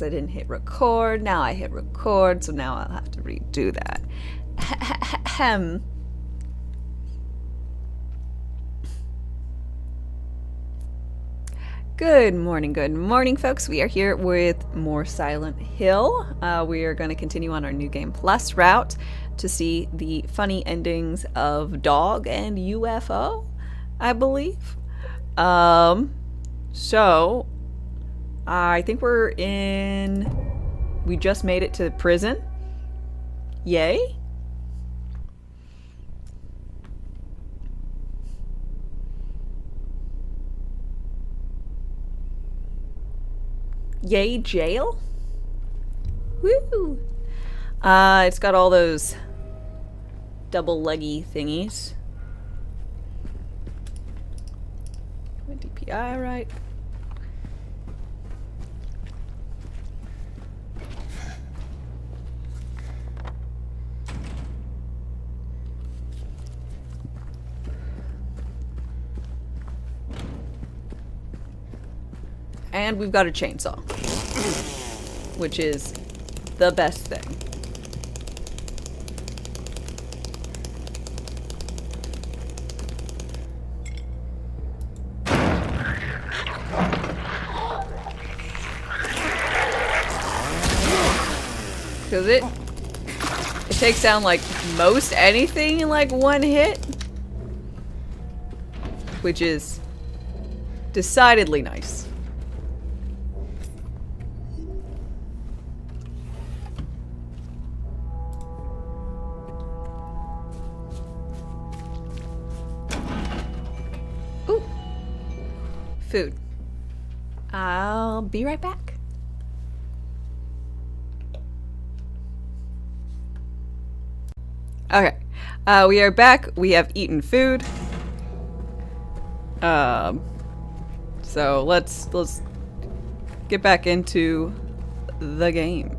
I didn't hit record. Now I hit record, so now I'll have to redo that. Ahem. Good morning, folks. We are here with more Silent Hill. We are going to continue on our New Game Plus route to see the funny endings of Dog and UFO, I believe. So I think we just made it to prison. Yay. Yay, jail? Woo! It's got all those double leggy thingies. My DPI right. And we've got a chainsaw, which is the best thing. Because it takes down like most anything in like one hit, which is decidedly nice. Food. I'll be right back. Okay. We are back. We have eaten food. So let's get back into the game.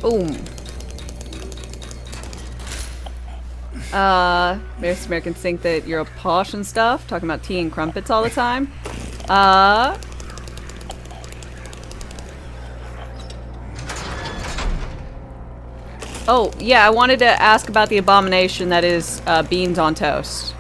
Boom. Most Americans think that you're posh and stuff, talking about tea and crumpets all the time. Oh, yeah, I wanted to ask about the abomination that is beans on toast.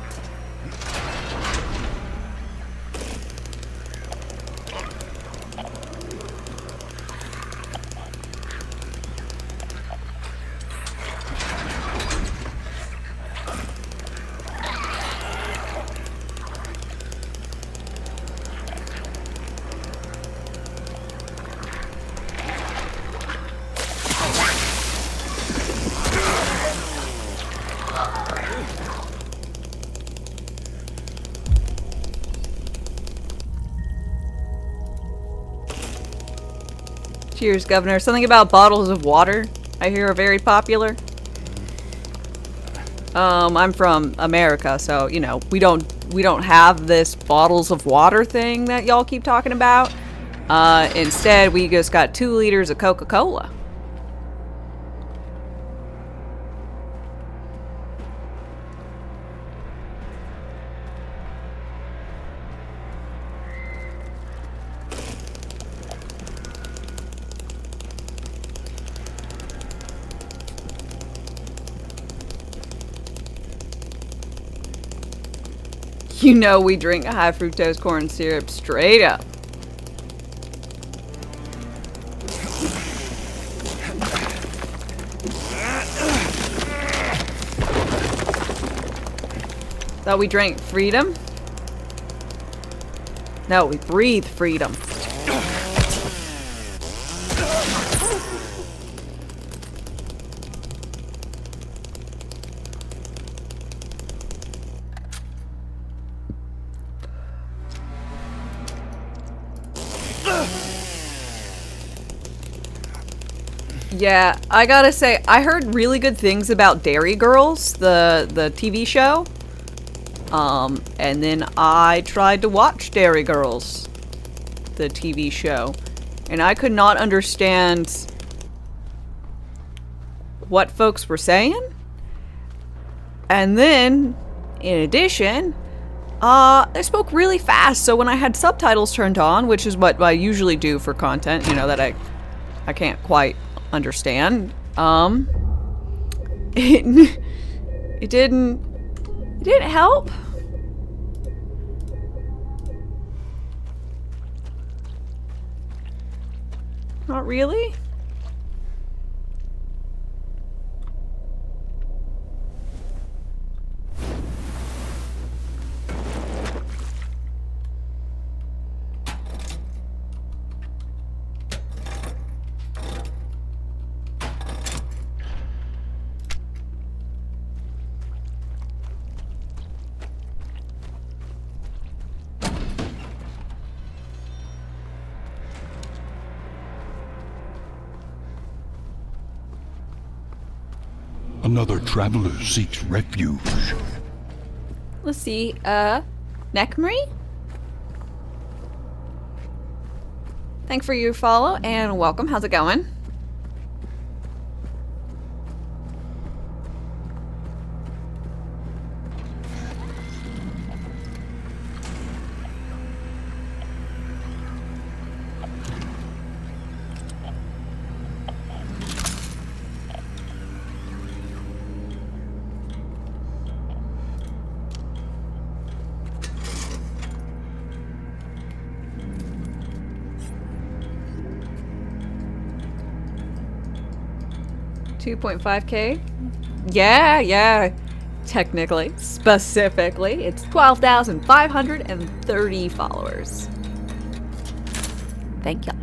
Cheers, Governor. Something about bottles of water, I hear, are very popular. I'm from America, so, you know, we don't have this bottles of water thing that y'all keep talking about. Instead, we just got 2 liters of Coca-Cola. You know we drink high fructose corn syrup straight up. Thought we drank freedom? No, we breathe freedom. Yeah, I gotta say, I heard really good things about Dairy Girls, the TV show. And then I tried to watch Dairy Girls, the TV show, and I could not understand what folks were saying. And then, in addition, they spoke really fast, so when I had subtitles turned on, which is what I usually do for content, you know, that I can't quite understand, it didn't help. Not really. Another traveler seeks refuge. Let's see, Nekmri? Thanks for your follow and welcome. How's it going? $2.5K? Yeah. Technically, specifically, it's 12,530 followers. Thank y'all.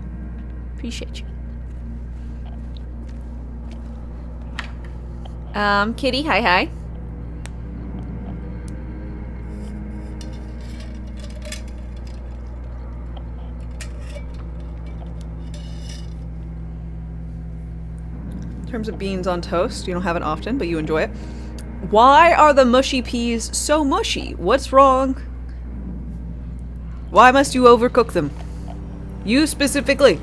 Appreciate you. Kitty, hi. In terms of beans on toast, you don't have it often, but you enjoy it. Why are the mushy peas so mushy? What's wrong? Why must you overcook them? You specifically.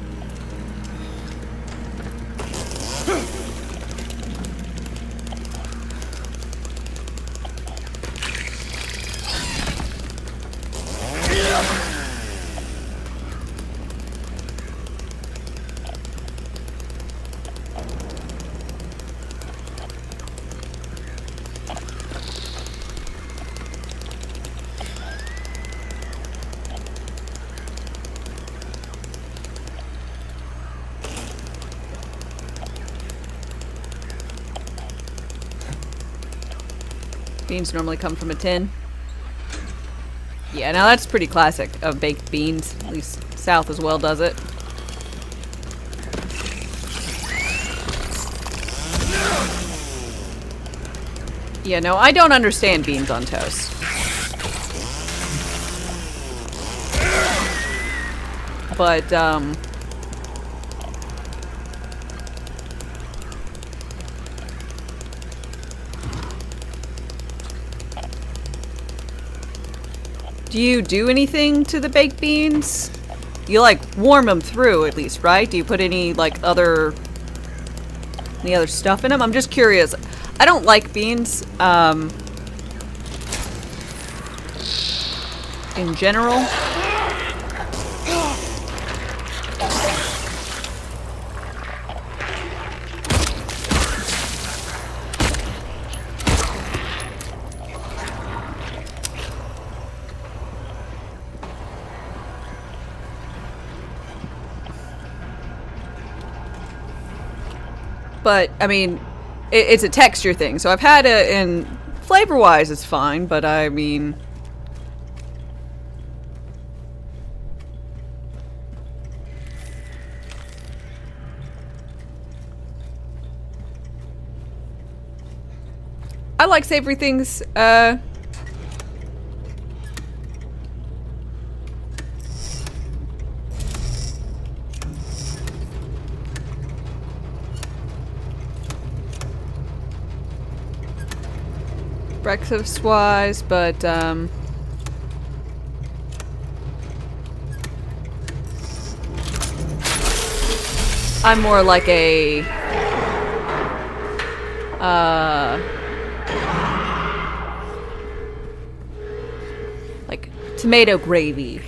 Beans normally come from a tin. Yeah, now that's pretty classic of baked beans. At least South as well does it. Yeah, no, I don't understand beans on toast. But, do you do anything to the baked beans? You, like, warm them through, at least, right? Do you put any, like, any other stuff in them? I'm just curious. I don't like beans, in general. But, I mean, it's a texture thing. So I've had it, and flavor-wise it's fine, but I mean... I like savory things, breakfast wise, but I'm more like a like tomato gravy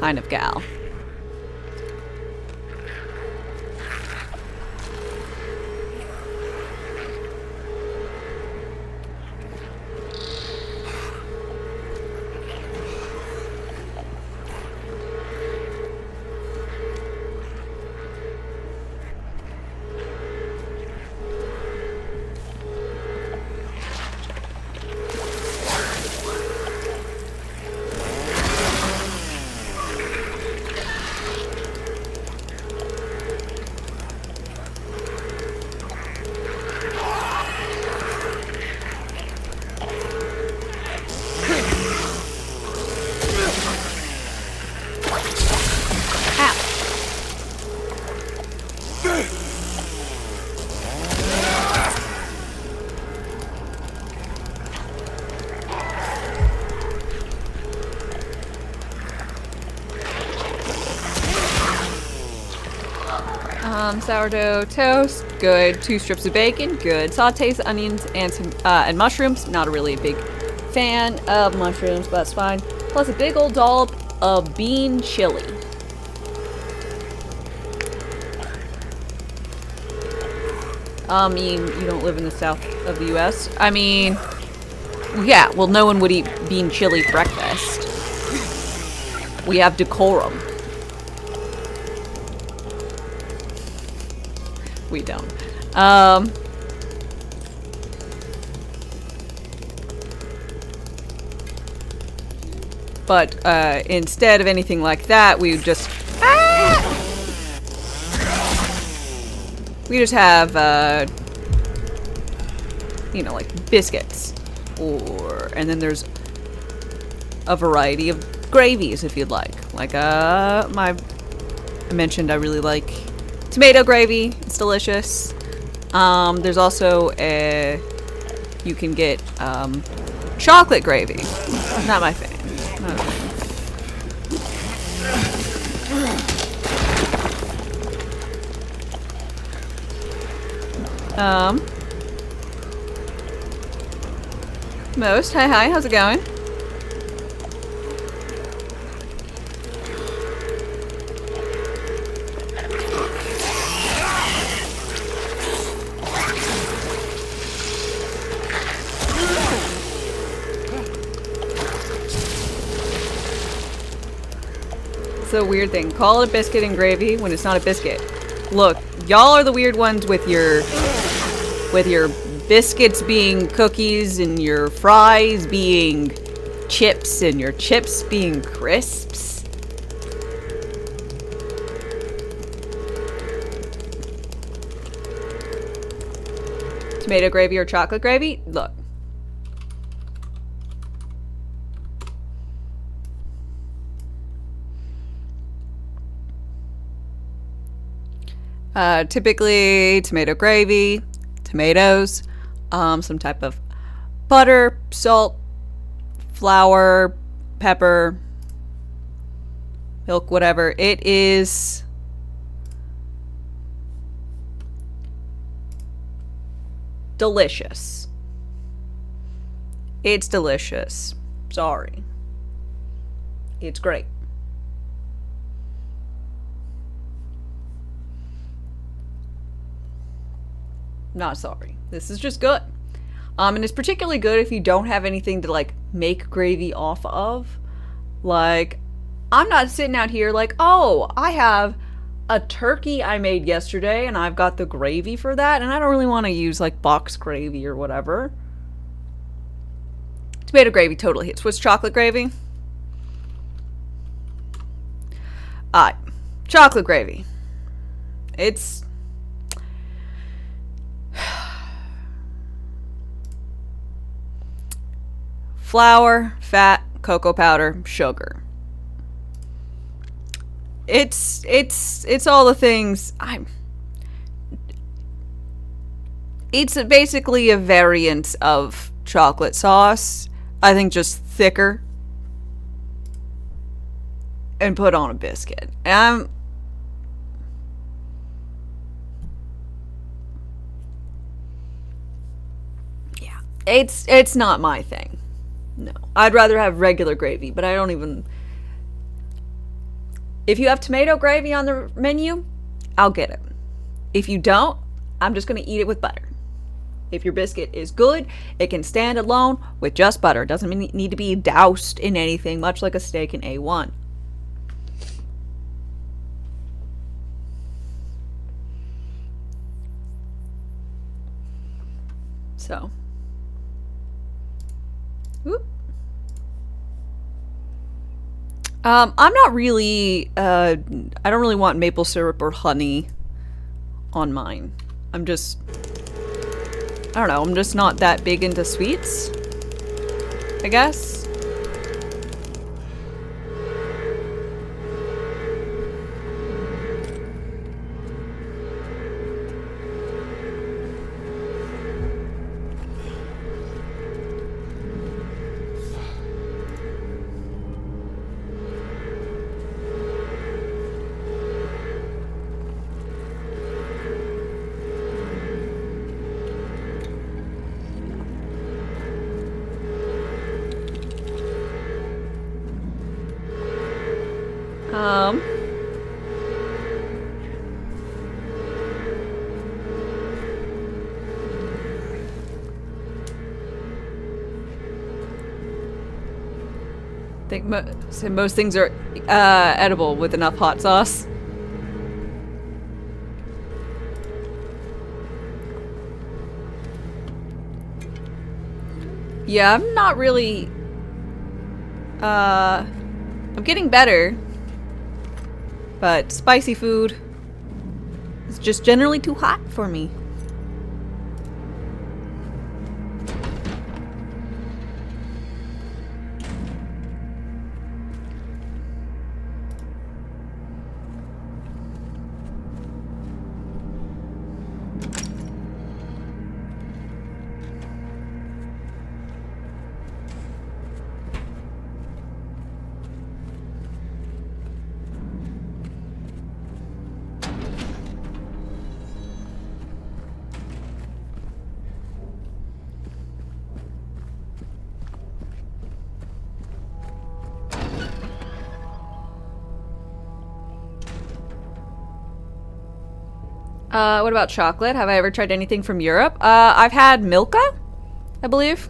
kind of gal. Sourdough toast, good. 2 strips of bacon, good. Sautés, onions, and mushrooms. Not a really big fan of mushrooms, but that's fine. Plus a big old dollop of bean chili. I mean, you don't live in the south of the U.S. I mean, yeah, well, no one would eat bean chili for breakfast. We have decorum. We don't. But instead of anything like that, we would just have you know, like biscuits, and then there's a variety of gravies if you'd like. Like I mentioned I really like tomato gravy. It's delicious. There's also you can get chocolate gravy. Not my fan. Not my fan. Most, hi, how's it going? It's a weird thing. Call it a biscuit and gravy when it's not a biscuit. Look, y'all are the weird ones with your biscuits being cookies and your fries being chips and your chips being crisps. Tomato gravy or chocolate gravy? Look. Typically tomato gravy, tomatoes, some type of butter, salt, flour, pepper, milk, whatever. It is delicious. It's delicious. Sorry. It's great. Not sorry. This is just good. And it's particularly good if you don't have anything to like make gravy off of. Like, I'm not sitting out here like, oh, I have a turkey I made yesterday and I've got the gravy for that, and I don't really want to use like box gravy or whatever. Tomato gravy totally hits. What's chocolate gravy? Chocolate gravy. It's flour, fat, cocoa powder, sugar. It's all the things. It's basically a variant of chocolate sauce. I think just thicker. And put on a biscuit. And yeah, it's not my thing. No, I'd rather have regular gravy, but I don't even. If you have tomato gravy on the menu, I'll get it. If you don't, I'm just gonna eat it with butter. If your biscuit is good, it can stand alone with just butter. It doesn't need to be doused in anything, much like a steak in A1. So, whoop. I'm not really, I don't really want maple syrup or honey on mine. I don't know, I'm just not that big into sweets, I guess. I think most things are edible with enough hot sauce. Yeah, I'm not really... I'm getting better. But spicy food is just generally too hot for me. What about chocolate? Have I ever tried anything from Europe? I've had Milka, I believe.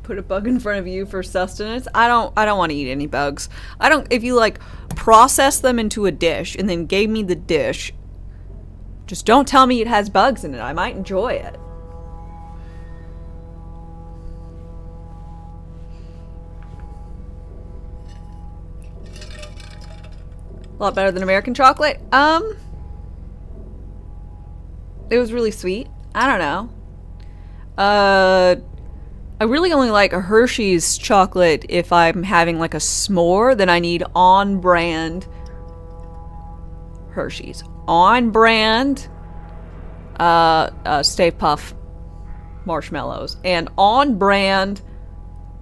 Put a bug in front of you for sustenance. I don't want to eat any bugs. If you like process them into a dish and then gave me the dish, just don't tell me it has bugs in it. I might enjoy it. A lot better than American chocolate. It was really sweet. I don't know. I really only like a Hershey's chocolate if I'm having like a s'more. Then I need on-brand Hershey's. On-brand Stay Puft marshmallows. And on-brand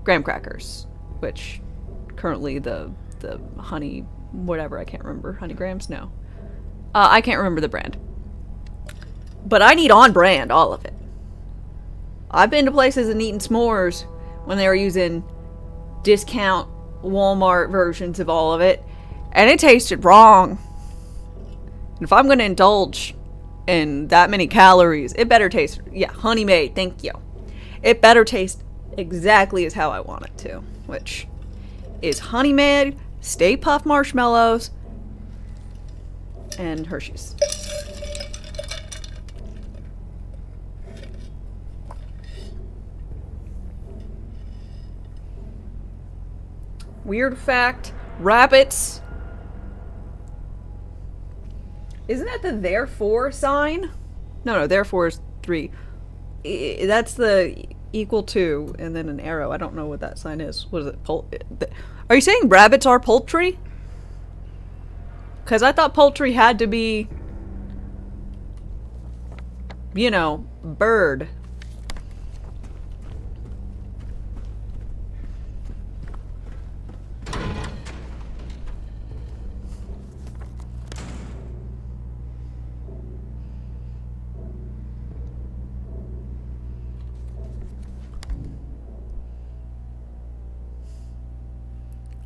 graham crackers. Which currently the honey, whatever, I can't remember. Honey grams? No. I can't remember the brand. But I need on-brand, all of it. I've been to places and eaten s'mores when they were using discount Walmart versions of all of it, and it tasted wrong. And if I'm going to indulge in that many calories, it better taste, yeah, honey made, thank you. It better taste exactly as how I want it to, which is honey made, Stay Puft marshmallows, And Hershey's. Weird fact, rabbits. Isn't that the therefore sign? No, therefore is 3. That's the equal to and then an arrow. I don't know what that sign is. What is it? Are you saying rabbits are poultry? Because I thought poultry had to be, you know, bird.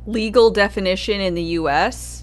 Legal definition in the US.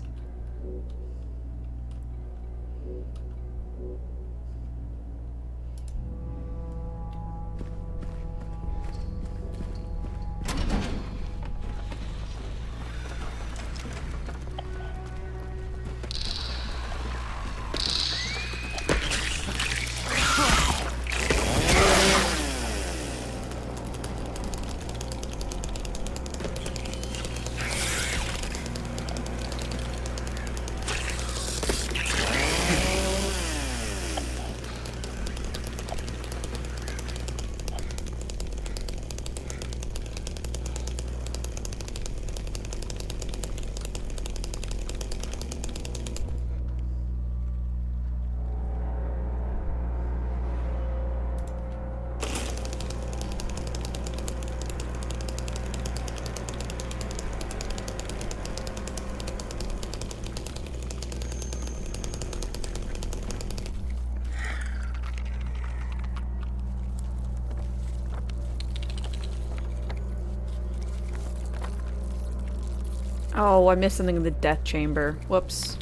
Oh, I missed something in the death chamber. Whoops.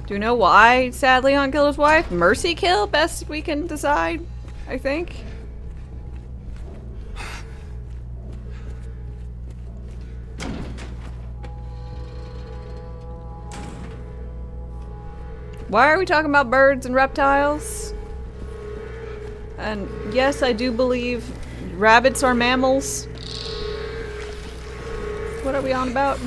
Do you know why Sad Leon killed his wife? Mercy kill, best we can decide, I think. Why are we talking about birds and reptiles? And yes, I do believe rabbits are mammals. What are we on about?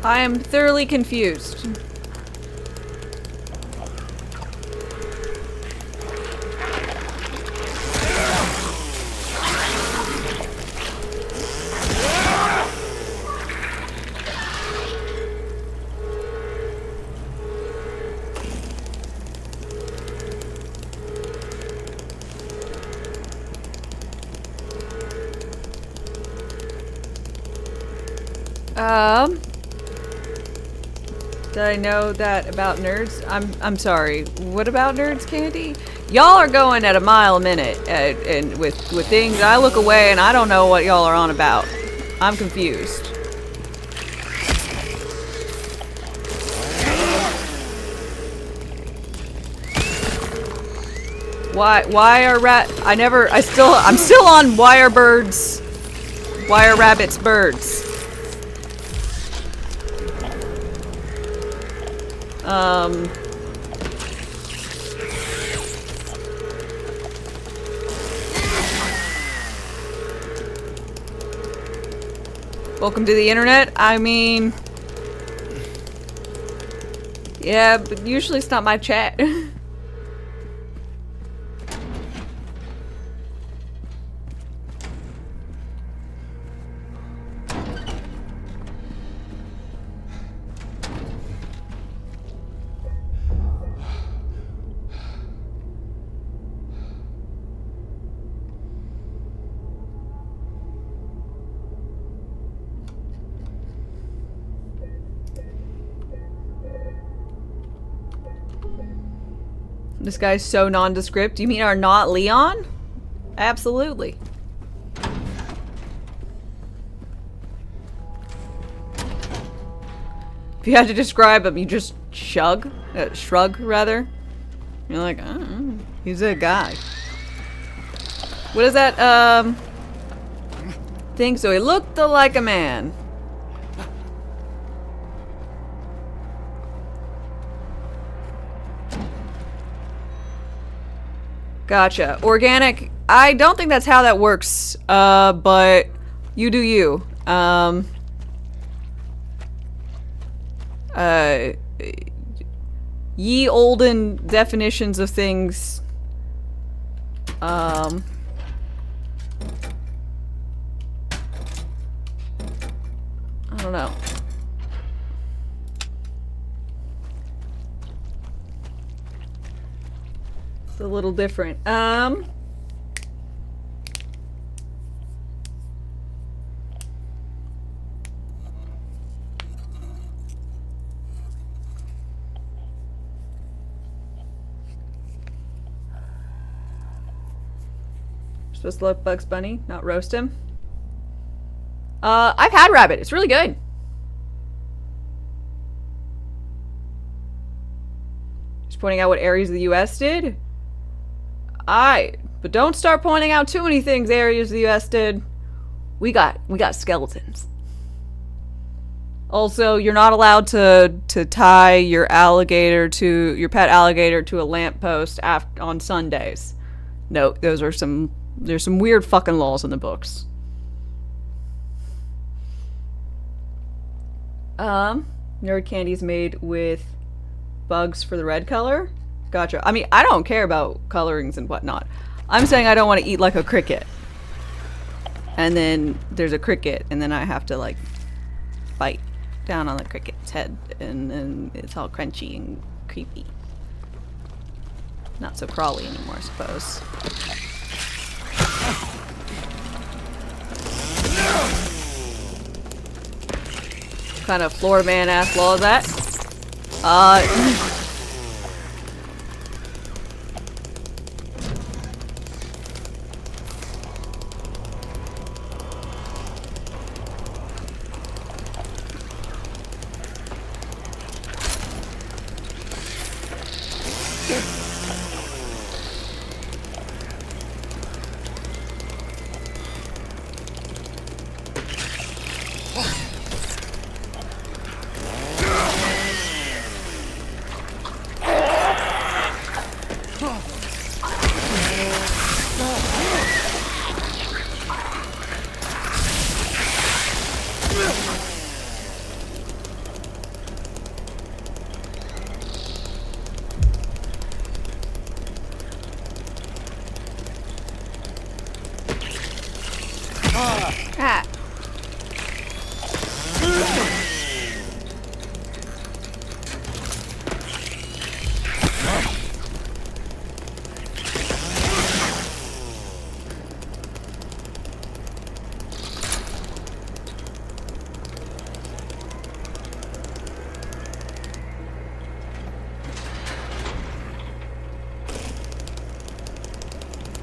I am thoroughly confused. Did I know that about nerds? I'm sorry. What about nerds, Candy? Y'all are going at a mile a minute, and with things. I look away and I don't know what y'all are on about. I'm confused. Why are I'm still on why are birds? Why are rabbits birds? Welcome to the internet. I mean... Yeah, but usually it's not my chat. This guy's so nondescript. You mean our not Leon? Absolutely. If you had to describe him, you just shrug, rather. You're like, oh, he's a guy. What is that, thing? So he looked like a man. Gotcha. Organic. I don't think that's how that works, but you do you. Ye olden definitions of things. I don't know. It's a little different. Supposed to look Bugs Bunny, not roast him. I've had rabbit. It's really good. Just pointing out what areas of the U.S. did. But don't start pointing out too many things areas of the U.S. did. We got skeletons. Also, you're not allowed to tie your alligator to your pet alligator to a lamppost on Sundays. No, there's some weird fucking laws in the books. Nerd candy's made with bugs for the red color. Gotcha. I mean, I don't care about colorings and whatnot. I'm saying I don't want to eat like a cricket. And then there's a cricket, and then I have to like bite down on the cricket's head, and then it's all crunchy and creepy. Not so crawly anymore, I suppose. What kind of Florida man ass law is that? Ah.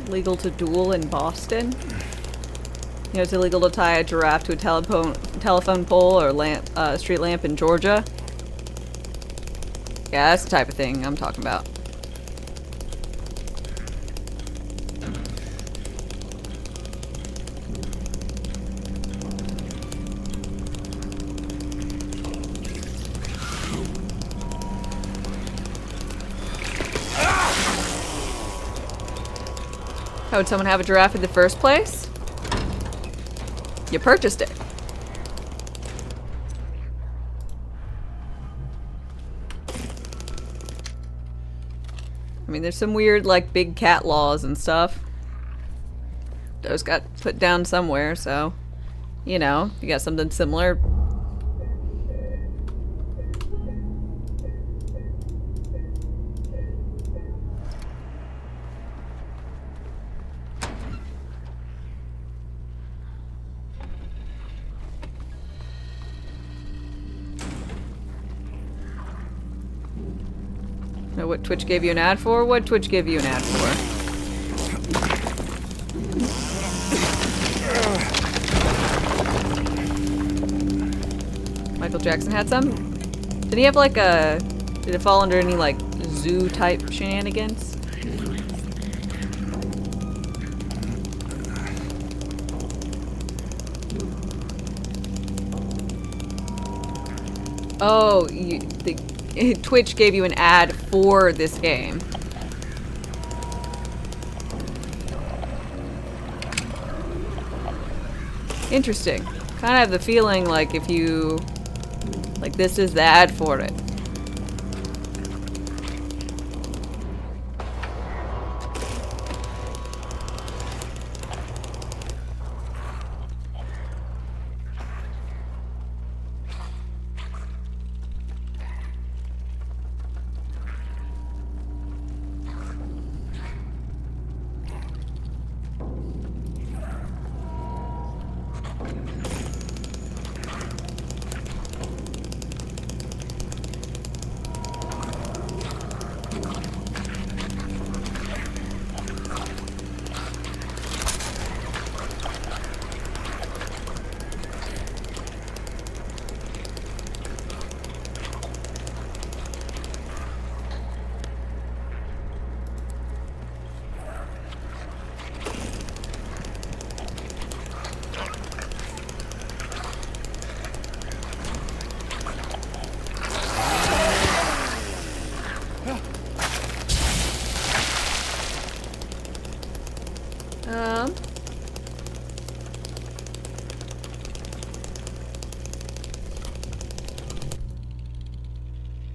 Legal to duel in Boston? You know, it's illegal to tie a giraffe to a telephone pole or street lamp in Georgia. Yeah, that's the type of thing I'm talking about. How would someone have a giraffe in the first place? You purchased it. I mean, there's some weird, like, big cat laws and stuff. Those got put down somewhere, so, you know, you got something similar. Know what Twitch gave you an ad for? What Twitch gave you an ad for? Michael Jackson had some? Did he have like a... Did it fall under any like zoo type shenanigans? Oh, Twitch gave you an ad for this game. Interesting. Kind of have the feeling like if you... Like this is the ad for it.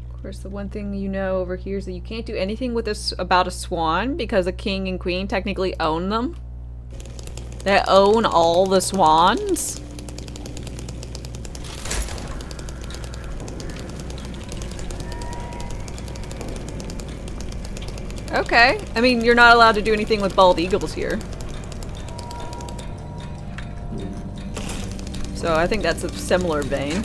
Of course, the one thing you know over here is that you can't do anything with this about a swan because the king and queen technically own them. They own all the swans. Okay. I mean, you're not allowed to do anything with bald eagles here. So I think that's a similar vein.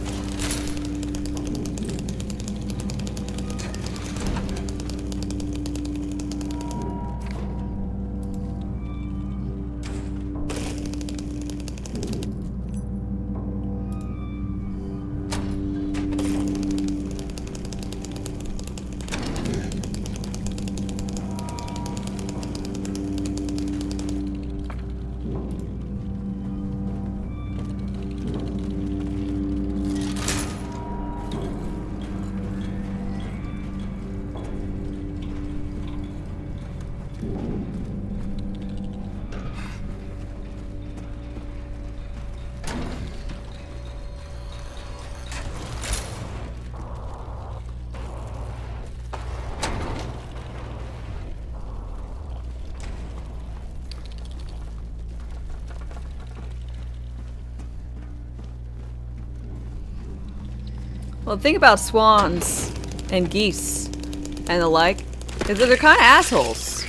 Well, the thing about swans and geese and the like is that they're kind of assholes.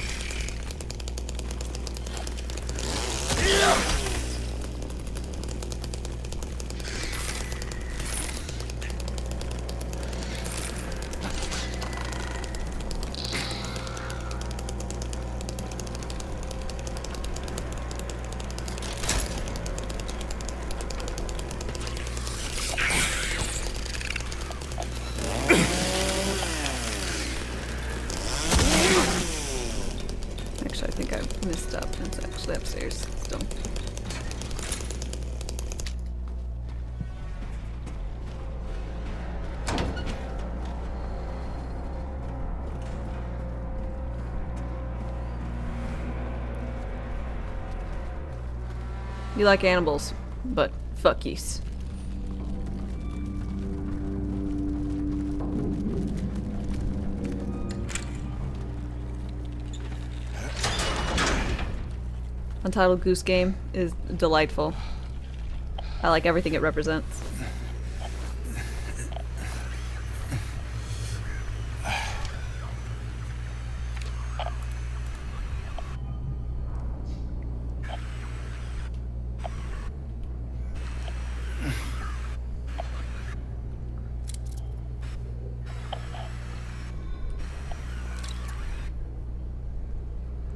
Actually, I think I messed up. It's actually upstairs still. You like animals, but fuck geese. Untitled Goose Game is delightful. I like everything it represents.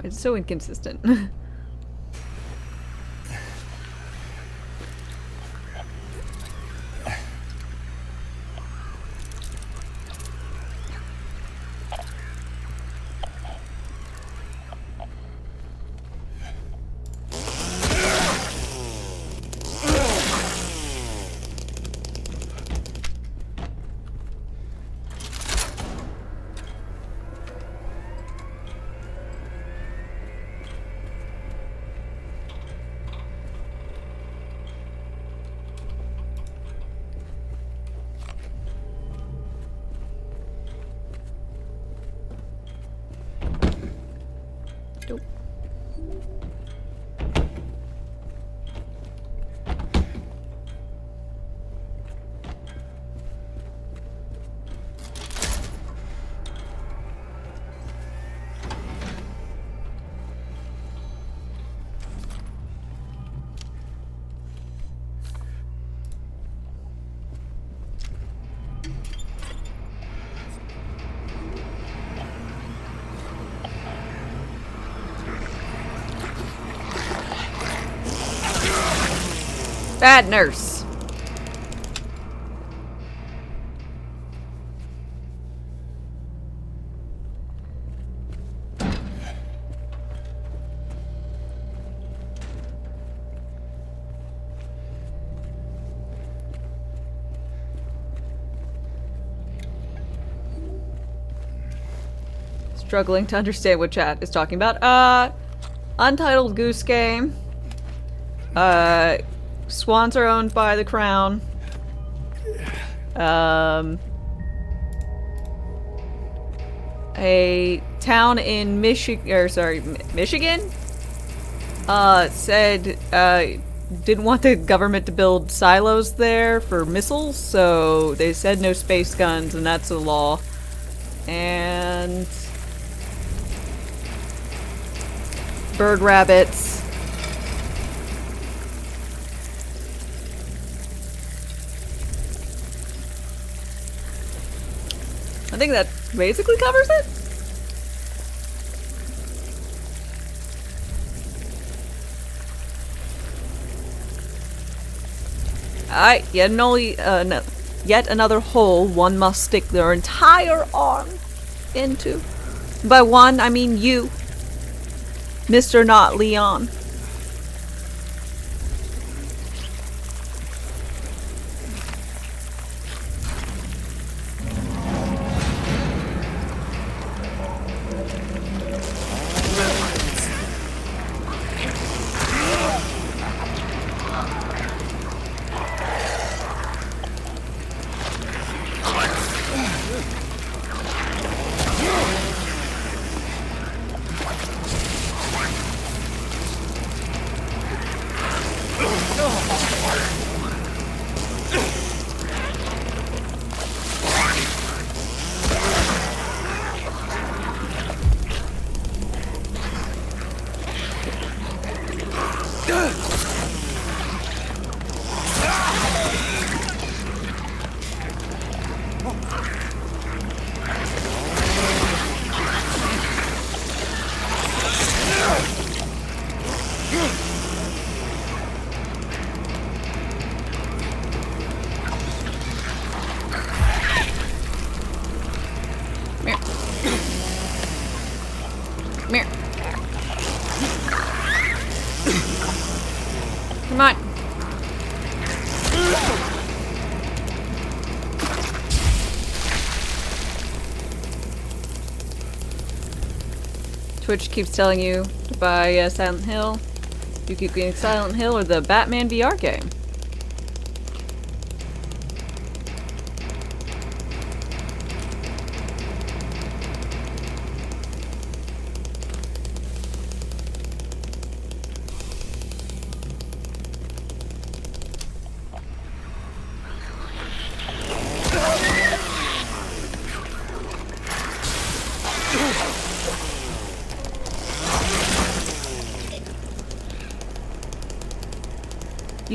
It's so inconsistent. Nope. Bad nurse. Struggling to understand what chat is talking about. Untitled Goose Game. Swans are owned by the crown. A town in Michigan? Said, didn't want the government to build silos there for missiles, so they said no space guns, and that's a law. And bird rabbits. I think that basically covers it. Alright, yet another hole one must stick their entire arm into. By one, I mean you, Mr. Not Leon. Come on. Twitch keeps telling you to buy Silent Hill. You keep getting Silent Hill or the Batman VR game.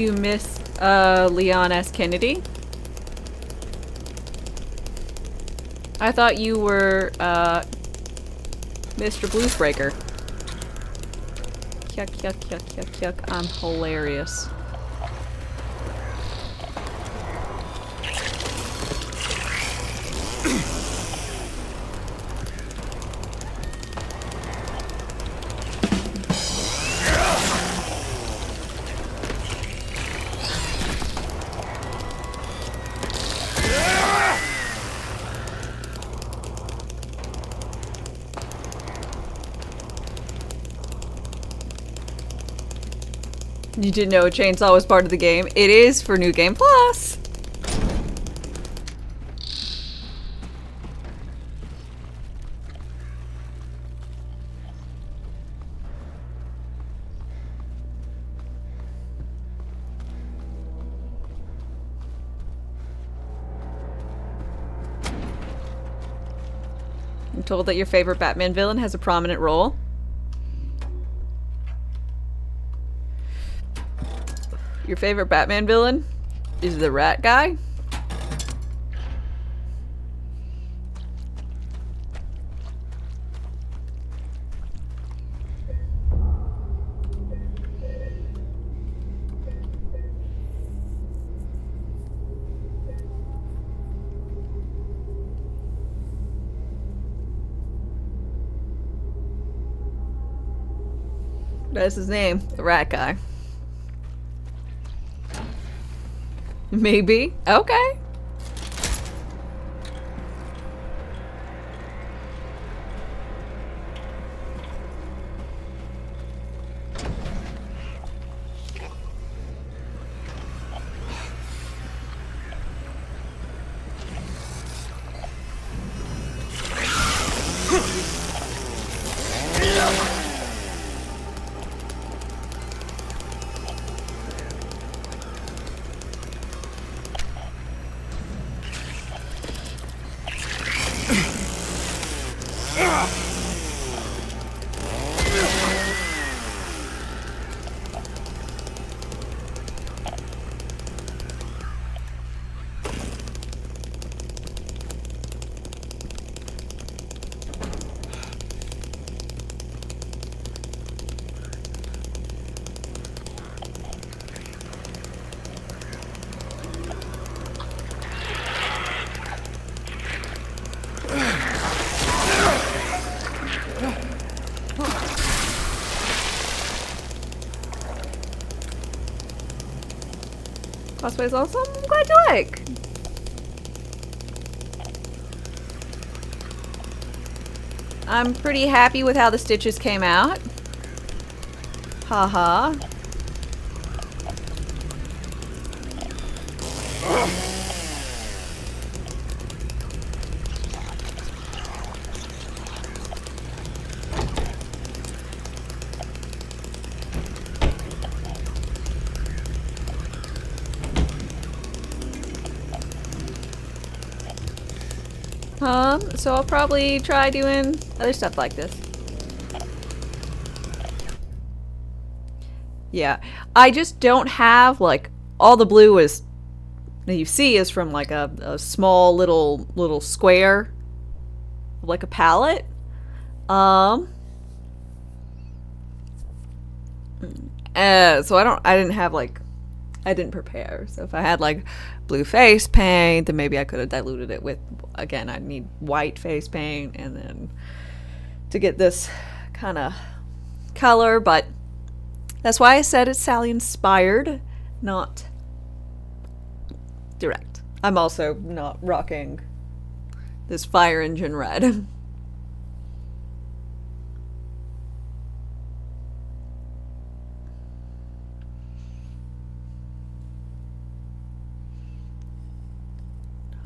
You missed Leon S. Kennedy? I thought you were Mr. Bluesbreaker. Yuck, yuck, yuck, yuck, yuck. I'm hilarious. You didn't know a chainsaw was part of the game. It is for New Game Plus. I'm told that your favorite Batman villain has a prominent role. Your favorite Batman villain is the rat guy? That's his name, the rat guy. Maybe. Okay. Cosplay is awesome. I'm glad you like. I'm pretty happy with how the stitches came out. Haha. So I'll probably try doing other stuff like this. Yeah, I just don't have, like, all the blue is that you see is from like a small little square, like a palette. So I didn't have like, I didn't prepare. So if I had like blue face paint, then maybe I could have diluted it with, again, I'd need white face paint and then to get this kind of color, but that's why I said it's Sally inspired, not direct. I'm also not rocking this fire engine red.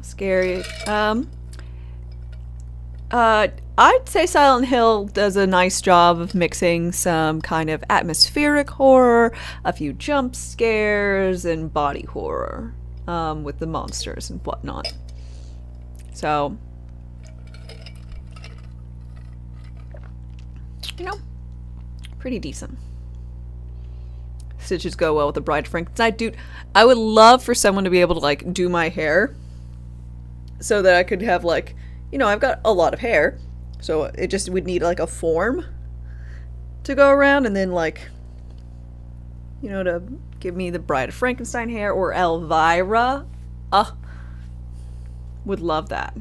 Scary. I'd say Silent Hill does a nice job of mixing some kind of atmospheric horror, a few jump scares, and body horror with the monsters and whatnot. So, you know, pretty decent. stitches go well with the Bride of Frankenstein. Dude, I would love for someone to be able to, like, do my hair so that I could have, like, you know, I've got a lot of hair, so it just would need, like, a form to go around, and then, like, you know, to give me the Bride of Frankenstein hair, or Elvira. Would love that.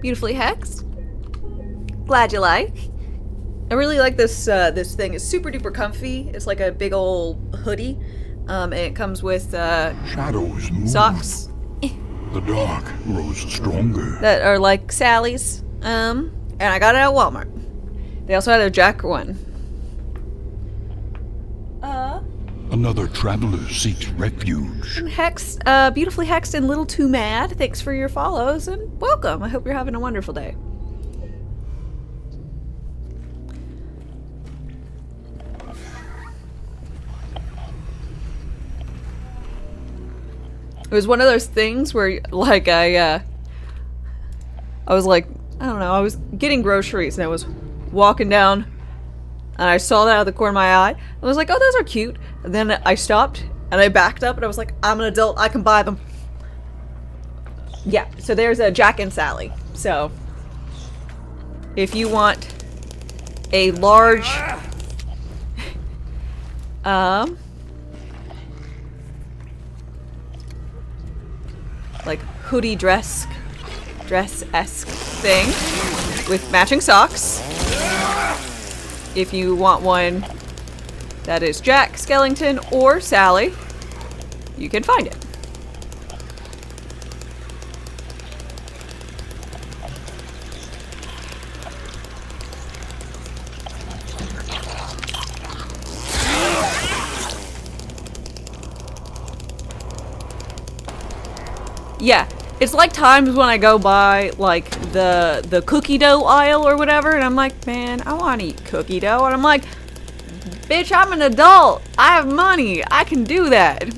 Beautifully hexed. Glad you like. I really like this this thing. It's super duper comfy. It's like a big old hoodie. And it comes with Shadows move. socks The dark grows stronger. that are like Sally's. And I got it at Walmart. They also had a Jack one. Another traveler seeks refuge. Hexed, beautifully hexed and little too mad. Thanks for your follows and welcome. I hope you're having a wonderful day. It was one of those things where, like, I was like, I don't know, I was getting groceries and I was walking down and I saw that out of the corner of my eye. I was like, oh, those are cute. And then I stopped and I backed up and I was like, I'm an adult, I can buy them. Yeah, so there's a Jack and Sally. So if you want a large like hoodie dress-esque thing with matching socks. If you want one that is Jack, Skellington, or Sally, you can find it. Yeah, it's like times when I go by, like, the cookie dough aisle or whatever, and I'm like, man, I want to eat cookie dough. And I'm like, bitch, I'm an adult. I have money. I can do that.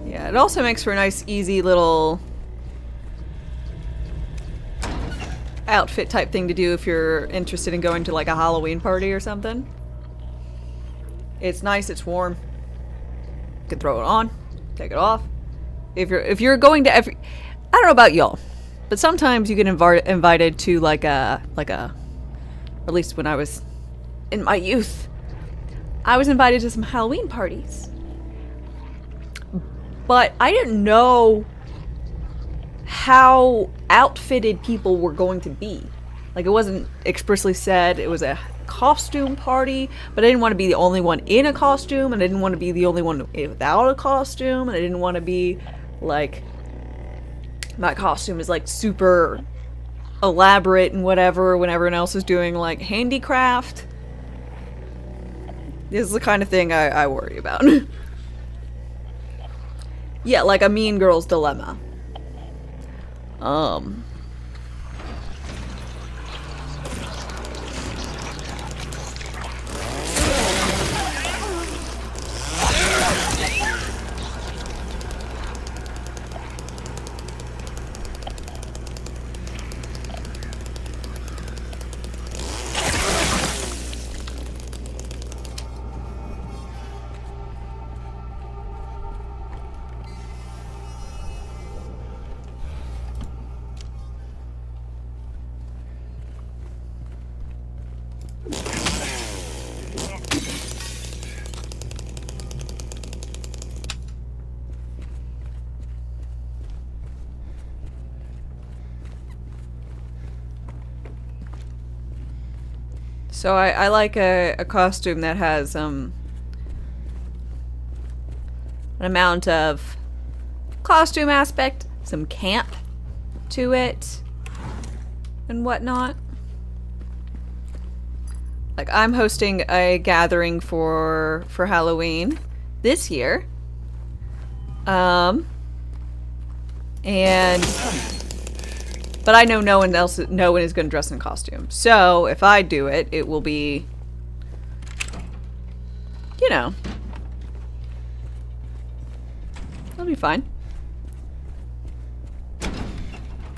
Yeah, it also makes for a nice, easy little outfit type thing to do if you're interested in going to, like, a Halloween party or something. It's nice, it's warm. You can throw it on, take it off. If you're going to every, I don't know about y'all, but sometimes you get invited to like a, or at least when I was in my youth, I was invited to some Halloween parties. But I didn't know how outfitted people were going to be. Like, it wasn't expressly said it was a costume party, but I didn't want to be the only one in a costume, and I didn't want to be the only one without a costume, and I didn't want to be, like, my costume is, like, super elaborate and whatever when everyone else is doing, like, handicraft. This is the kind of thing I worry about. Yeah, like a Mean Girls dilemma. So I like a costume that has an amount of costume aspect, some camp to it, and whatnot. Like, I'm hosting a gathering for Halloween this year. But I know no one is going to dress in costume. So if I do it, it will be, you know, it'll be fine.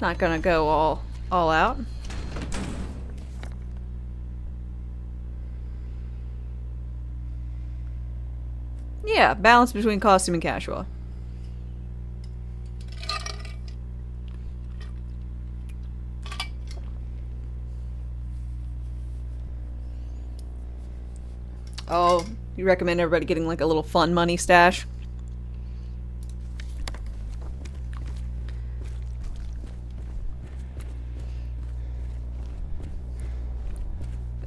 Not gonna go all out. Yeah, balance between costume and casual. Oh, you recommend everybody getting like a little fun money stash?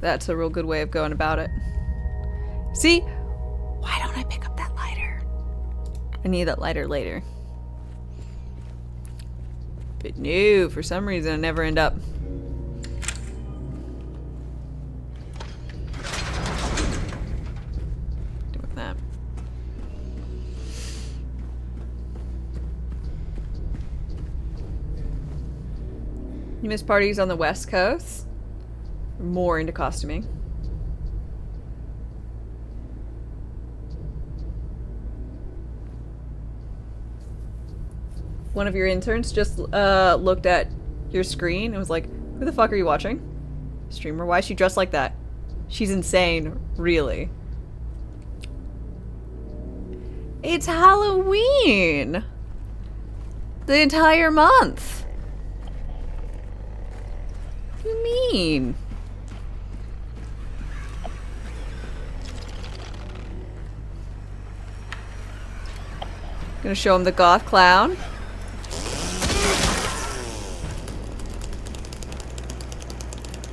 That's a real good way of going about it. See? Why don't I pick up that lighter? I need that lighter later. But no, for some reason I never end up. Doing that. You miss parties on the West Coast? More into costuming. One of your interns just looked at your screen and was like, who the fuck are you watching? Streamer, why is she dressed like that? She's insane, really. It's Halloween! The entire month! What do you mean? Gonna show him the goth clown.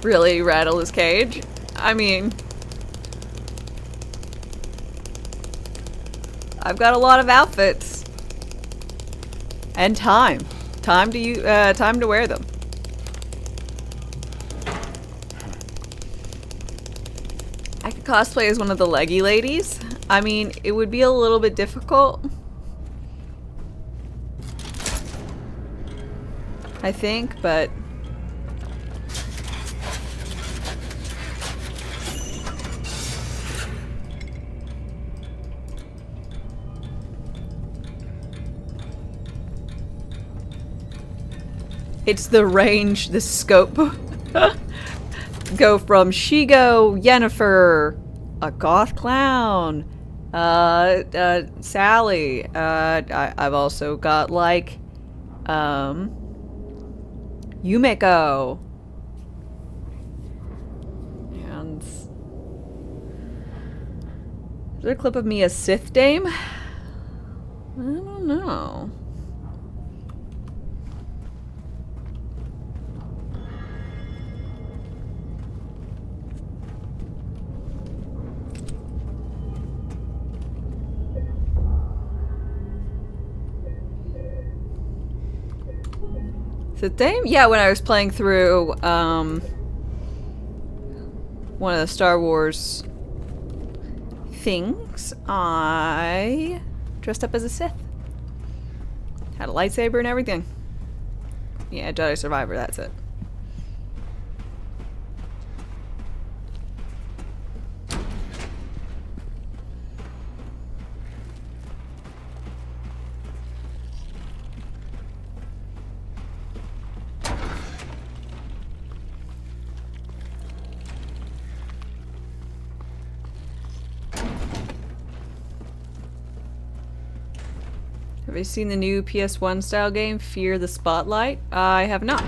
Really rattle his cage? I mean, I've got a lot of outfits. And time. Time to wear them. I could cosplay as one of the leggy ladies. I mean, it would be a little bit difficult, I think, but it's the range, the scope. Go from Shigo, Yennefer, a goth clown, Sally. I've also got like, Yumeko. And is there a clip of me as Sith Dame? I don't know. Sith Dame? Yeah, when I was playing through one of the Star Wars things, I dressed up as a Sith. Had a lightsaber and everything. Yeah, Jedi Survivor, that's it. Have you seen the new PS1 style game, Fear the Spotlight? I have not.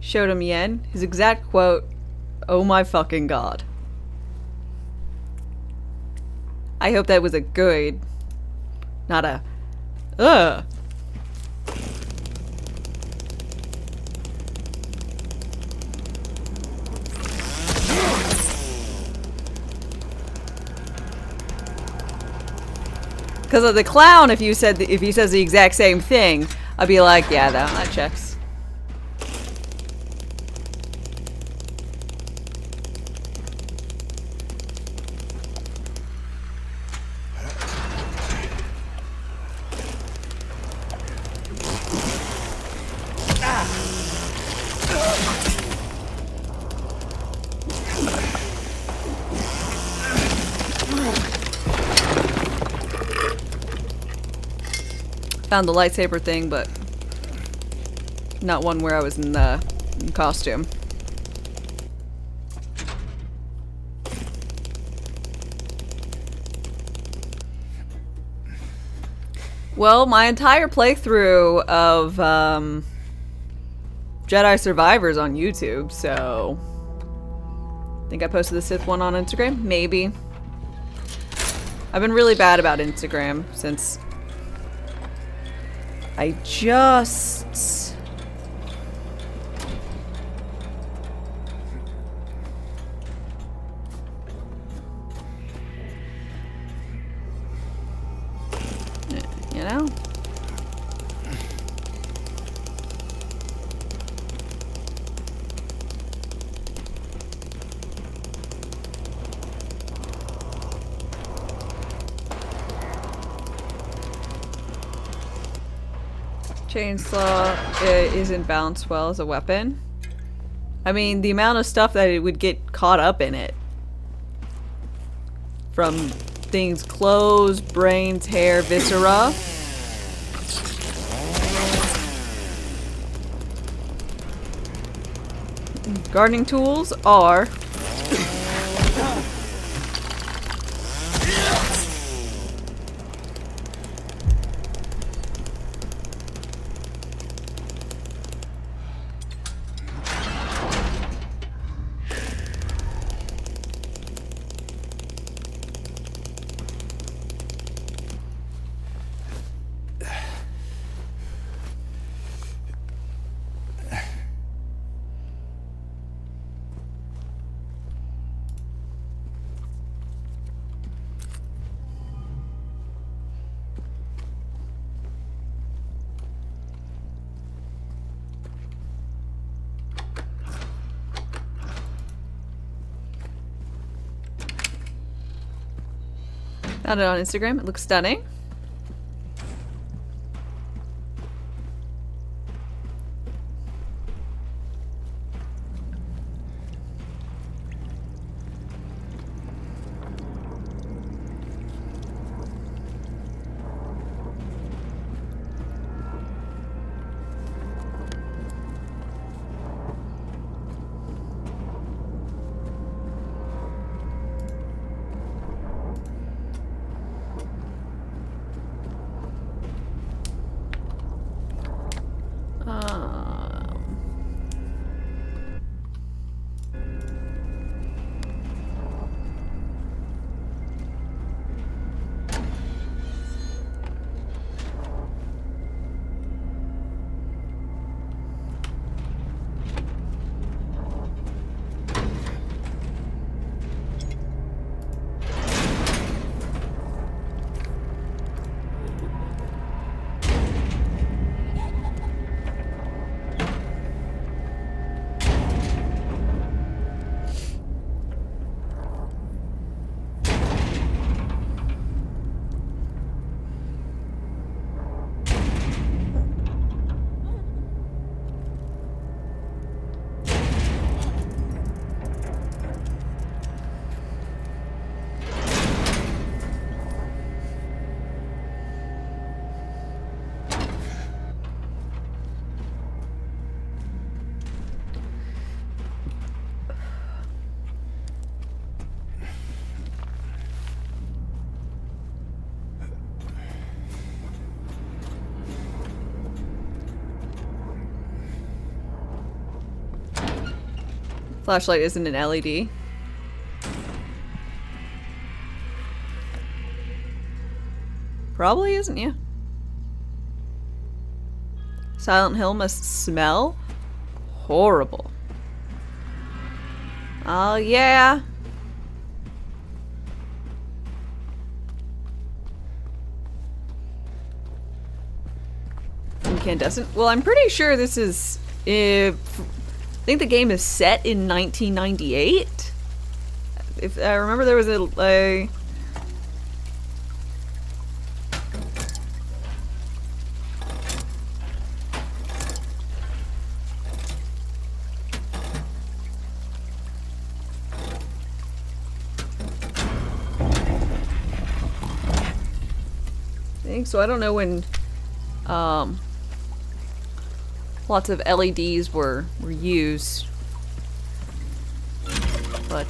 showed him yen. His exact quote, "Oh my fucking god." I hope that was a good, not a, ugh. Because of the clown, if he says the exact same thing, I'd be like, yeah, that checks. Found the lightsaber thing, but not one where I was in costume. Well, my entire playthrough of Jedi Survivors on YouTube, so I think I posted the Sith one on Instagram? Maybe. I've been really bad about Instagram since I just... You know? Chainsaw isn't balanced well as a weapon. I mean, the amount of stuff that it would get caught up in it. From things, clothes, brains, hair, viscera. Gardening tools are... Found it on Instagram. It looks stunning. Flashlight isn't an LED. Probably isn't, yeah. Silent Hill must smell horrible. Oh, yeah. Incandescent. Well, I'm pretty sure this is... I think the game is set in 1998. If I remember, there was a thing. So I don't know when lots of LEDs were used, but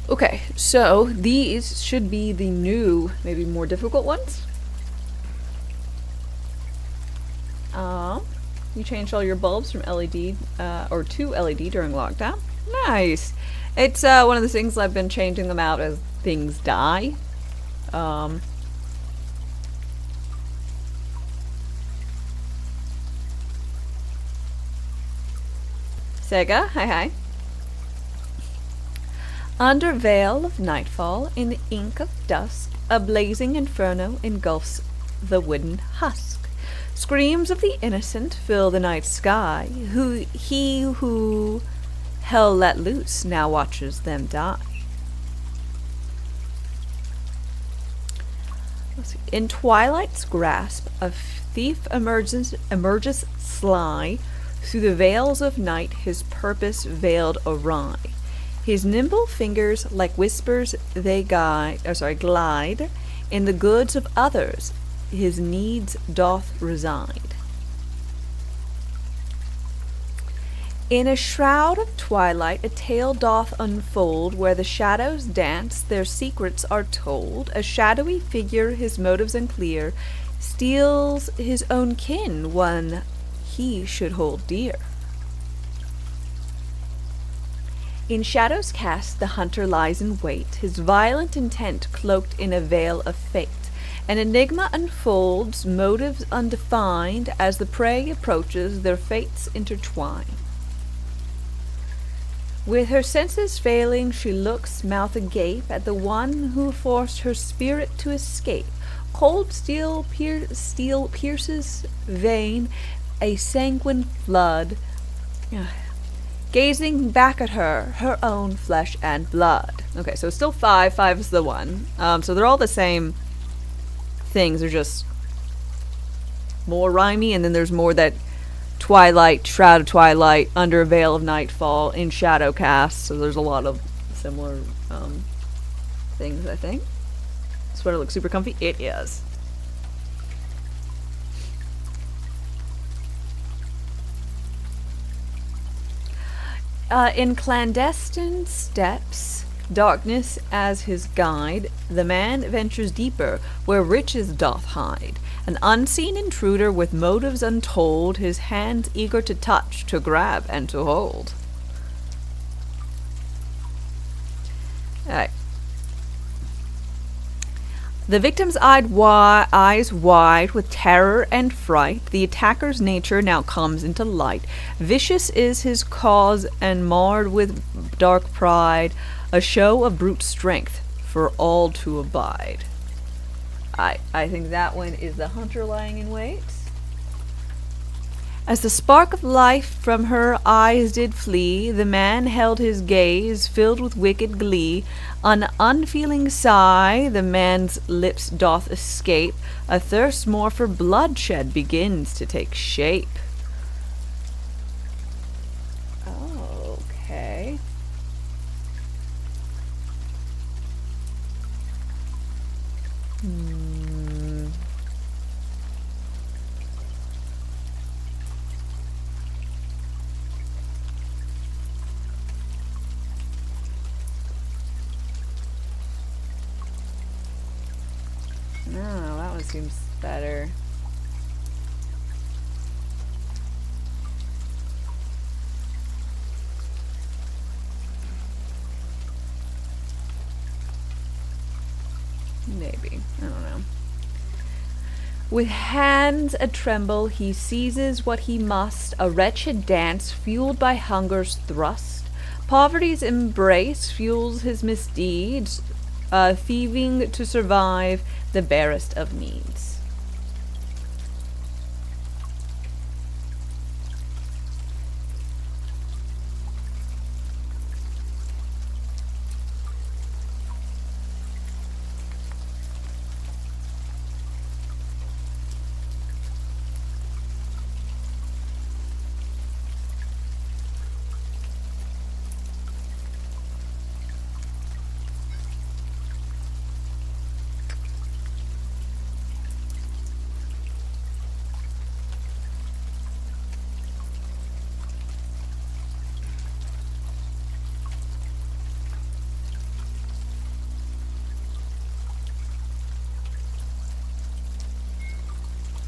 okay, so these should be the new, maybe more difficult ones. You changed all your bulbs from LED or to LED during lockdown. Nice. It's one of the things I've been changing them out as things die. Sega, hi. Under veil of nightfall, in the ink of dusk, a blazing inferno engulfs the wooden husk. Screams of the innocent fill the night sky. He who hell let loose now watches them die. Let's see. In twilight's grasp, a thief emerges sly. Through the veils of night, his purpose veiled awry. His nimble fingers, like whispers, they glide in the goods of others. His needs doth reside. In a shroud of twilight, a tale doth unfold, where the shadows dance, their secrets are told. A shadowy figure, his motives unclear, steals his own kin, one he should hold dear. In shadows cast, the hunter lies in wait, his violent intent cloaked in a veil of fate. An enigma unfolds, motives undefined, as the prey approaches, their fates intertwine. With her senses failing, she looks, mouth agape, at the one who forced her spirit to escape. Cold steel pierces vein, a sanguine flood, gazing back at her own flesh and blood. Okay, so it's still 5. 5 is the one. So they're all the same things, are just more rhymey, and then there's more that twilight, shroud of twilight, under a veil of nightfall, in shadow cast. So there's a lot of similar things, I think. Sweater looks super comfy. It is. In clandestine steps, darkness as his guide, the man ventures deeper, where riches doth hide. An unseen intruder with motives untold, his hands eager to touch, to grab, and to hold. Alright. The victim's eyes wide with terror and fright, the attacker's nature now comes into light. Vicious is his cause and marred with dark pride, a show of brute strength for all to abide. I think that one is the hunter lying in wait. As the spark of life from her eyes did flee, the man held his gaze, filled with wicked glee. An unfeeling sigh the man's lips doth escape, a thirst more for bloodshed begins to take shape. Okay. seems better. Maybe. I don't know. With hands a-tremble, he seizes what he must, a wretched dance fueled by hunger's thrust. Poverty's embrace fuels his misdeeds, thieving to survive the barest of needs.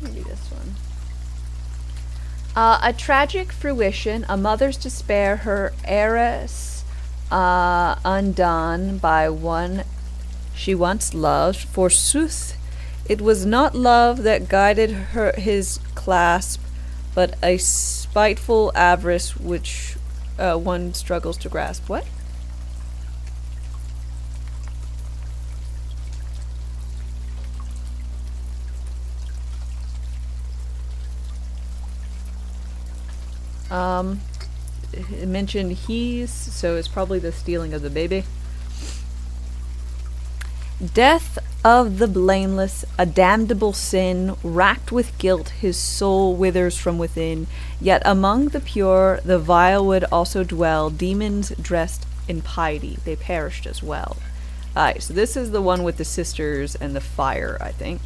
Maybe this one. A tragic fruition, a mother's despair, her heiress undone by one she once loved. Forsooth, it was not love that guided his clasp, but a spiteful avarice which one struggles to grasp. What? It mentioned he's, so it's probably the stealing of the baby. Death of the blameless, a damnable sin, racked with guilt, his soul withers from within. Yet among the pure, the vile would also dwell, demons dressed in piety, they perished as well. Alright, so this is the one with the sisters and the fire, I think.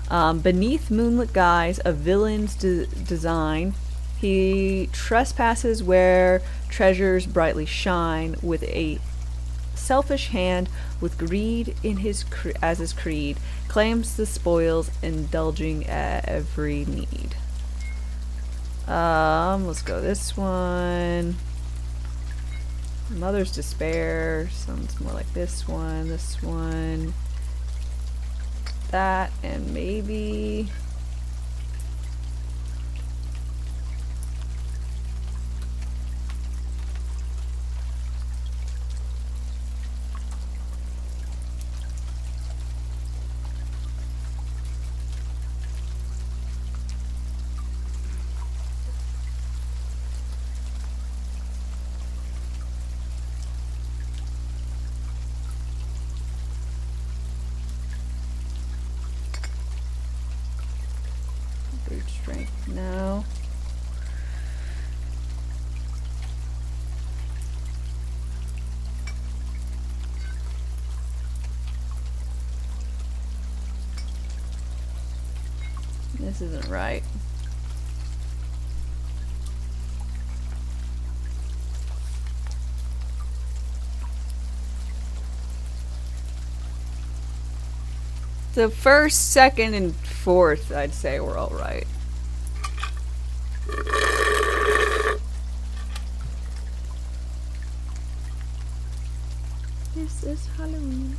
Beneath moonlit guise, a villain's design, he trespasses where treasures brightly shine, with a selfish hand, with greed in his as his creed, claims the spoils, indulging every need. Let's go this one. Mother's despair. Sounds more like this one. This one. That, and maybe. Brute strength, no. This isn't right. The first, second, and fourth, I'd say, were all right. This is Halloween.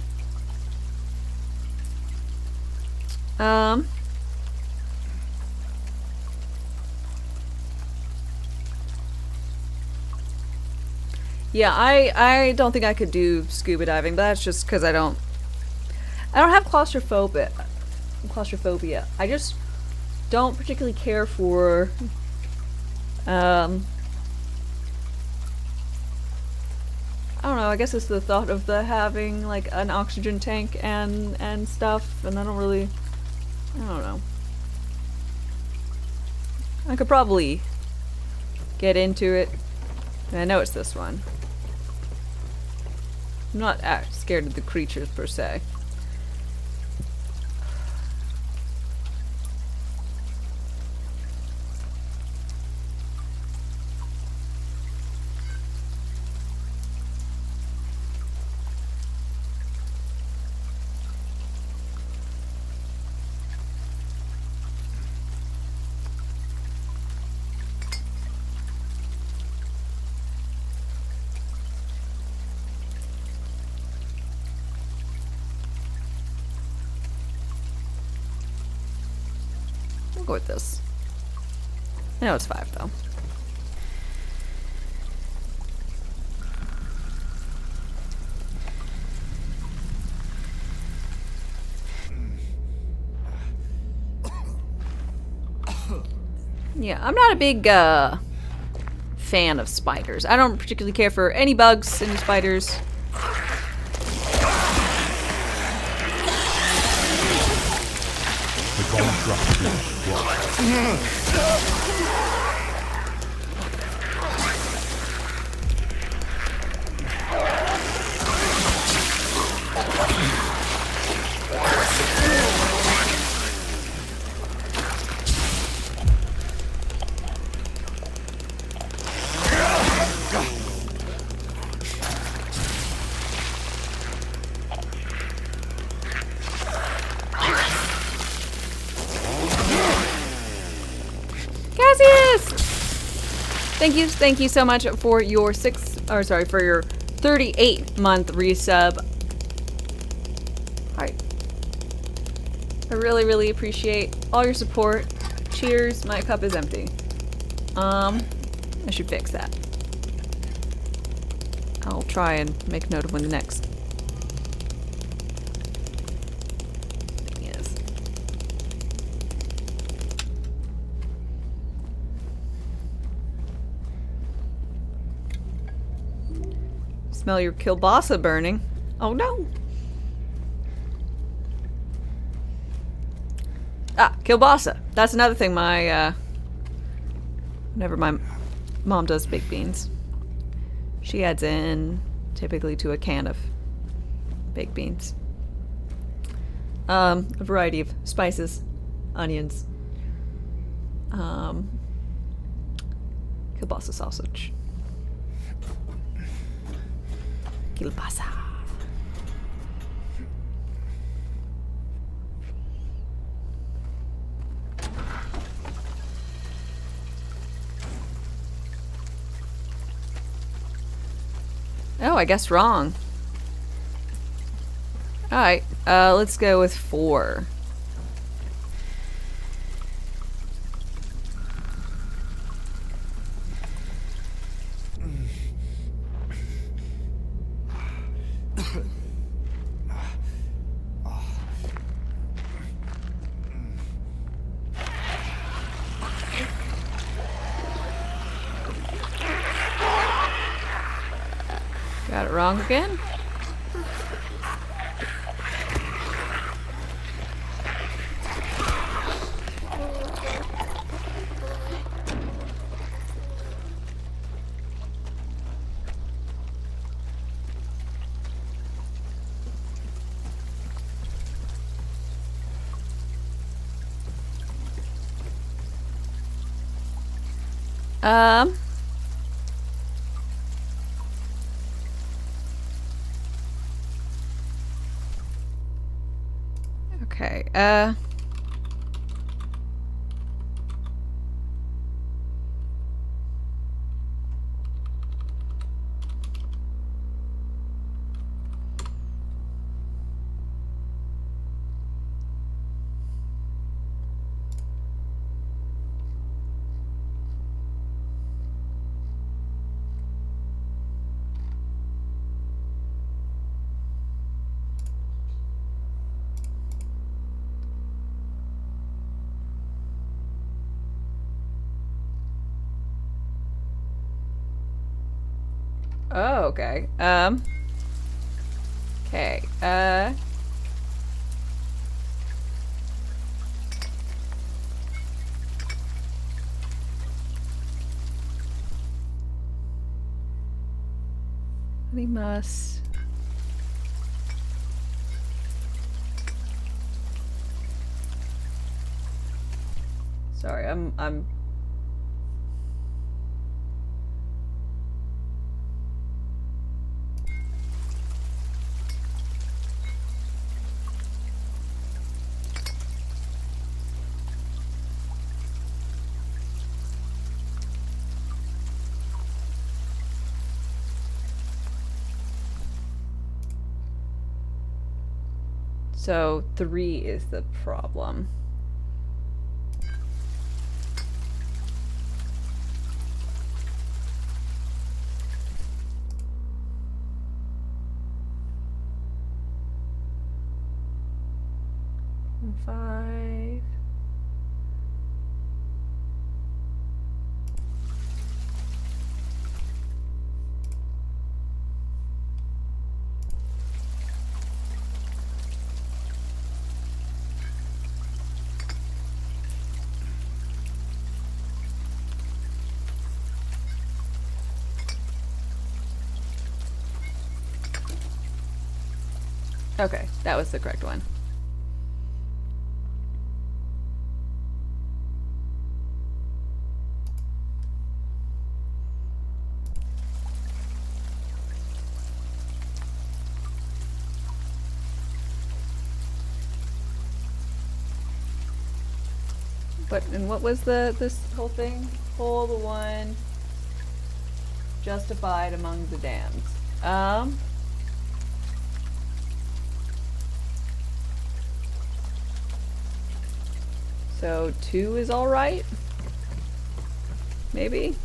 Yeah, I don't think I could do scuba diving, but that's just because I don't have claustrophobia. I just don't particularly care for I don't know, I guess it's the thought of having like an oxygen tank and stuff, and I don't know. I could probably get into it. I know it's this one. I'm not scared of the creatures per se. I'll go with this. I know it's 5 though. Yeah, I'm not a big fan of spiders. I don't particularly care for any bugs, any spiders. The contract is blocked. Thank you so much for your for your 38-month resub. I really, really appreciate all your support. Cheers, my cup is empty. I should fix that. I'll try and make note of when the next thing is. Smell your kielbasa burning. Oh no! Ah, kielbasa. That's another thing whenever my mom does baked beans, she adds in typically to a can of baked beans. A variety of spices, onions, kielbasa sausage. Kielbasa. Oh, I guess wrong. Alright, let's go with 4. Got it wrong again? Okay, oh, okay. Okay, we must... Sorry, I'm... So 3 is the problem. 5. Okay, that was the correct one. And what was this whole thing? Pull the one justified among the damned. So 2 is all right? Maybe?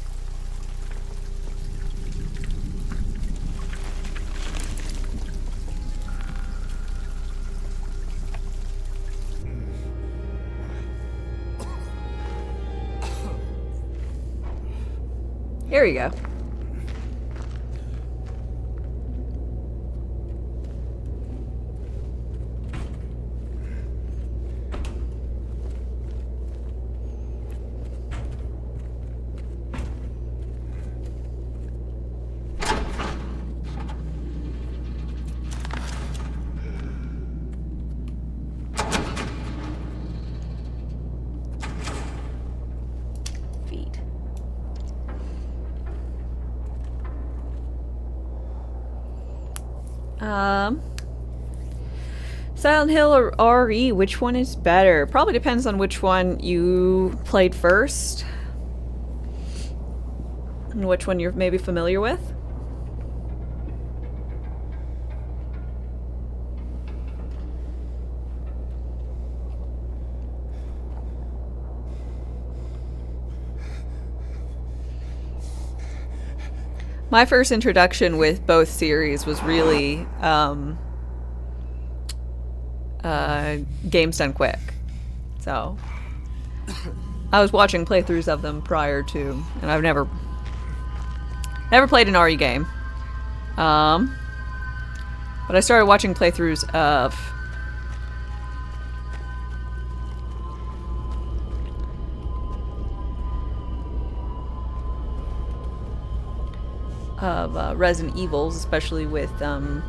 Here we go. Feet. Silent Hill or RE, which one is better? Probably depends on which one you played first. And which one you're maybe familiar with. My first introduction with both series was really games done quick. So I was watching playthroughs of them prior to, and I've never played an RE game. But I started watching playthroughs of Resident Evils, especially with 7.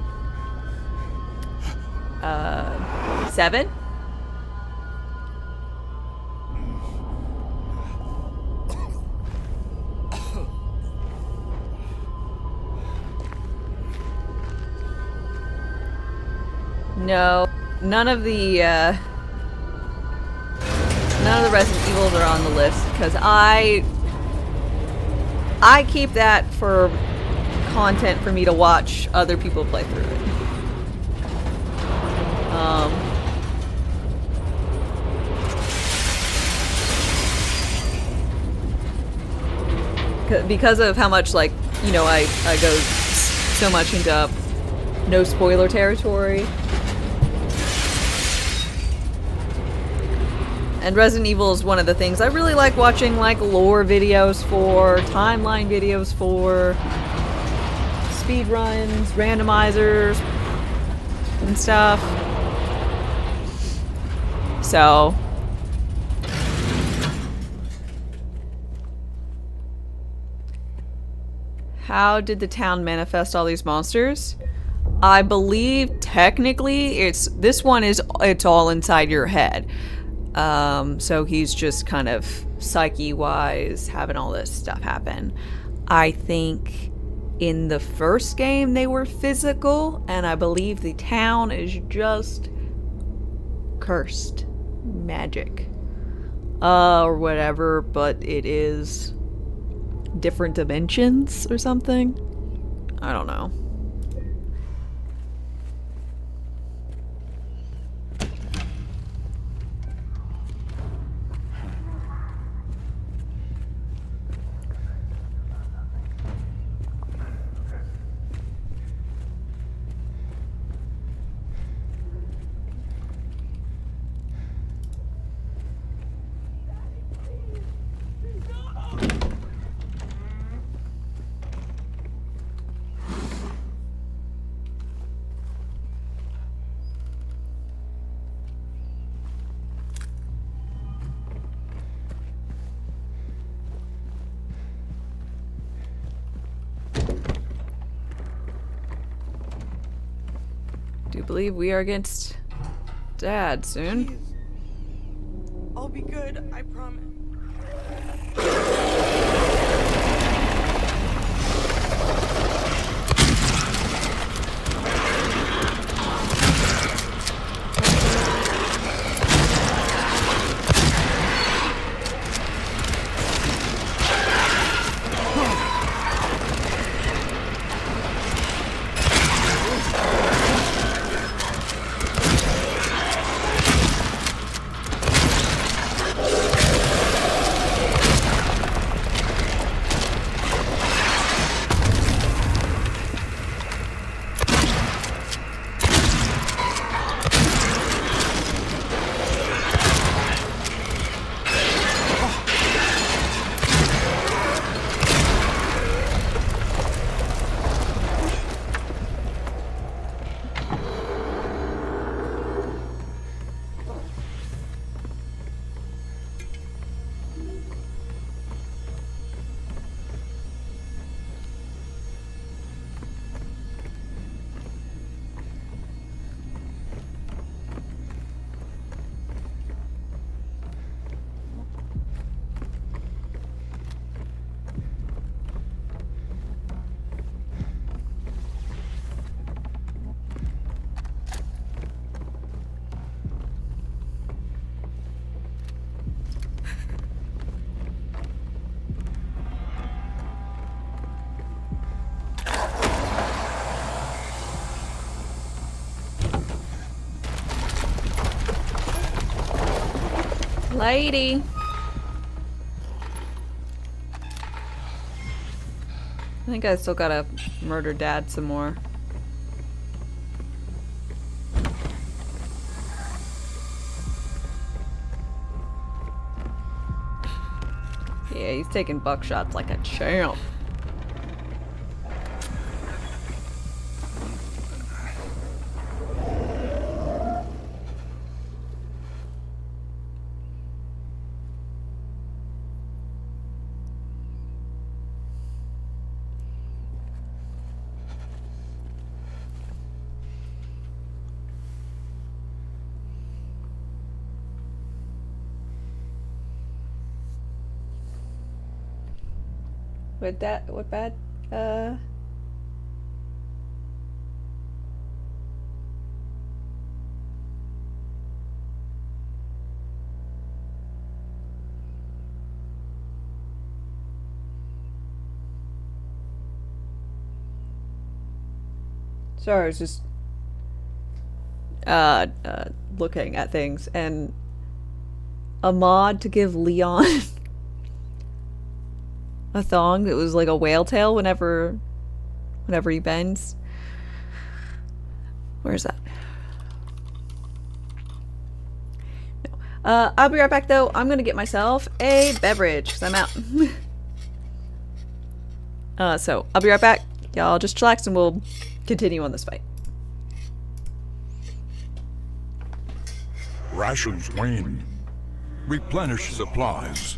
No, none of the Resident Evils are on the list because I keep that for content for me to watch other people play through it. Because of how much, like, you know, I go so much into no spoiler territory. And Resident Evil is one of the things I really like watching, like lore videos for, timeline videos for, speed runs, randomizers, and stuff. So how did the town manifest all these monsters? I believe technically it's all inside your head. So he's just kind of psyche-wise having all this stuff happen. I think in the first game they were physical, and I believe the town is just cursed magic. Or whatever, but it is different dimensions or something. I don't know. believe we are against Dad soon. Please. I'll be good, I promise. Lady. I think I still gotta murder Dad some more. Yeah, he's taking buckshots like a champ. What bad? Sorry, I was just looking at things, and a mod to give Leon a thong that was like a whale tail whenever he bends. Where's that? No. I'll be right back though. I'm gonna get myself a beverage because I'm out. So I'll be right back. Y'all just chillax and we'll continue on this fight. Rations wane. Replenish supplies.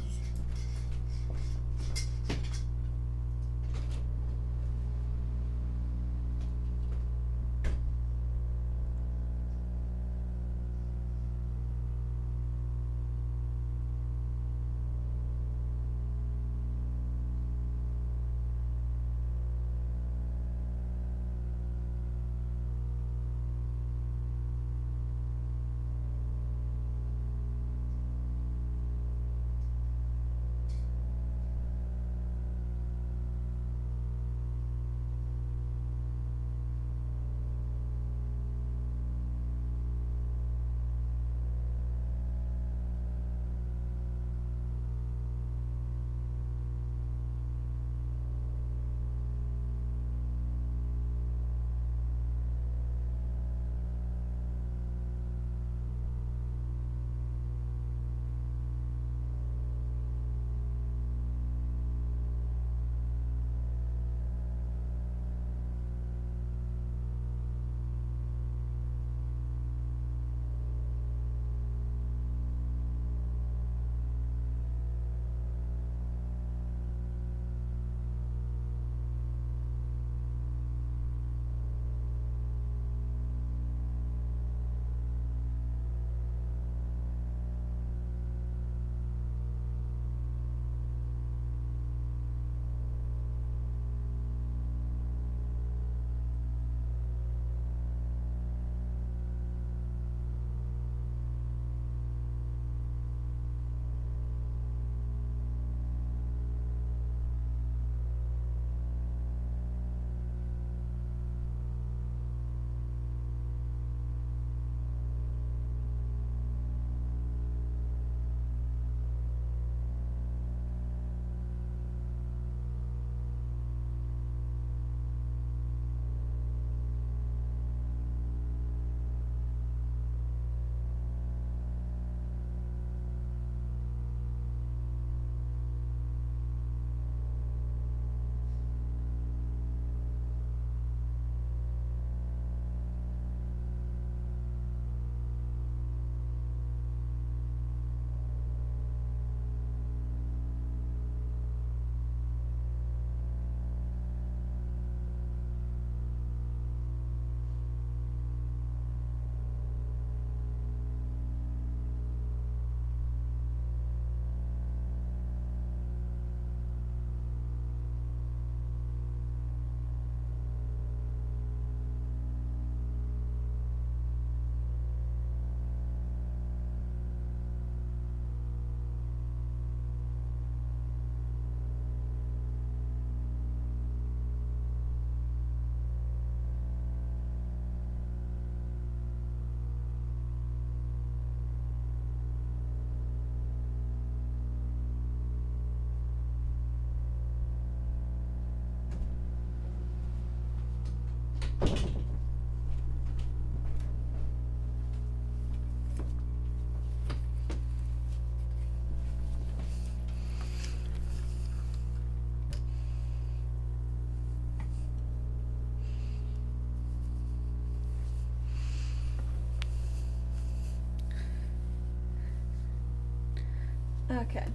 Okay.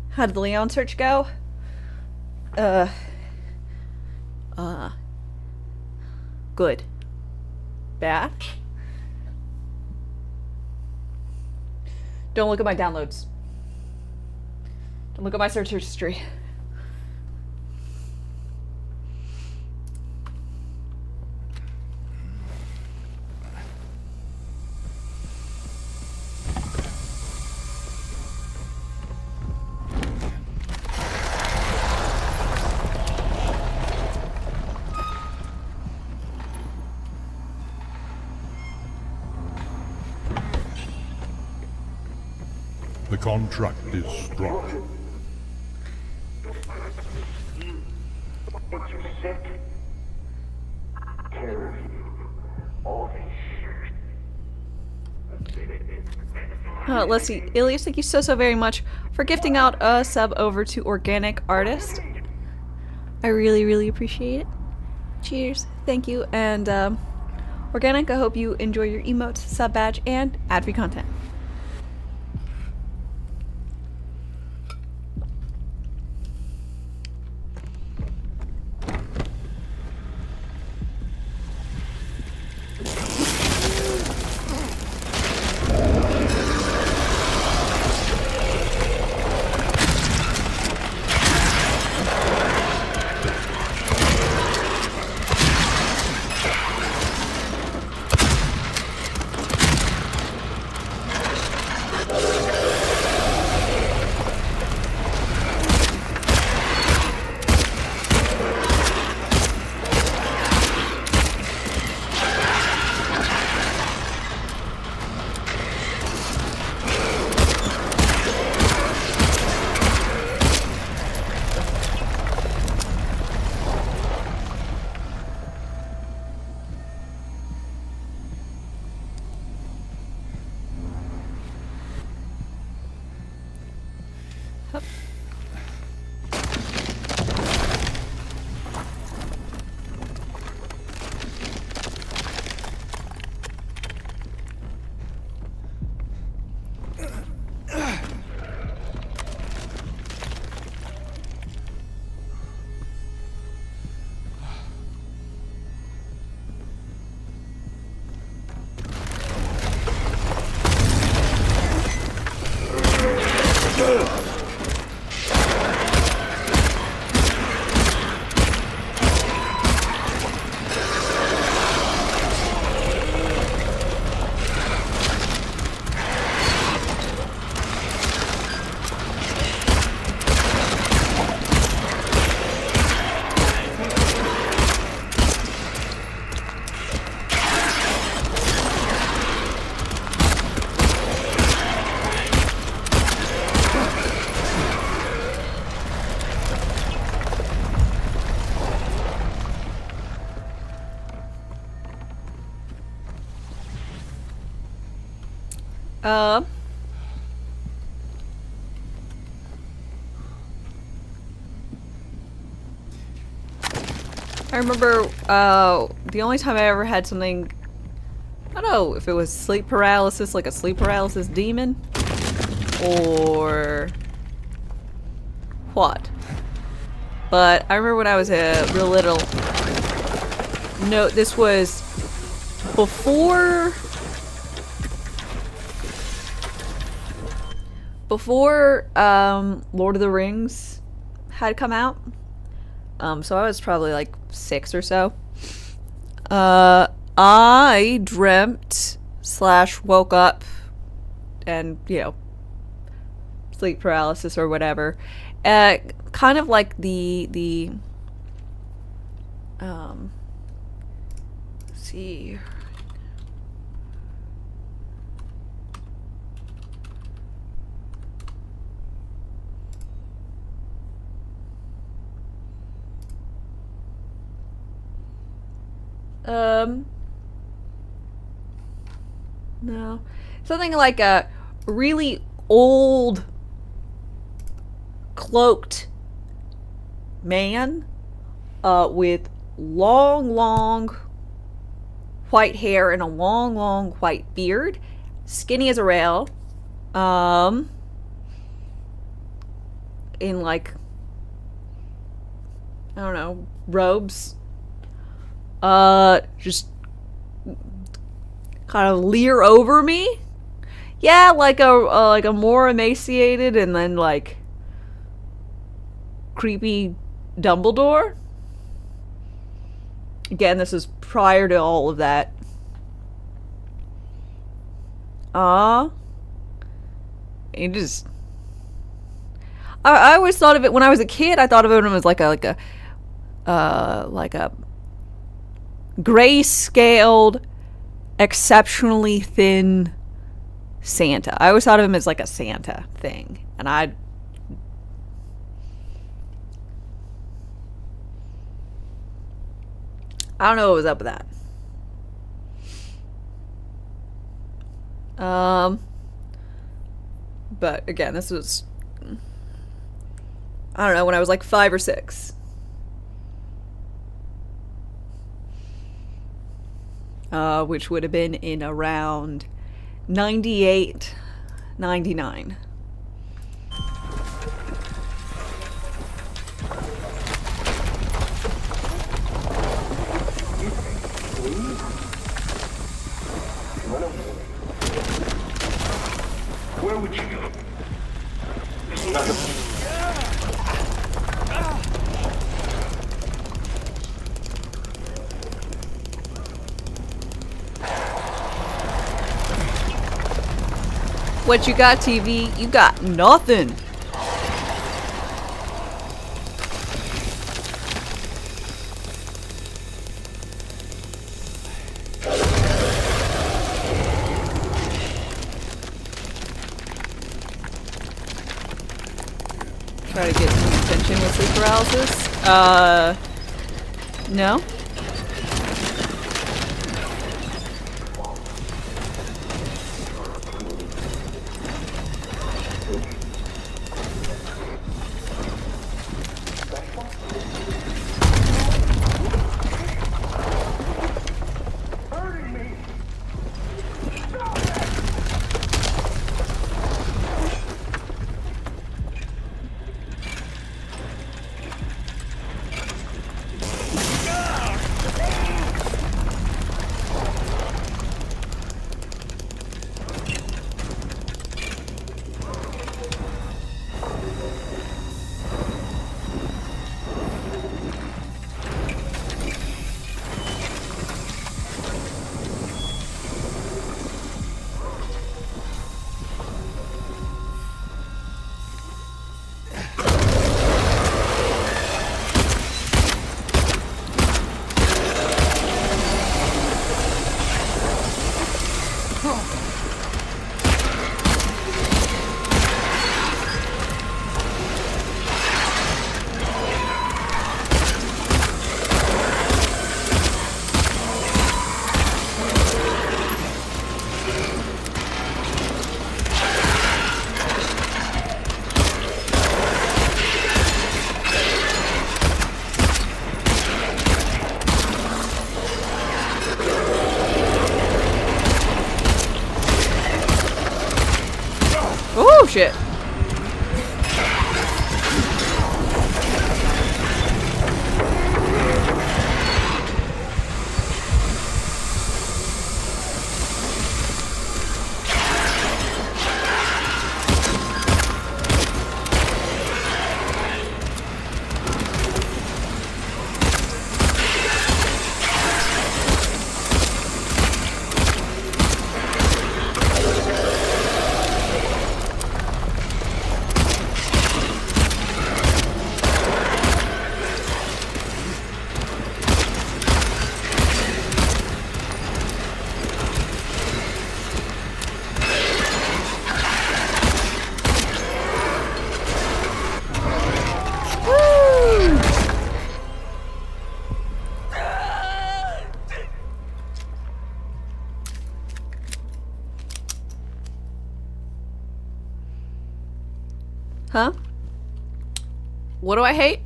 How did the Leon search go? Uh. Good. Bad? Don't look at my downloads. Don't look at my search history. The contract is struck. It's sick. Terror. All this shit. Let's see. Ilias, thank you so very much for gifting out a sub over to Organic Artist. I really appreciate it. Cheers. Thank you. And Organic, I hope you enjoy your emotes, sub badge, and ad-free content. I remember the only time I ever had something, I don't know if it was sleep paralysis, like a sleep paralysis demon, or what. But I remember when I was real little, no, this was before Lord of the Rings had come out. So I was probably like 6 or so. I dreamt / woke up and, you know, sleep paralysis or whatever. Kind of like the let's see. No. Something like a really old cloaked man with long white hair and a long, long white beard, skinny as a rail, in like, I don't know, robes. Just kind of leer over me. Yeah, like a more emaciated and then like creepy Dumbledore. Again, this is prior to all of that. It just, I always thought of it when I was a kid. I thought of it as like a gray-scaled, exceptionally thin Santa. I always thought of him as like a Santa thing, and I don't know what was up with that. But again, this was, I don't know, when I was like 5 or 6. Which would have been in around 98, 99. Where would you go? It's not a... What you got, TV? You got nothing. Try to get some attention with sleep paralysis. No? Oh shit. Huh? What do I hate?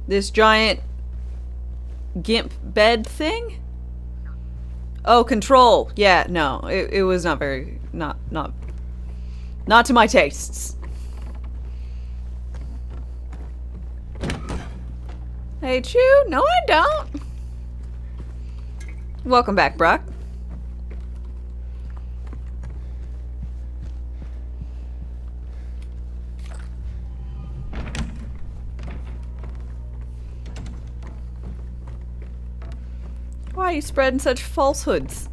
This giant gimp bed thing? Oh, control. Yeah, no. It was not very... Not to my tastes. Hey, Chew. No, I don't. Welcome back, Brock. Why are you spreading such falsehoods?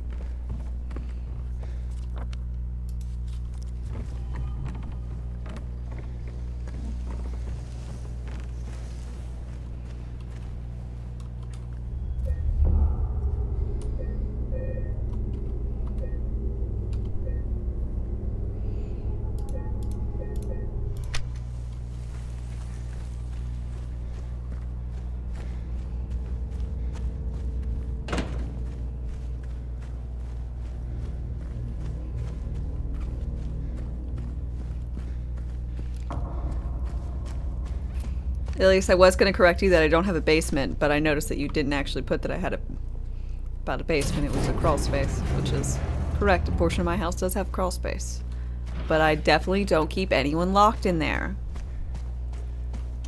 At least I was going to correct you that I don't have a basement, but I noticed that you didn't actually put that I had about a basement. It was a crawl space, which is correct. A portion of my house does have crawl space. But I definitely don't keep anyone locked in there.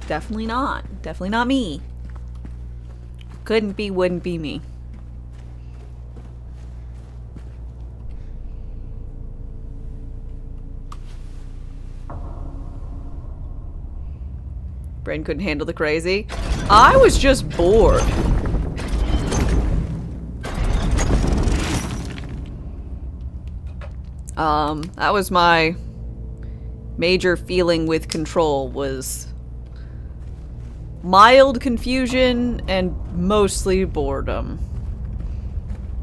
Definitely not. Definitely not me. Couldn't be, wouldn't be me. Brain couldn't handle the crazy. I was just bored. That was my major feeling with Control, was mild confusion and mostly boredom.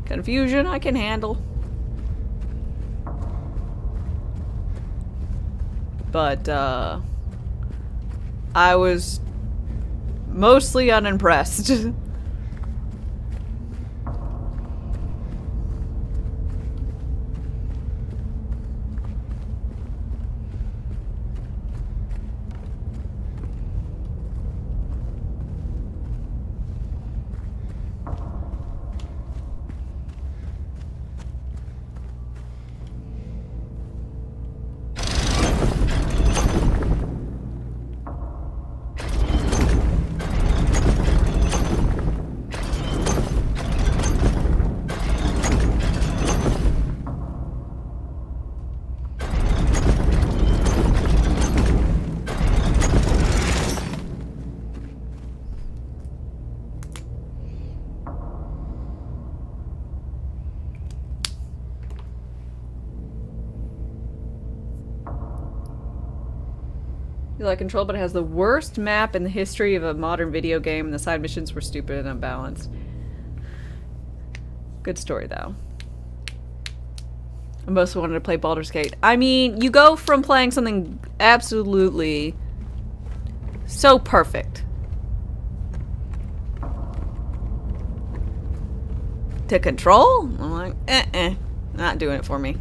Confusion I can handle. But, I was mostly unimpressed. You like Control, but it has the worst map in the history of a modern video game, and the side missions were stupid and unbalanced. Good story, though. I mostly wanted to play Baldur's Gate. I mean, you go from playing something absolutely so perfect to Control? I'm like, not doing it for me.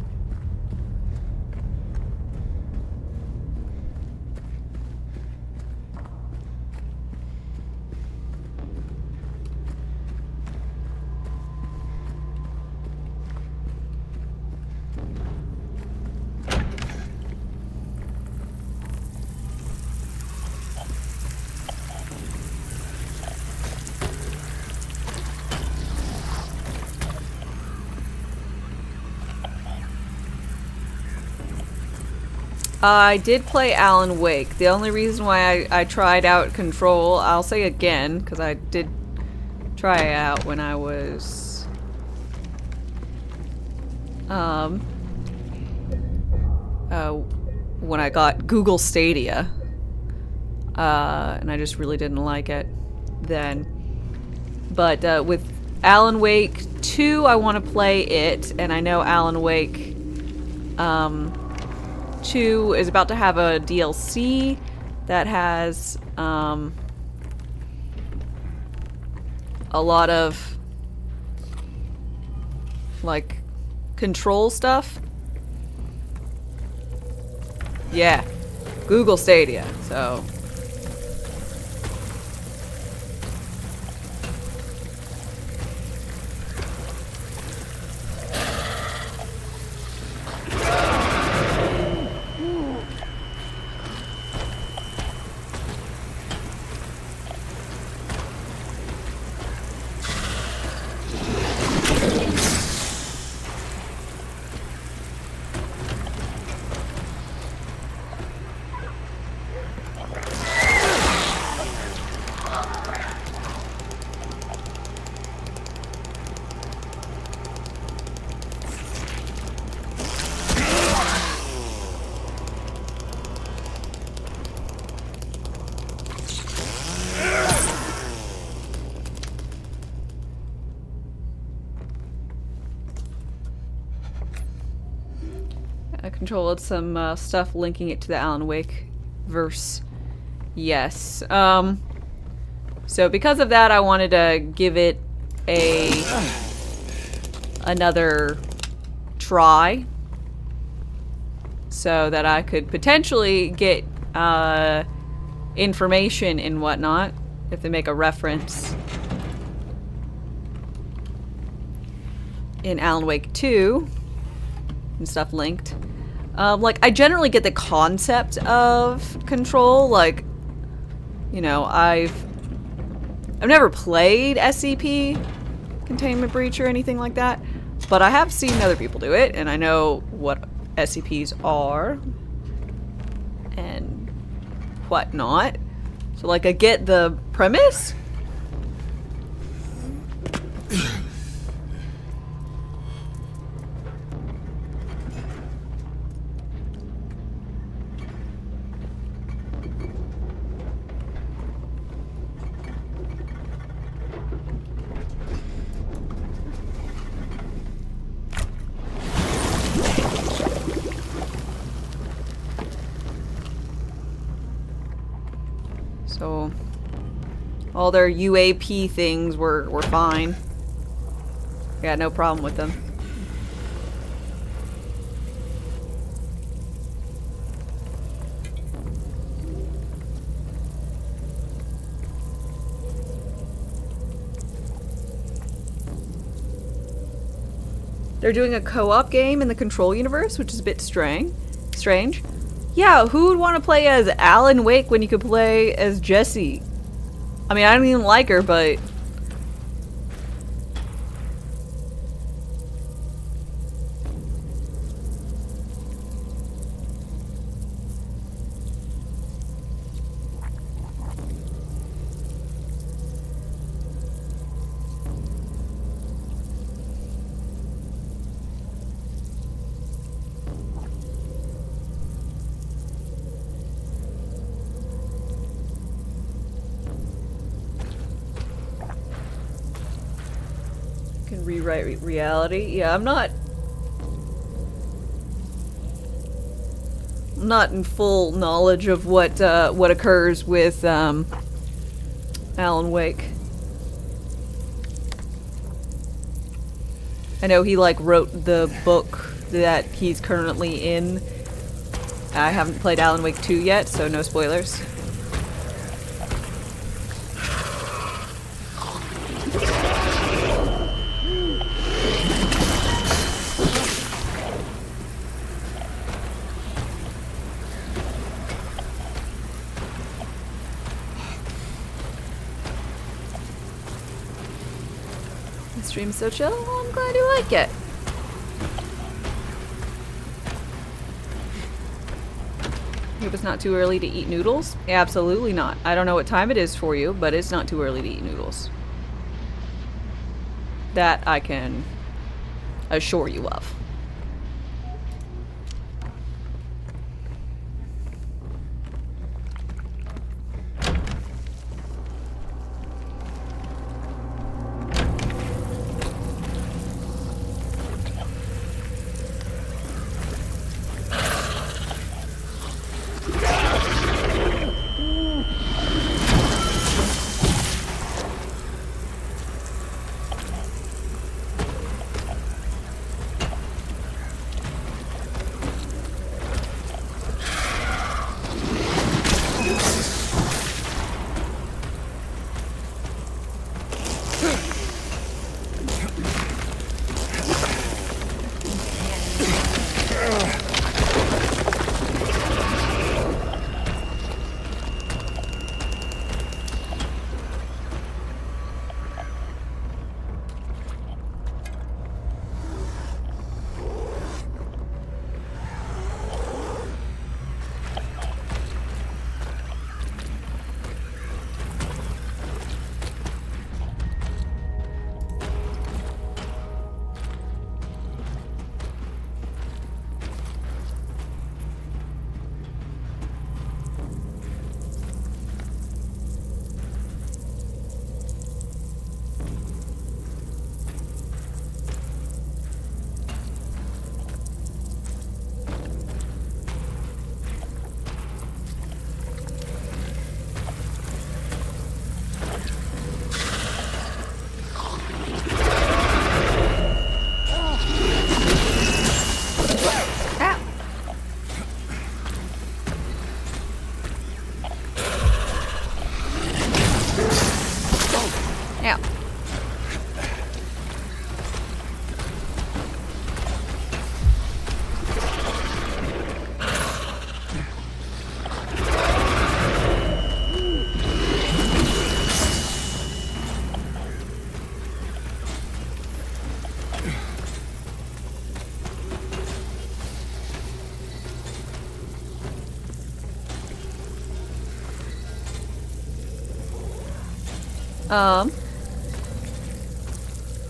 I did play Alan Wake. The only reason why I tried out Control, I'll say again, because I did try it out when I was... when I got Google Stadia. And I just really didn't like it then. But with Alan Wake 2, I want to play it, and I know Alan Wake 2 is about to have a DLC that has a lot of like Control stuff. Yeah, Google Stadia, so I controlled some stuff linking it to the Alan Wake verse. Yes. So because of that, I wanted to give it another try so that I could potentially get information and whatnot if they make a reference in Alan Wake 2 and stuff linked. Like, I generally get the concept of Control. Like, you know, I've never played SCP, Containment Breach, or anything like that, but I have seen other people do it, and I know what SCPs are and whatnot. So, like, I get the premise. So, all their UAP things were fine. I got no problem with them. They're doing a co-op game in the Control universe, which is a bit strange. Yeah, who would want to play as Alan Wake when you could play as Jessie? I mean, I don't even like her, but... can rewrite reality. Yeah, I'm not in full knowledge of what occurs with Alan Wake. I know he like wrote the book that he's currently in. I haven't played Alan Wake 2 yet, so no spoilers. The stream's so chill. Well, I'm glad you like it. Hope it's not too early to eat noodles. Absolutely not. I don't know what time it is for you, but it's not too early to eat noodles. That I can assure you of.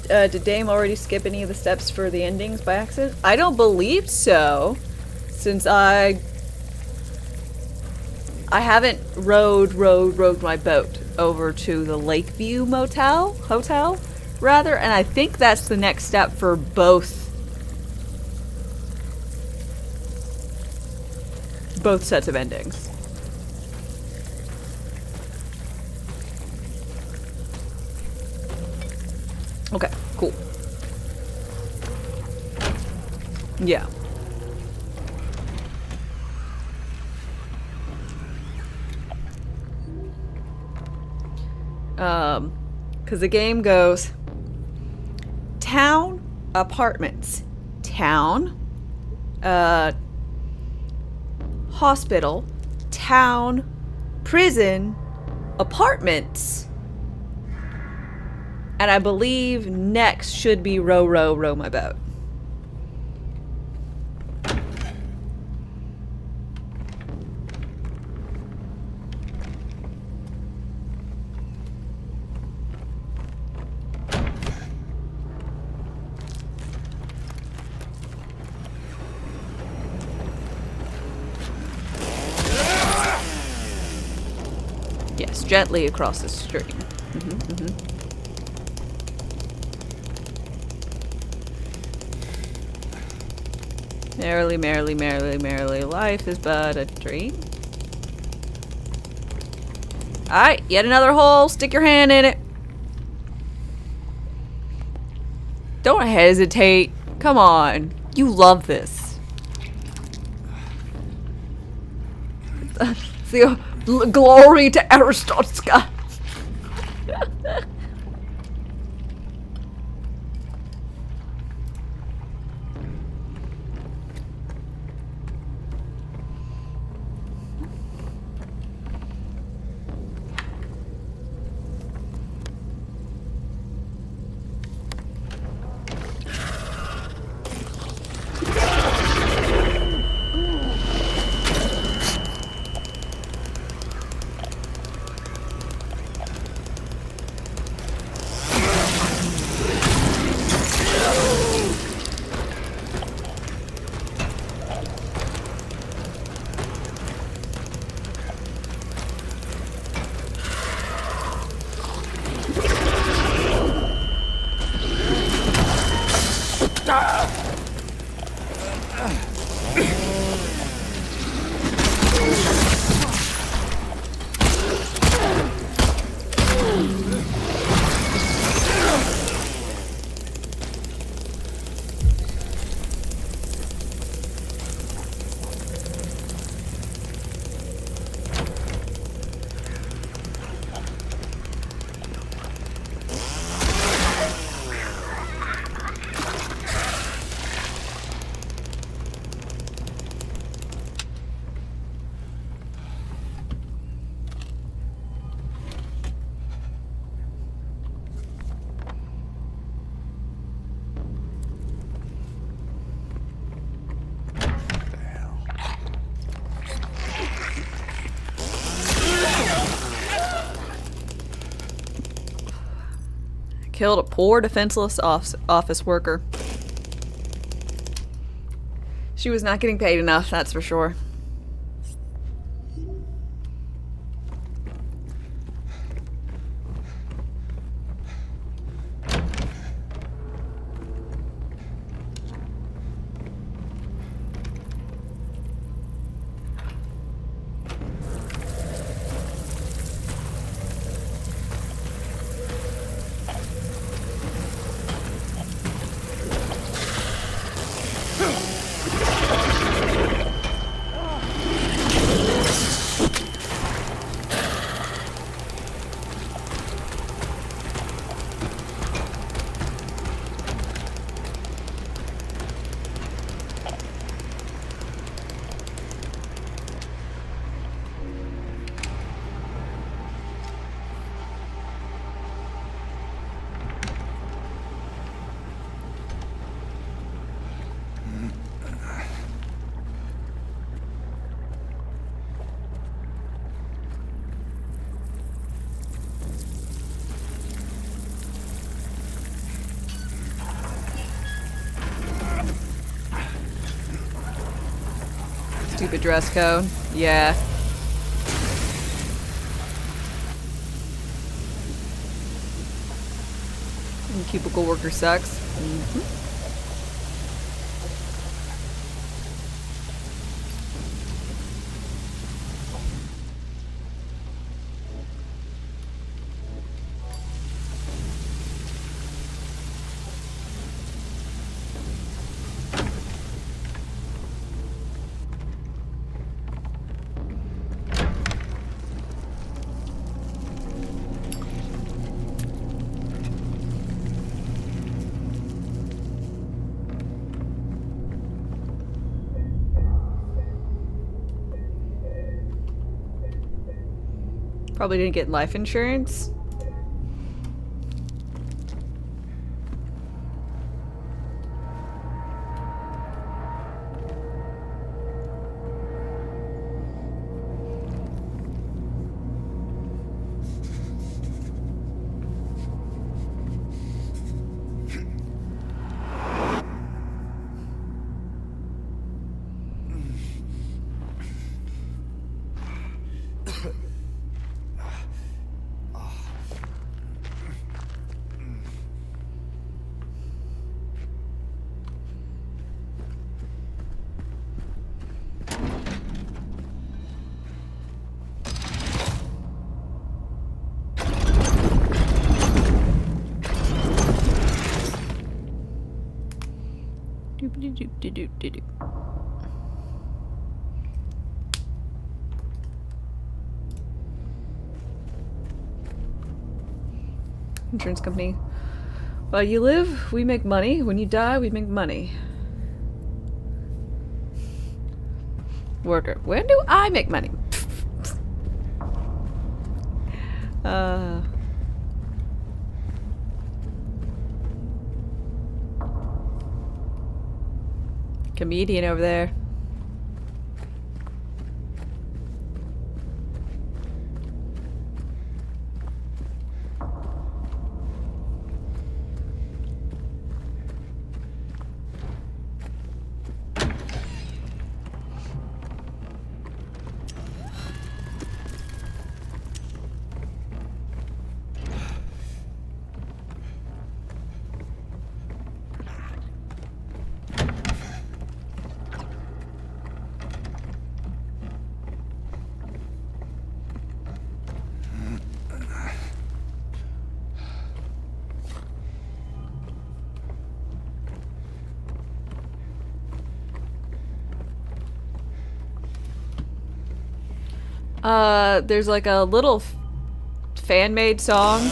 Did Dame already skip any of the steps for the endings by accident? I don't believe so, since I haven't rowed my boat over to the Lakeview hotel, rather, and I think that's the next step for both sets of endings. Okay, cool. Yeah. Because the game goes town, apartments, town, hospital, town, prison, apartments. And I believe next should be row my boat. Yes, gently across the stream. Merrily, merrily, merrily, merrily, life is but a dream. Alright, yet another hole. Stick your hand in it. Don't hesitate. Come on. You love this. The glory to Aristotska. Killed a poor defenseless office worker. She was not getting paid enough, that's for sure. Stupid dress code. Yeah. And cubicle worker sucks. Probably didn't get life insurance. Doop-de-doop-de-doop-de-doop. Insurance company. While you live, we make money. When you die, we make money. Worker. When do I make money? Comedian over there. There's like a little fan-made song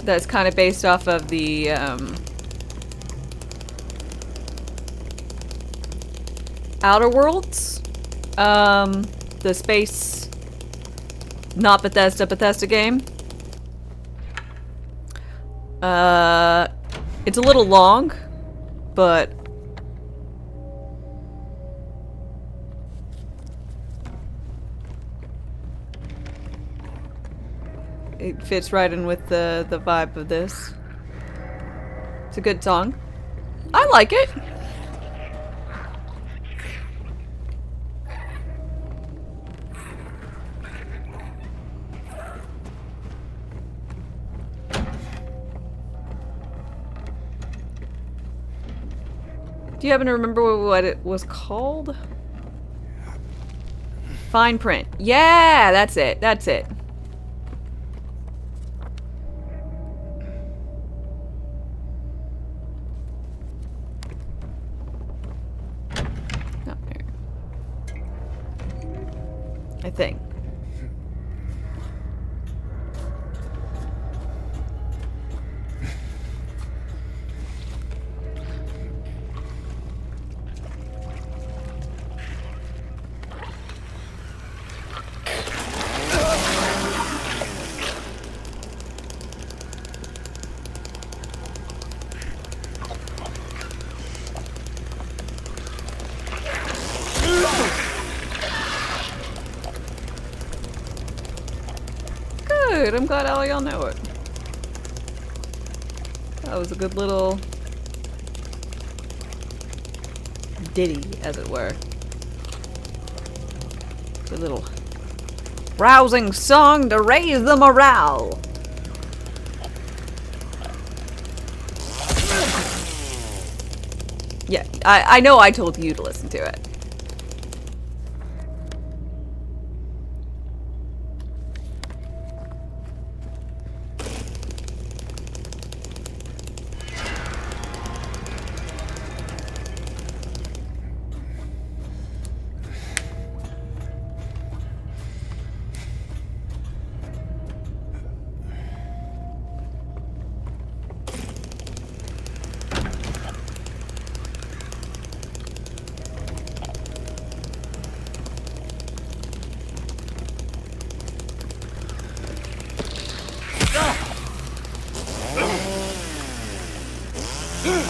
that's kind of based off of the, Outer Worlds. The space, not Bethesda game. It's a little long, but it fits right in with the vibe of this. It's a good song. I like it. Do you happen to remember what it was called? Fine print. Yeah, that's it. That's it. Oh, there. I think. Good, I'm glad all y'all know it. That was a good little ditty, as it were. a little rousing song to raise the morale. Yeah, I know I told you to listen to it.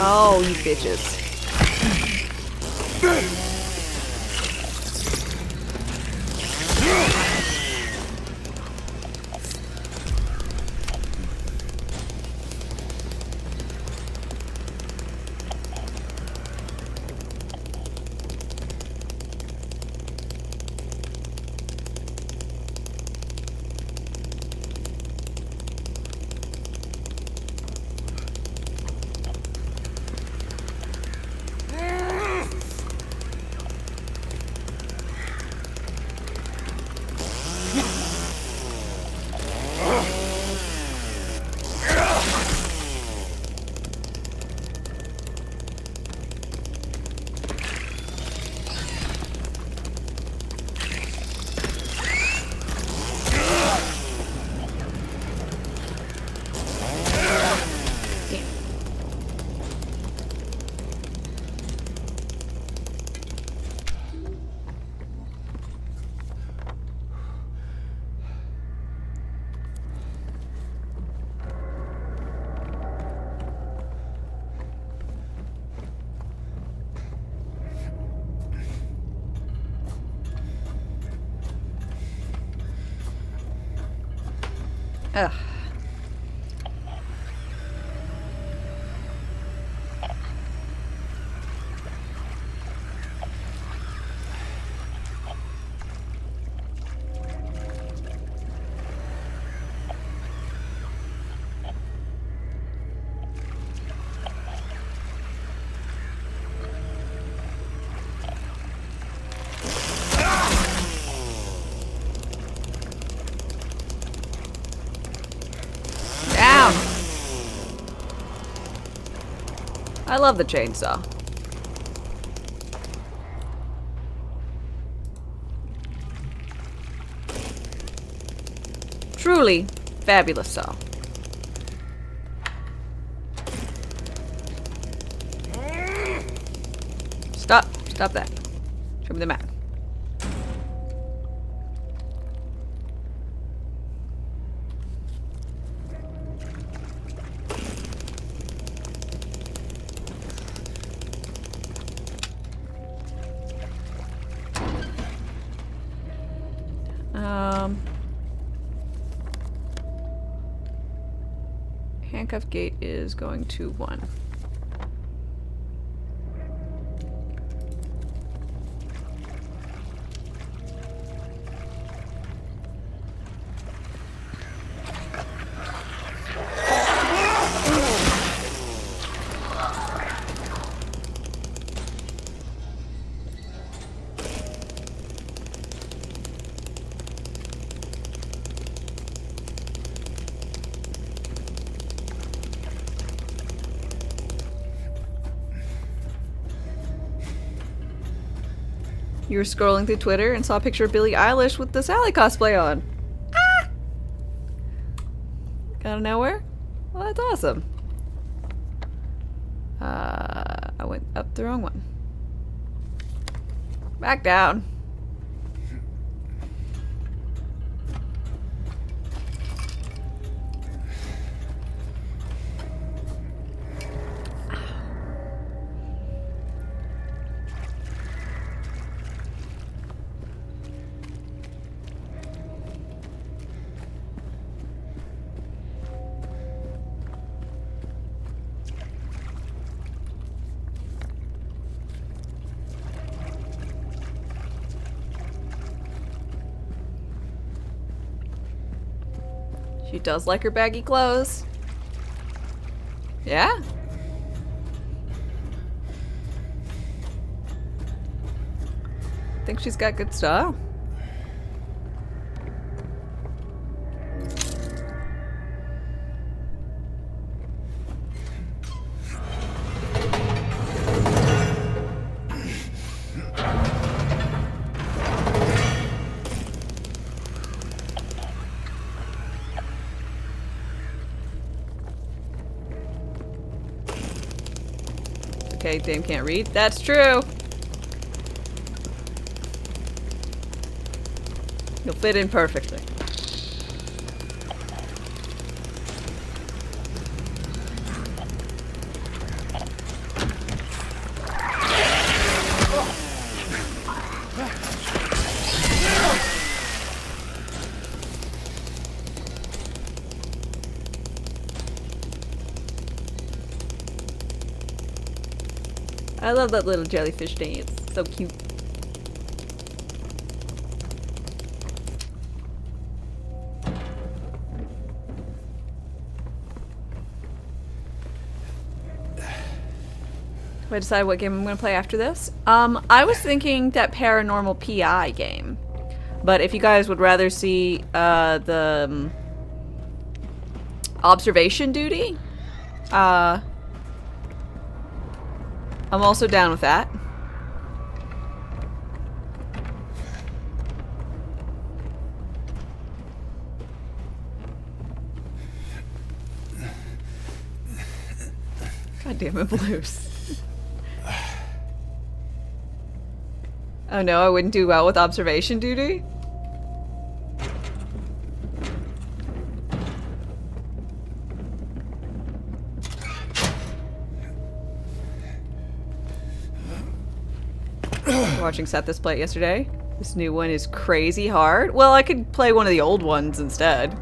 Oh, you bitches. Ugh. Down. I love the chainsaw. Truly fabulous saw. Stop. Stop that. Show me the map. Handcuff gate is going to 1. You were scrolling through Twitter and saw a picture of Billie Eilish with the Sally cosplay on. Ah! Out of nowhere? Well, that's awesome. I went up the wrong one. Back down. She does like her baggy clothes. Yeah? Think she's got good style. Okay, Dame can't read. That's true. You'll fit in perfectly. I love that little jellyfish dance. So cute. Do I decide what game I'm going to play after this? I was thinking that Paranormal PI game. But if you guys would rather see the observation duty, I'm also down with that. God damn it, Blues. Oh no, I wouldn't do well with observation duty? Watching Seth this play it yesterday. This new one is crazy hard. Well, I could play one of the old ones instead.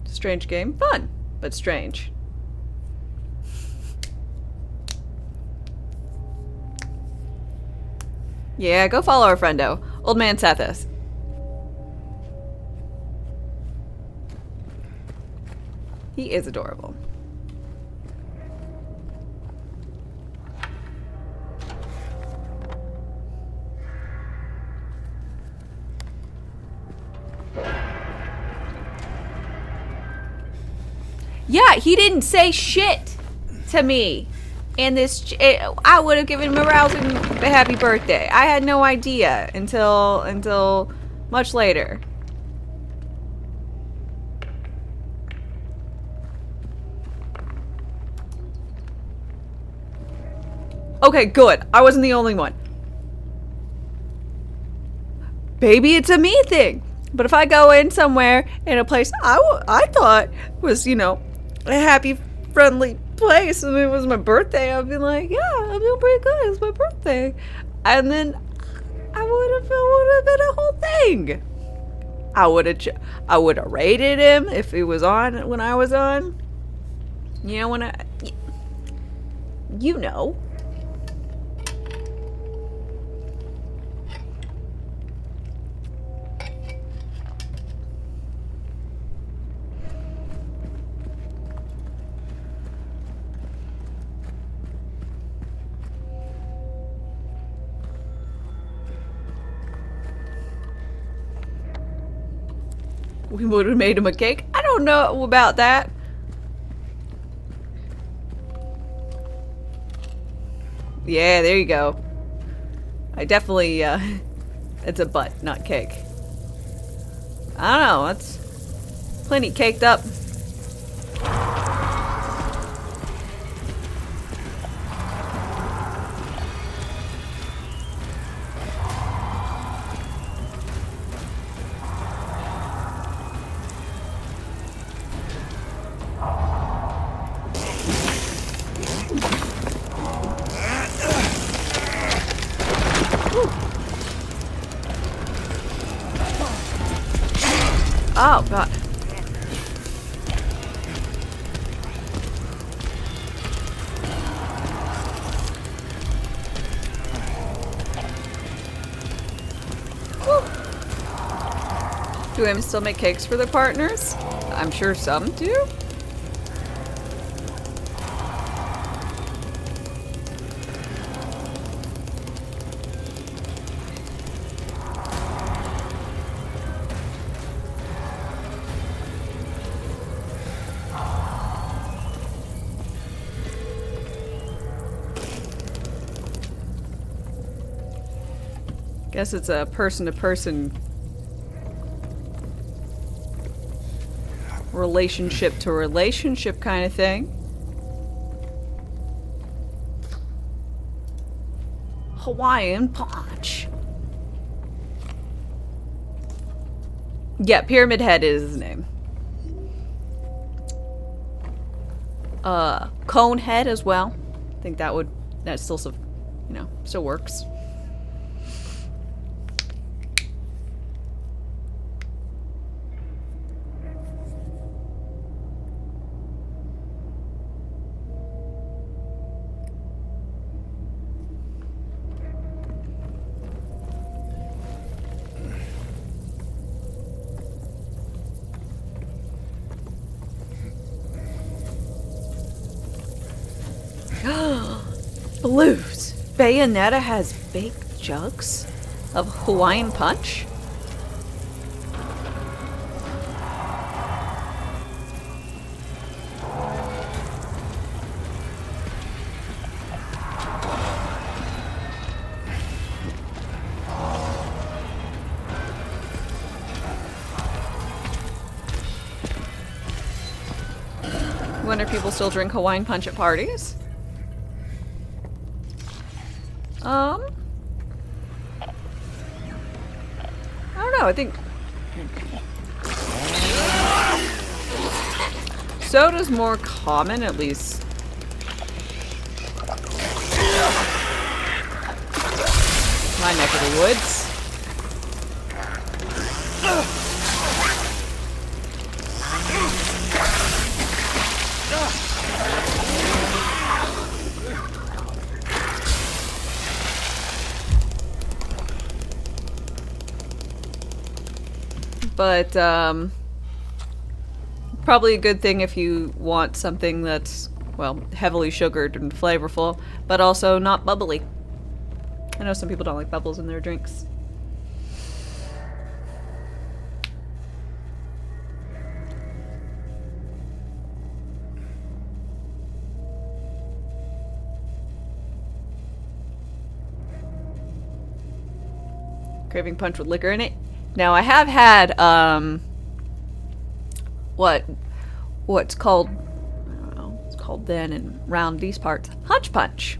Strange game. Fun, but strange. Yeah, go follow our friendo. Old man Sethis. He is adorable. Yeah, he didn't say shit to me. And this, I would have given him a rousing happy birthday. I had no idea until much later. Okay, good. I wasn't the only one. Maybe it's a me thing. But if I go in somewhere in a place I thought was, you know, a happy, friendly place and it was my birthday, I'd be like, yeah, I'm doing pretty good. It's my birthday. And then it would have been a whole thing. I would have rated him if he was on when I was on. You know, you know. We would have made him a cake. I don't know about that. Yeah, there you go. I definitely, it's a butt, not cake. I don't know, it's plenty caked up. Oh, God. Do women still make cakes for their partners? I'm sure some do. Guess it's a person-to-person relationship to relationship kind of thing. Hawaiian Punch. Yeah, Pyramid Head is his name. Cone Head as well. I think that still, you know, still works. Blues. Bayonetta has baked jugs of Hawaiian Punch? Wonder if people still drink Hawaiian Punch at parties? I don't know, I think soda's more common, at least. My neck of the woods. But, probably a good thing if you want something that's, well, heavily sugared and flavorful, but also not bubbly. I know some people don't like bubbles in their drinks. Craving punch with liquor in it. Now I have had what's called, I don't know, it's called then and around these parts, hunch punch,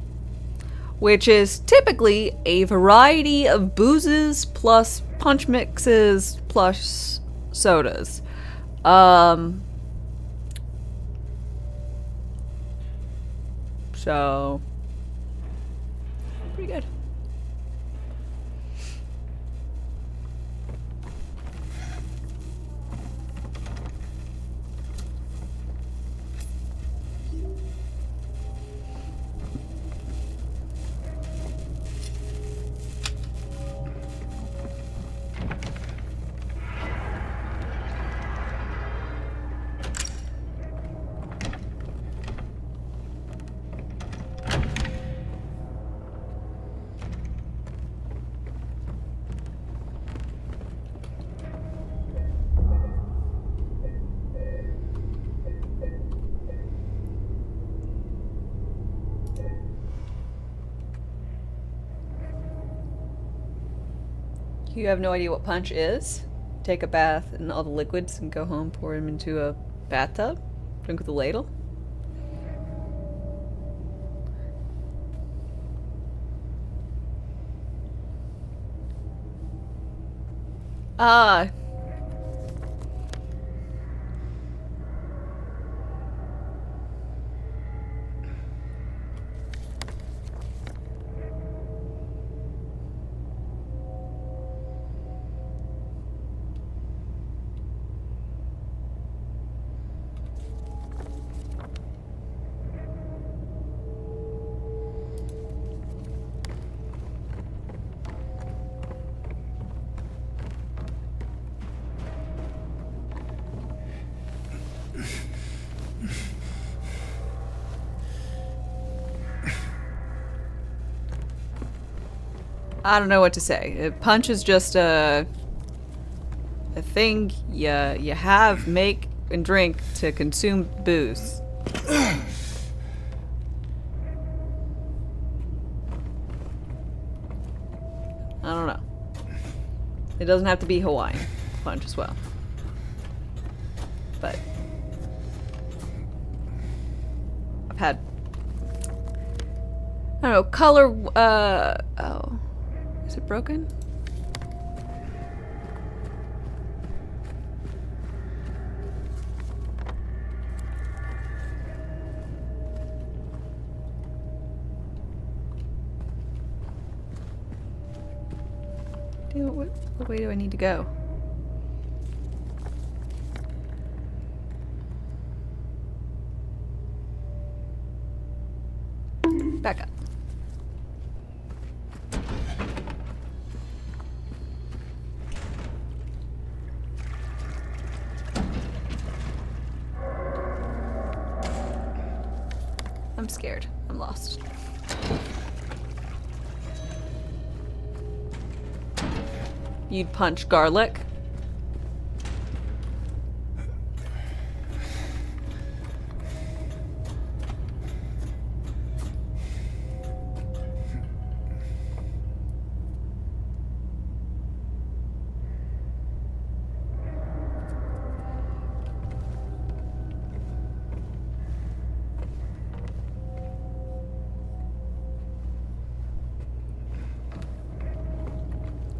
which is typically a variety of boozes plus punch mixes plus sodas. So pretty good. You have no idea what punch is? Take a bath in all the liquids and go home, pour them into a bathtub, drink with a ladle. Ah. I don't know what to say. A punch is just a thing you have, make, and drink to consume booze. I don't know. It doesn't have to be Hawaiian punch as well. But I've had, I don't know, color, oh. Is it broken? Damn it, what way do I need to go? Back up. I'm scared. I'm lost. You'd punch garlic?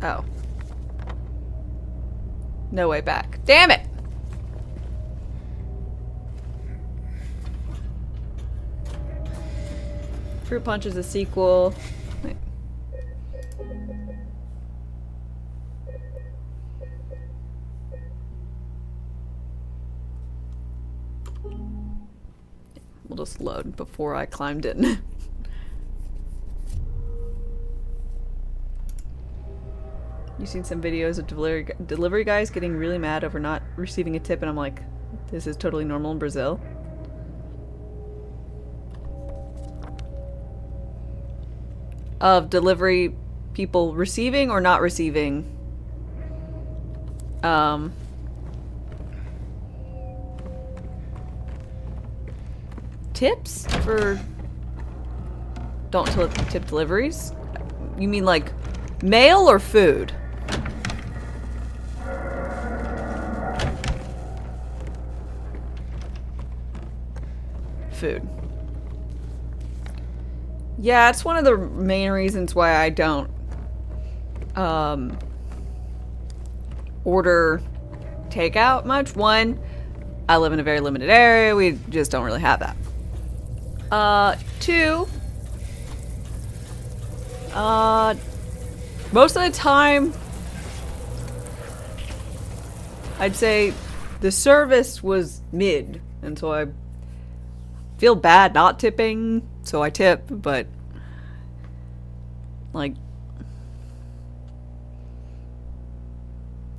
Oh. No way back. Damn it! Fruit Punch is a sequel. Wait. We'll just load before I climbed in. You've seen some videos of delivery guys getting really mad over not receiving a tip, and I'm like, this is totally normal in Brazil. Of delivery people receiving or not receiving tips for don't tip deliveries? You mean like mail or food? Food. Yeah, it's one of the main reasons why I don't order takeout much. One, I live in a very limited area. We just don't really have that. Two, most of the time, I'd say the service was mid, and so I feel bad not tipping, so I tip, but like,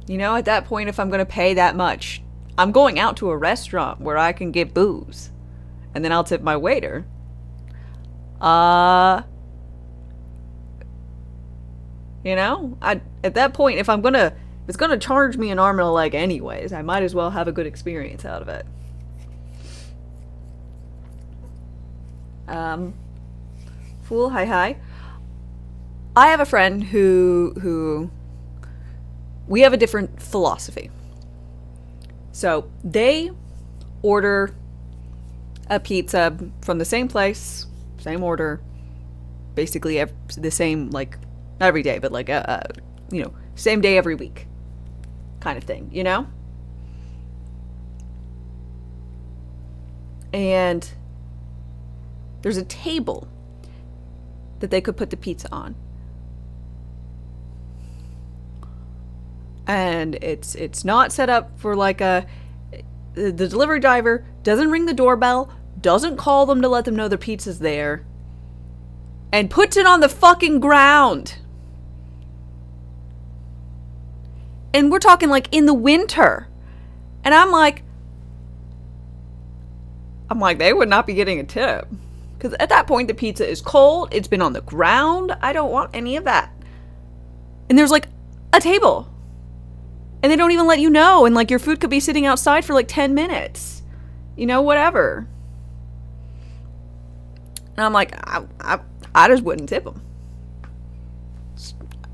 you know, at that point, if I'm gonna pay that much, I'm going out to a restaurant where I can get booze, and then I'll tip my waiter. You know, at that point, if it's gonna charge me an arm and a leg anyways, I might as well have a good experience out of it. Fool, hi. I have a friend who we have a different philosophy. So they order a pizza from the same place, same order, basically the same, like, not every day, but like, you know, same day every week kind of thing, you know? And there's a table that they could put the pizza on. And it's not set up for like the delivery driver doesn't ring the doorbell, doesn't call them to let them know their pizza's there, and puts it on the fucking ground. And we're talking like in the winter. And I'm like, they would not be getting a tip. Because at that point, the pizza is cold. It's been on the ground. I don't want any of that. And there's like a table. And they don't even let you know. And like your food could be sitting outside for like 10 minutes. You know, whatever. And I'm like, I just wouldn't tip them.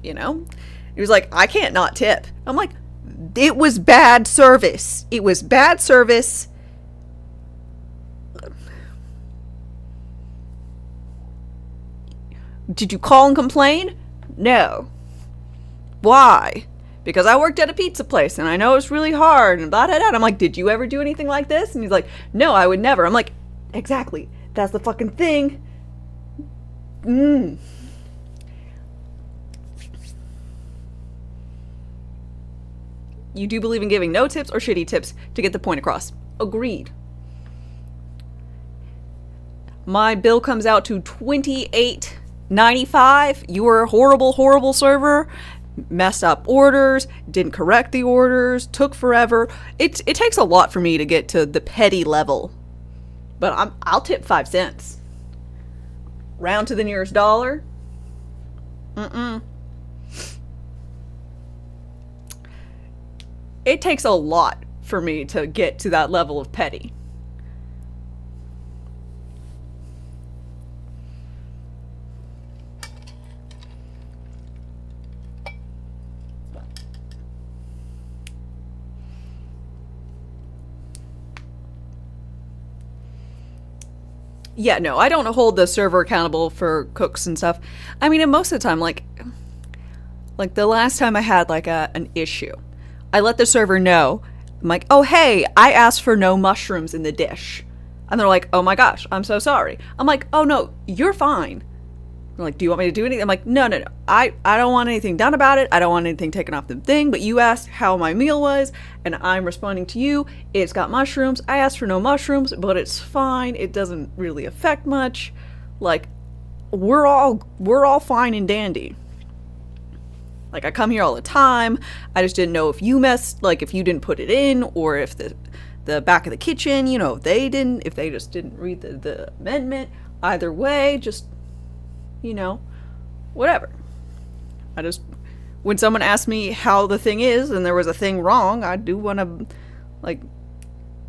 You know? He was like, I can't not tip. I'm like, it was bad service. It was bad service. Did you call and complain? No. Why? Because I worked at a pizza place and I know it's really hard and blah, blah, blah. I'm like, did you ever do anything like this? And he's like, no, I would never. I'm like, exactly. That's the fucking thing. You do believe in giving no tips or shitty tips to get the point across. Agreed. My bill comes out to $28.95. You were a horrible, horrible server. Messed up orders, didn't correct the orders, took forever. It takes a lot for me to get to the petty level. But I'll tip 5 cents. Round to the nearest dollar. It takes a lot for me to get to that level of petty. Yeah, no, I don't hold the server accountable for cooks and stuff. I mean, and most of the time, like the last time I had like an issue, I let the server know. I'm like, oh, hey, I asked for no mushrooms in the dish. And they're like, oh my gosh, I'm so sorry. I'm like, oh no, you're fine. They're like, do you want me to do anything? I'm like, no. I don't want anything done about it. I don't want anything taken off the thing. But you asked how my meal was, and I'm responding to you. It's got mushrooms. I asked for no mushrooms, but it's fine. It doesn't really affect much. Like, we're all fine and dandy. Like, I come here all the time. I just didn't know if you if you didn't put it in, or if the back of the kitchen, you know, if they just didn't read the amendment. Either way, just, you know, whatever. When someone asked me how the thing is and there was a thing wrong, I do want to, like,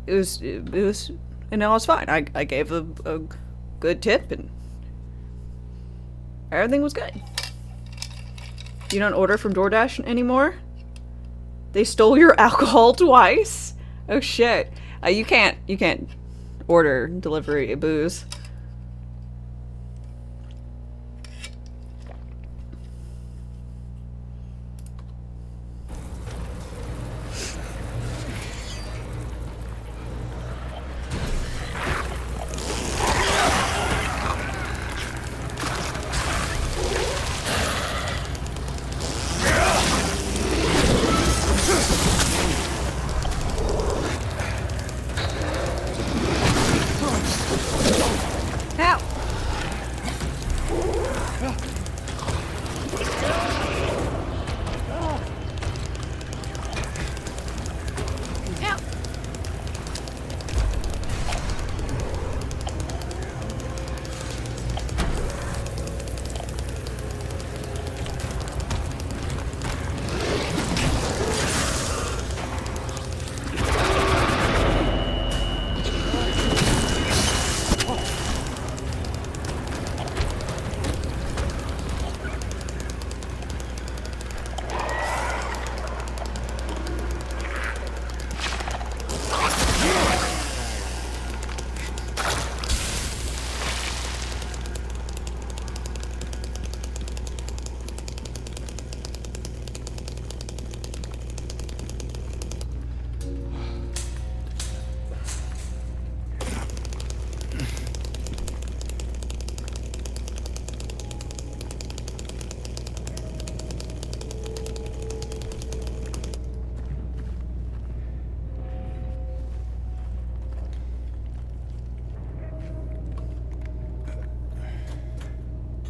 it was, and it was fine. I gave a good tip and everything was good. You don't order from DoorDash anymore? They stole your alcohol twice? Oh shit. You can't order delivery booze.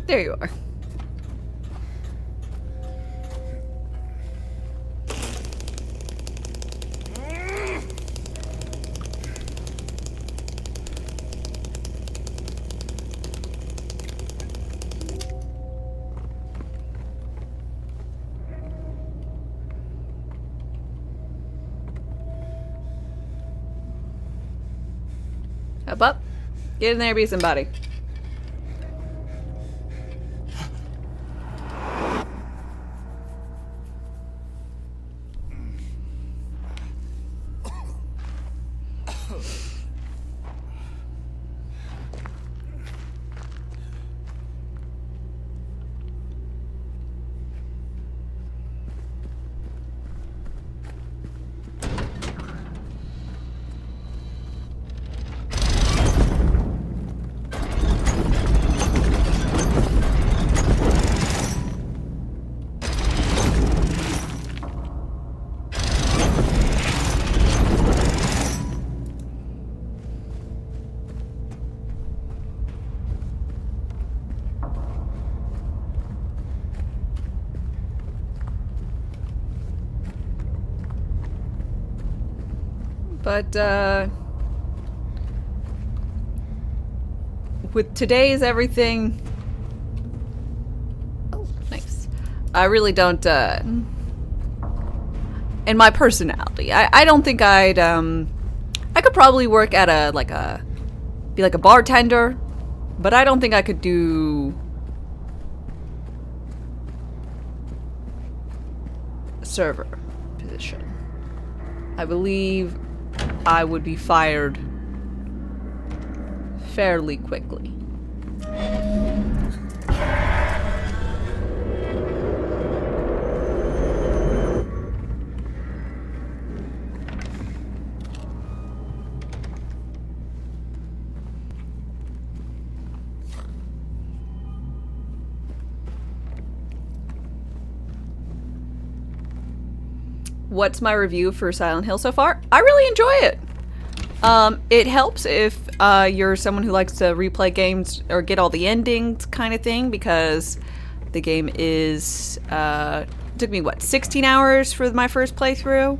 There you are. Up, up. Get in there, be somebody. But, with today's everything... Oh, nice. I really don't, and my personality. I don't think I'd, I could probably work at be like a bartender, but I don't think I could do a server position. I believe I would be fired fairly quickly. What's my review for Silent Hill so far? I really enjoy it. It helps if you're someone who likes to replay games or get all the endings kind of thing, because the game is took me what, 16 hours for my first playthrough.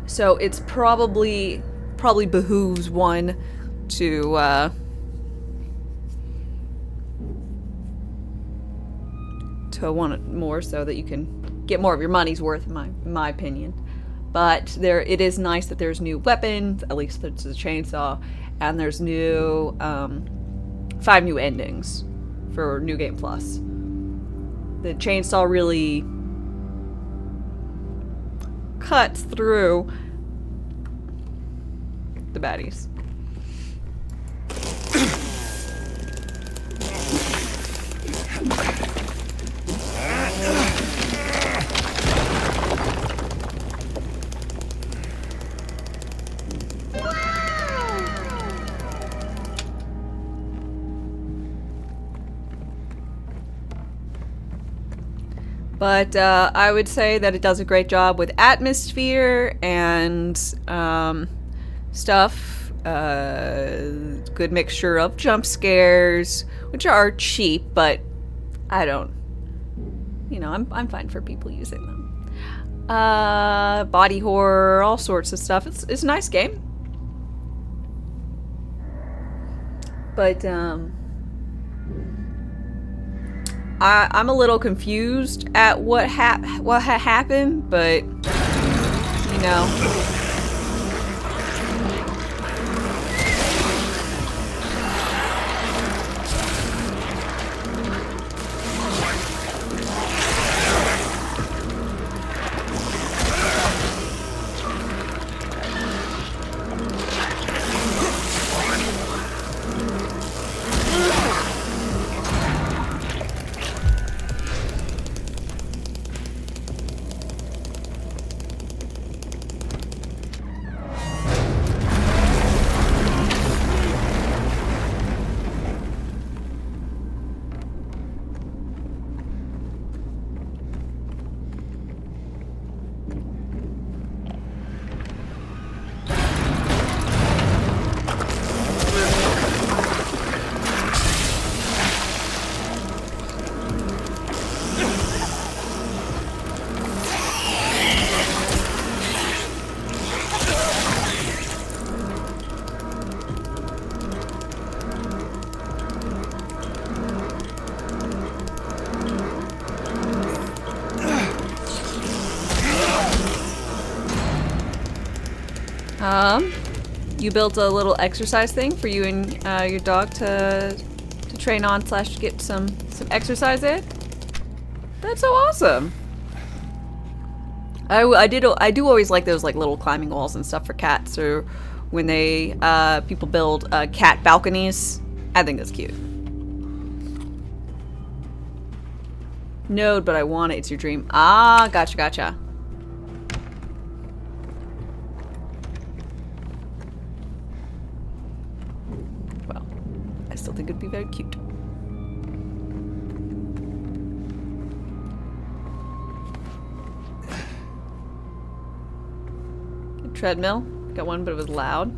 So it's probably behooves one to want it more so that you can get more of your money's worth, in my opinion. But it is nice that there's new weapons, at least there's a chainsaw, and there's new 5 new endings for New Game Plus. The chainsaw really cuts through the baddies. But I would say that it does a great job with atmosphere and stuff. Good mixture of jump scares, which are cheap, but I don't. You know, I'm fine for people using them. Body horror, all sorts of stuff. It's a nice game. But I'm a little confused at what happened, but you know. You built a little exercise thing for you and your dog to train on / get some exercise in. That's so awesome. I do always like those like little climbing walls and stuff for cats, or when they people build cat balconies. I think that's cute. Node, but I want it. It's your dream. Ah, gotcha. Well, I still think it'd be very cute. Treadmill. Got one, but it was loud.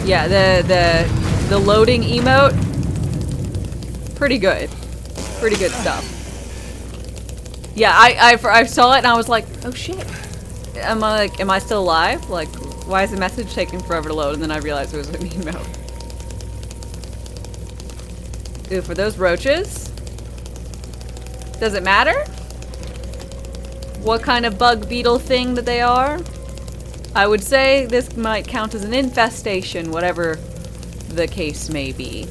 Yeah, the loading emote, pretty good stuff. Yeah, I saw it and I was like, oh shit. Am I still alive? Like, why is the message taking forever to load? And then I realized it was an emote. Ooh, for those roaches, does it matter what kind of bug beetle thing that they are? I would say this might count as an infestation, whatever the case may be.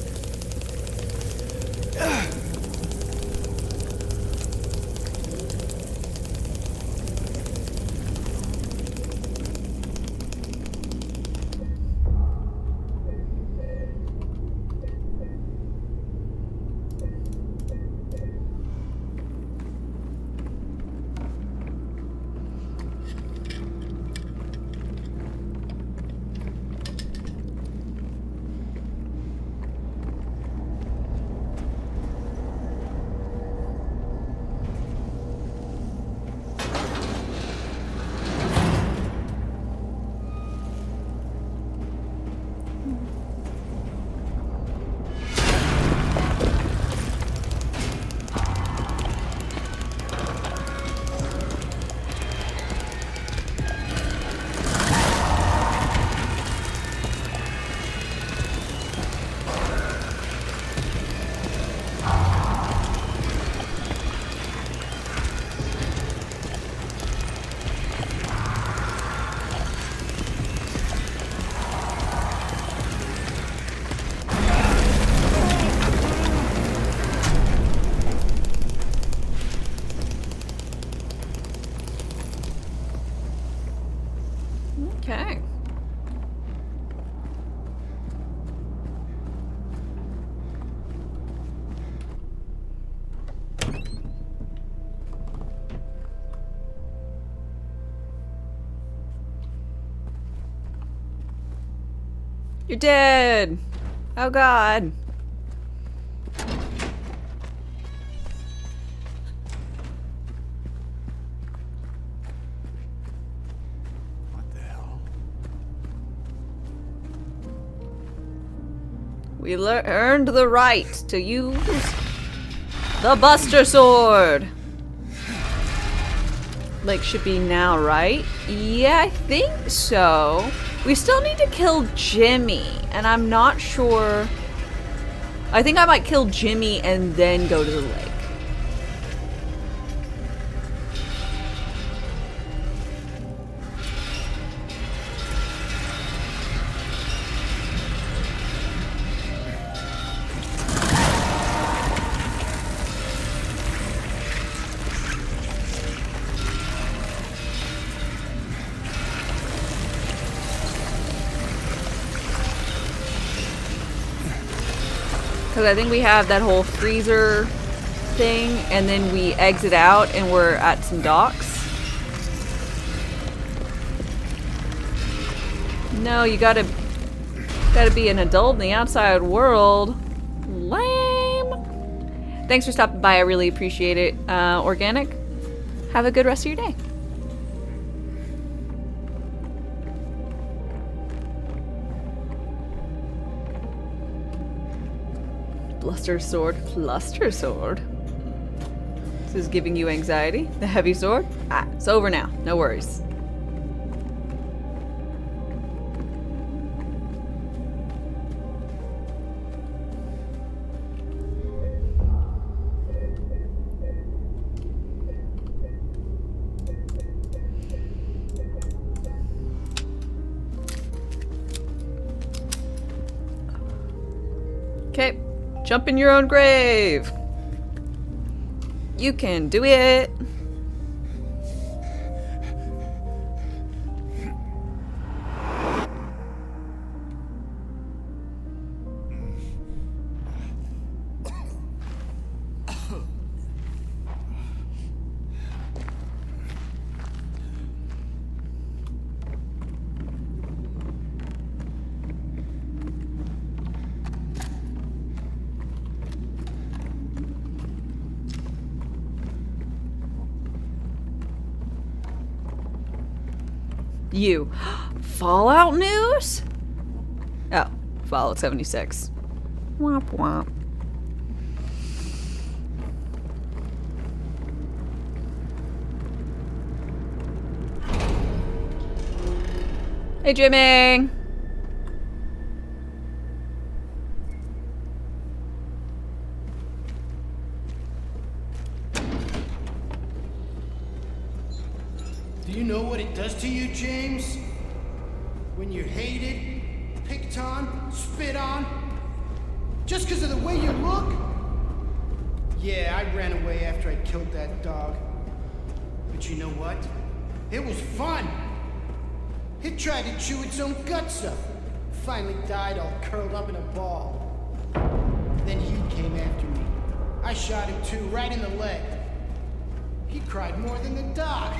Okay. You're dead. Oh God. We earned the right to use the Buster Sword. like should be now, right? Yeah, I think so. We still need to kill Jimmy, and I'm not sure. I think I might kill Jimmy and then go to the lake. Because I think we have that whole freezer thing, and then we exit out and we're at some docks. No, you gotta be an adult in the outside world. Lame. Thanks for stopping by. I really appreciate it. Organic, have a good rest of your day. Bluster sword, cluster sword. This is giving you anxiety. The heavy sword? Ah, it's over now. No worries. Okay. Jump in your own grave. You can do it. You. Fallout news? Oh, Fallout 76. Womp womp. Hey, Jimmy. Do you know what it does to you, James? When you're hated, picked on, spit on? Just because of the way you look? Yeah, I ran away after I killed that dog. But you know what? It was fun! It tried to chew its own guts up. Finally died all curled up in a ball. Then he came after me. I shot him too, right in the leg. He cried more than the dog.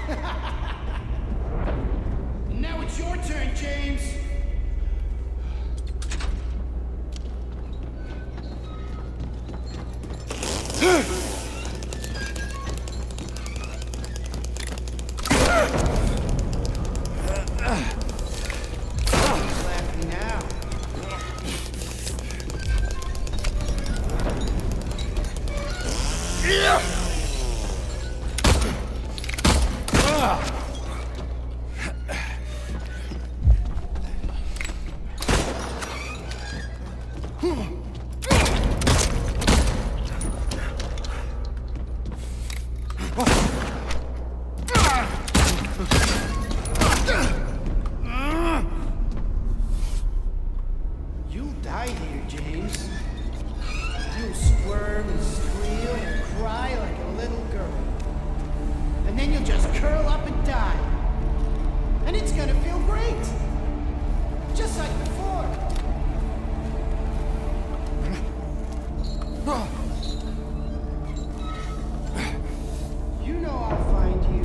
And now it's your turn, James. Laughing now. You'll die here, James. You'll squirm and squeal and cry like a little girl. And then you'll just curl up and die. And it's gonna feel great. Just like before. You know I'll find you.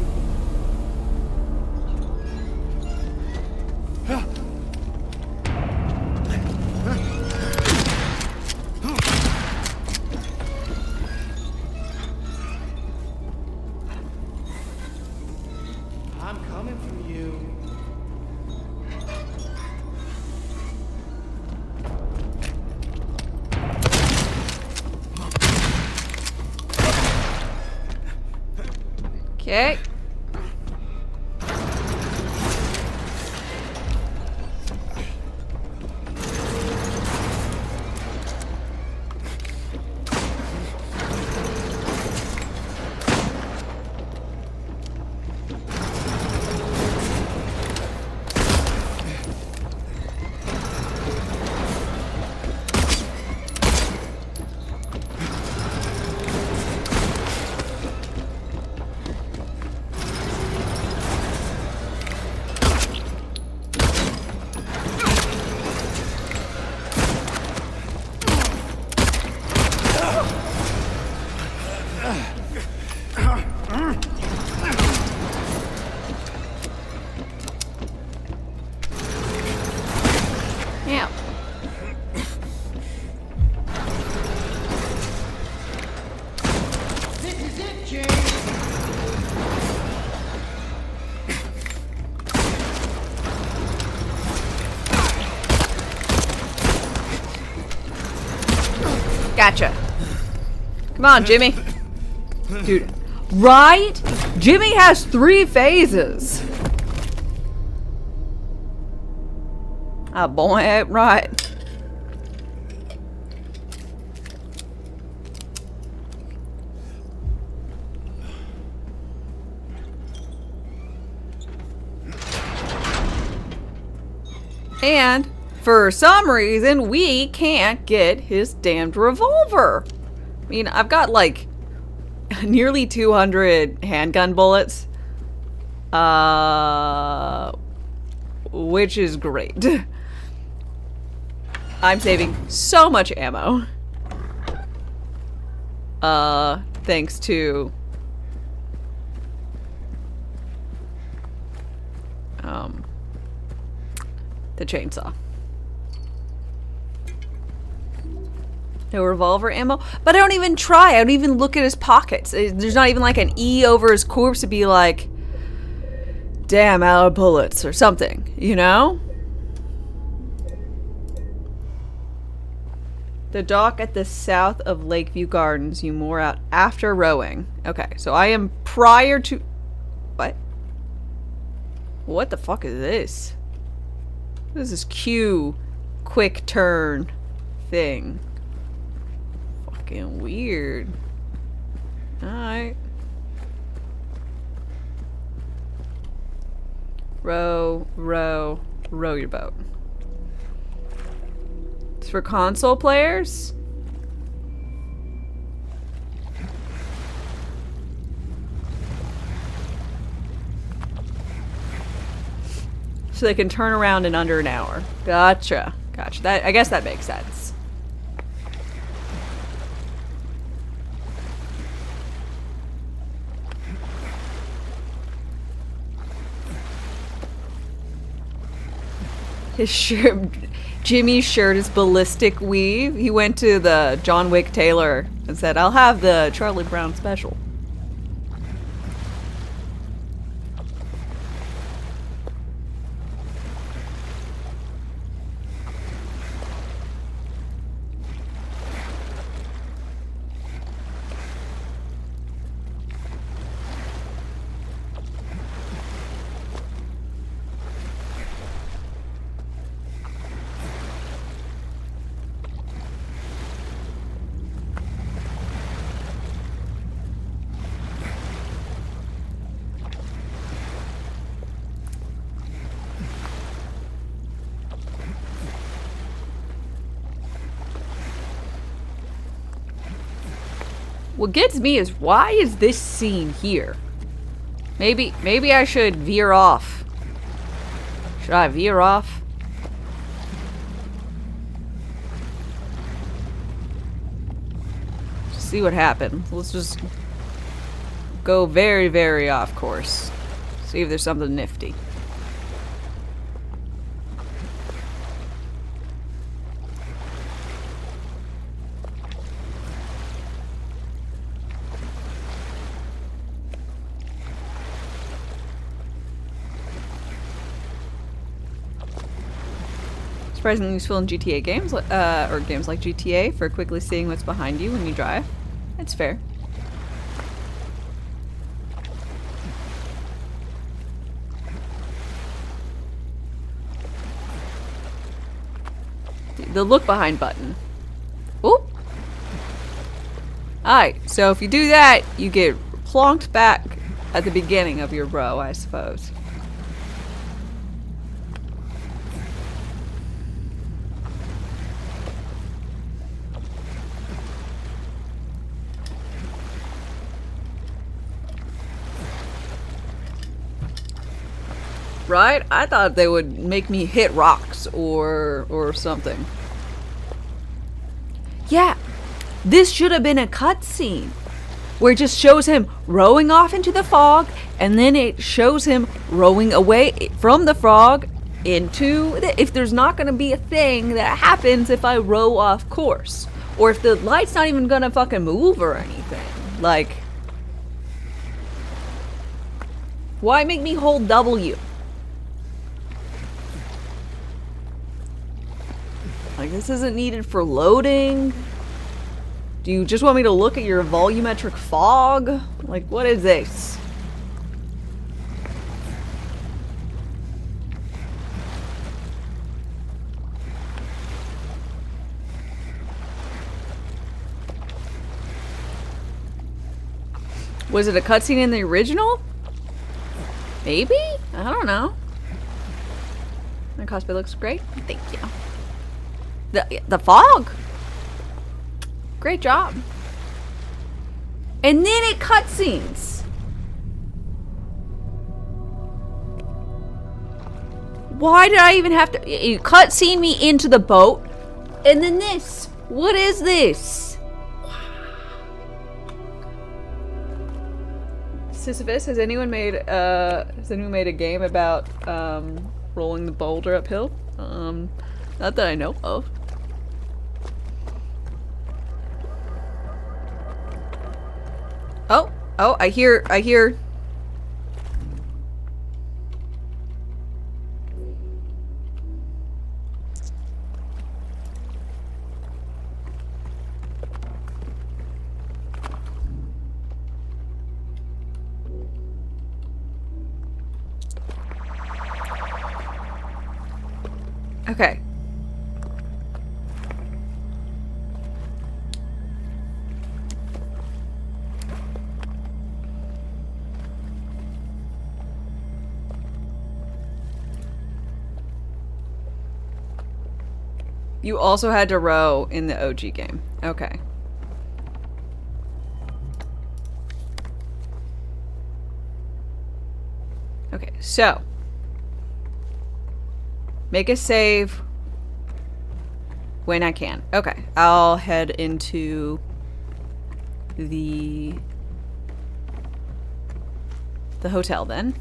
I'm coming for you. Okay. James. Gotcha. Come on, Jimmy. Dude, right? Jimmy has 3 phases. Ah, boy, right. And for some reason, we can't get his damned revolver. I mean, I've got like nearly 200 handgun bullets. Which is great. I'm saving so much ammo. Thanks to the chainsaw. No revolver ammo, but I don't even try. I don't even look at his pockets. There's not even like an E over his corpse to be like, damn, out of bullets or something, you know? The dock at the south of Lakeview Gardens. You moor out after rowing. Okay, so I am prior to... What? What the fuck is this? What is this Q quick turn thing? Fucking weird. Alright. Row, row, row your boat. It's for console players? So they can turn around in under an hour. Gotcha. Gotcha. That, I guess that makes sense. His shirt, Jimmy's shirt is ballistic weave. He went to the John Wick tailor and said, I'll have the Charlie Brown special. What gets me is, why is this scene here? Maybe I should veer off. Should I veer off? Just see what happens. Let's just go very, very off course. See if there's something nifty. Surprisingly useful in GTA games, or games like GTA, for quickly seeing what's behind you when you drive. It's fair. The look behind button. Oop! Alright, so if you do that, you get plonked back at the beginning of your row, I suppose. Right? I thought they would make me hit rocks or something. Yeah, this should have been a cutscene where it just shows him rowing off into the fog, and then it shows him rowing away from the fog into if there's not going to be a thing that happens if I row off course, or if the light's not even going to fucking move or anything. Like, Why make me hold W? Like, this isn't needed for loading. Do you just want me to look at your volumetric fog? Like, what is this? Was it a cutscene in the original? Maybe? I don't know. My cosplay looks great. Thank you. The fog. Great job. And then it cutscenes. Why did I even have to? You cutscene me into the boat, and then this. What is this? Sisyphus, has anyone made a game about rolling the boulder uphill? Not that I know of. Oh, I hear. Okay. You also had to row in the OG game. Okay. Okay, so. Make a save when I can. Okay, I'll head into the hotel then.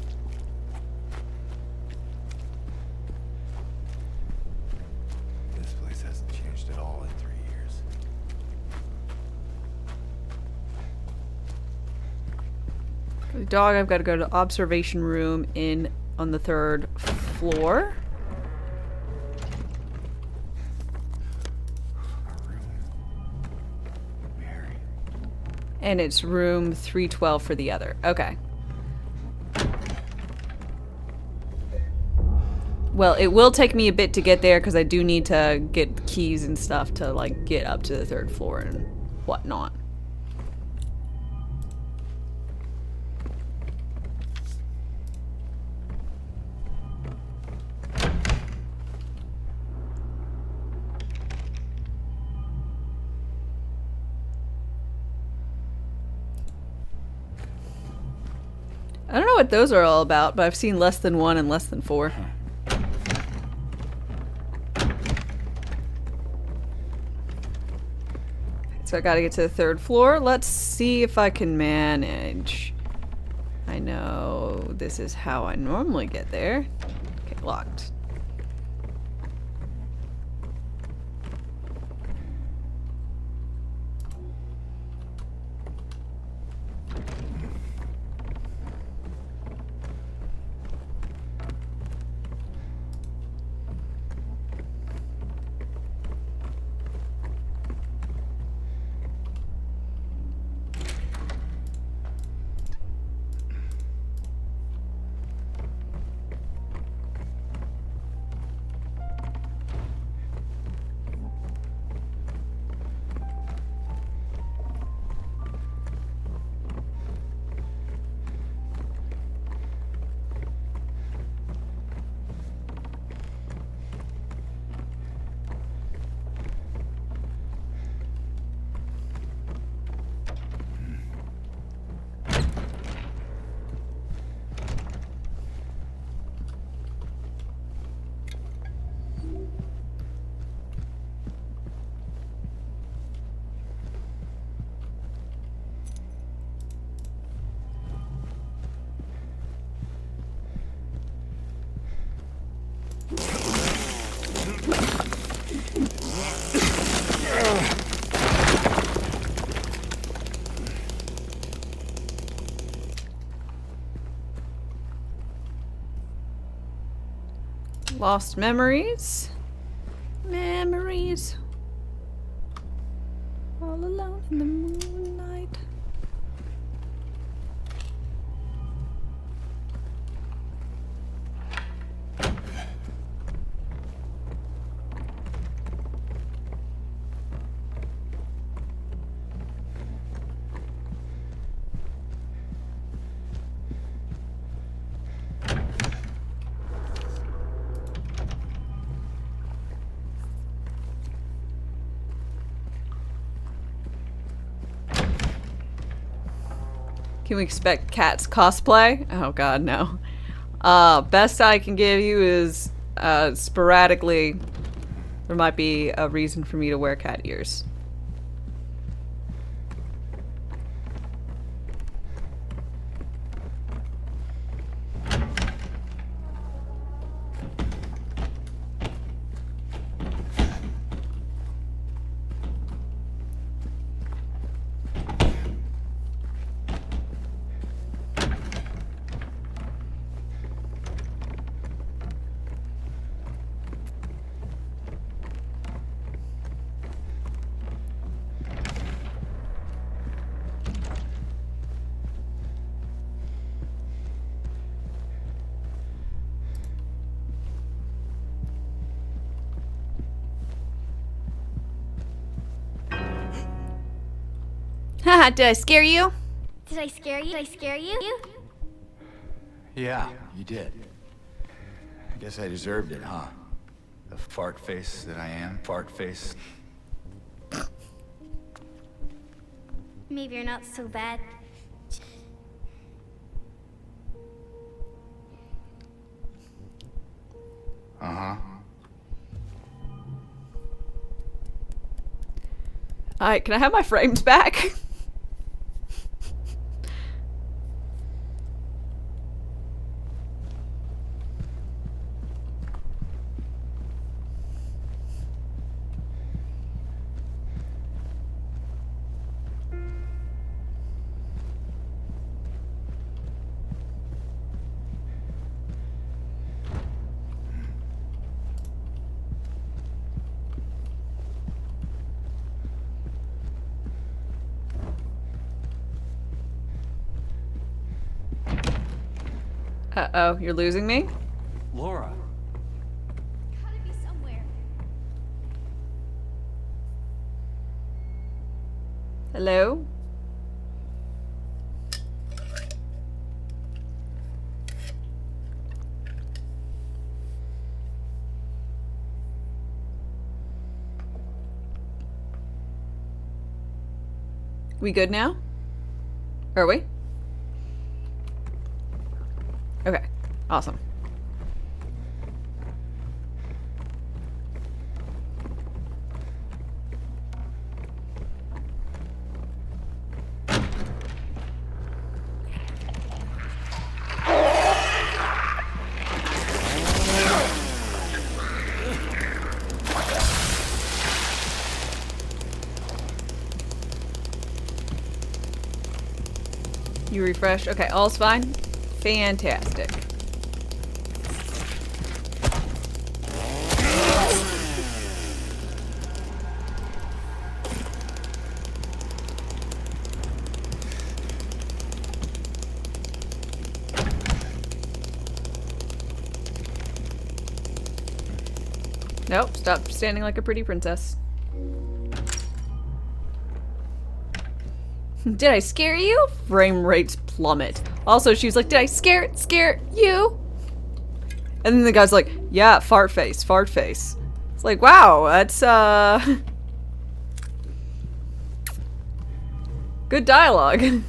This place hasn't changed at all in 3 years. The dog, I've got to go to observation room on the 3rd floor. And it's room 312 for the other. Okay. Well, it will take me a bit to get there because I do need to get keys and stuff to, like, get up to the 3rd floor and whatnot. I don't know what those are all about, but I've seen less than 1 and less than 4. So I gotta get to the 3rd floor. Let's see if I can manage. I know this is how I normally get there. Okay, locked. Lost memories. Memories. All alone in the moonlight. Can we expect Cat's cosplay? Oh god, no. Best I can give you is sporadically there might be a reason for me to wear cat ears. Haha, did I scare you? Did I scare you? Did I scare you? Yeah, you did. I guess I deserved it, huh? The fart face that I am. Fart face. Maybe you're not so bad. Uh-huh. Alright, can I have my frames back? Uh-oh, you're losing me? Laura. Gotta be somewhere. Hello? We good now? Are we? Okay, awesome. You refresh. Okay, all's fine. Fantastic. Nope, stop standing like a pretty princess. Did I scare you? Frame rates plummet. Also, she was like, did I scare you? And then the guy's like, yeah, fart face, fart face. It's like, wow, that's, good dialogue.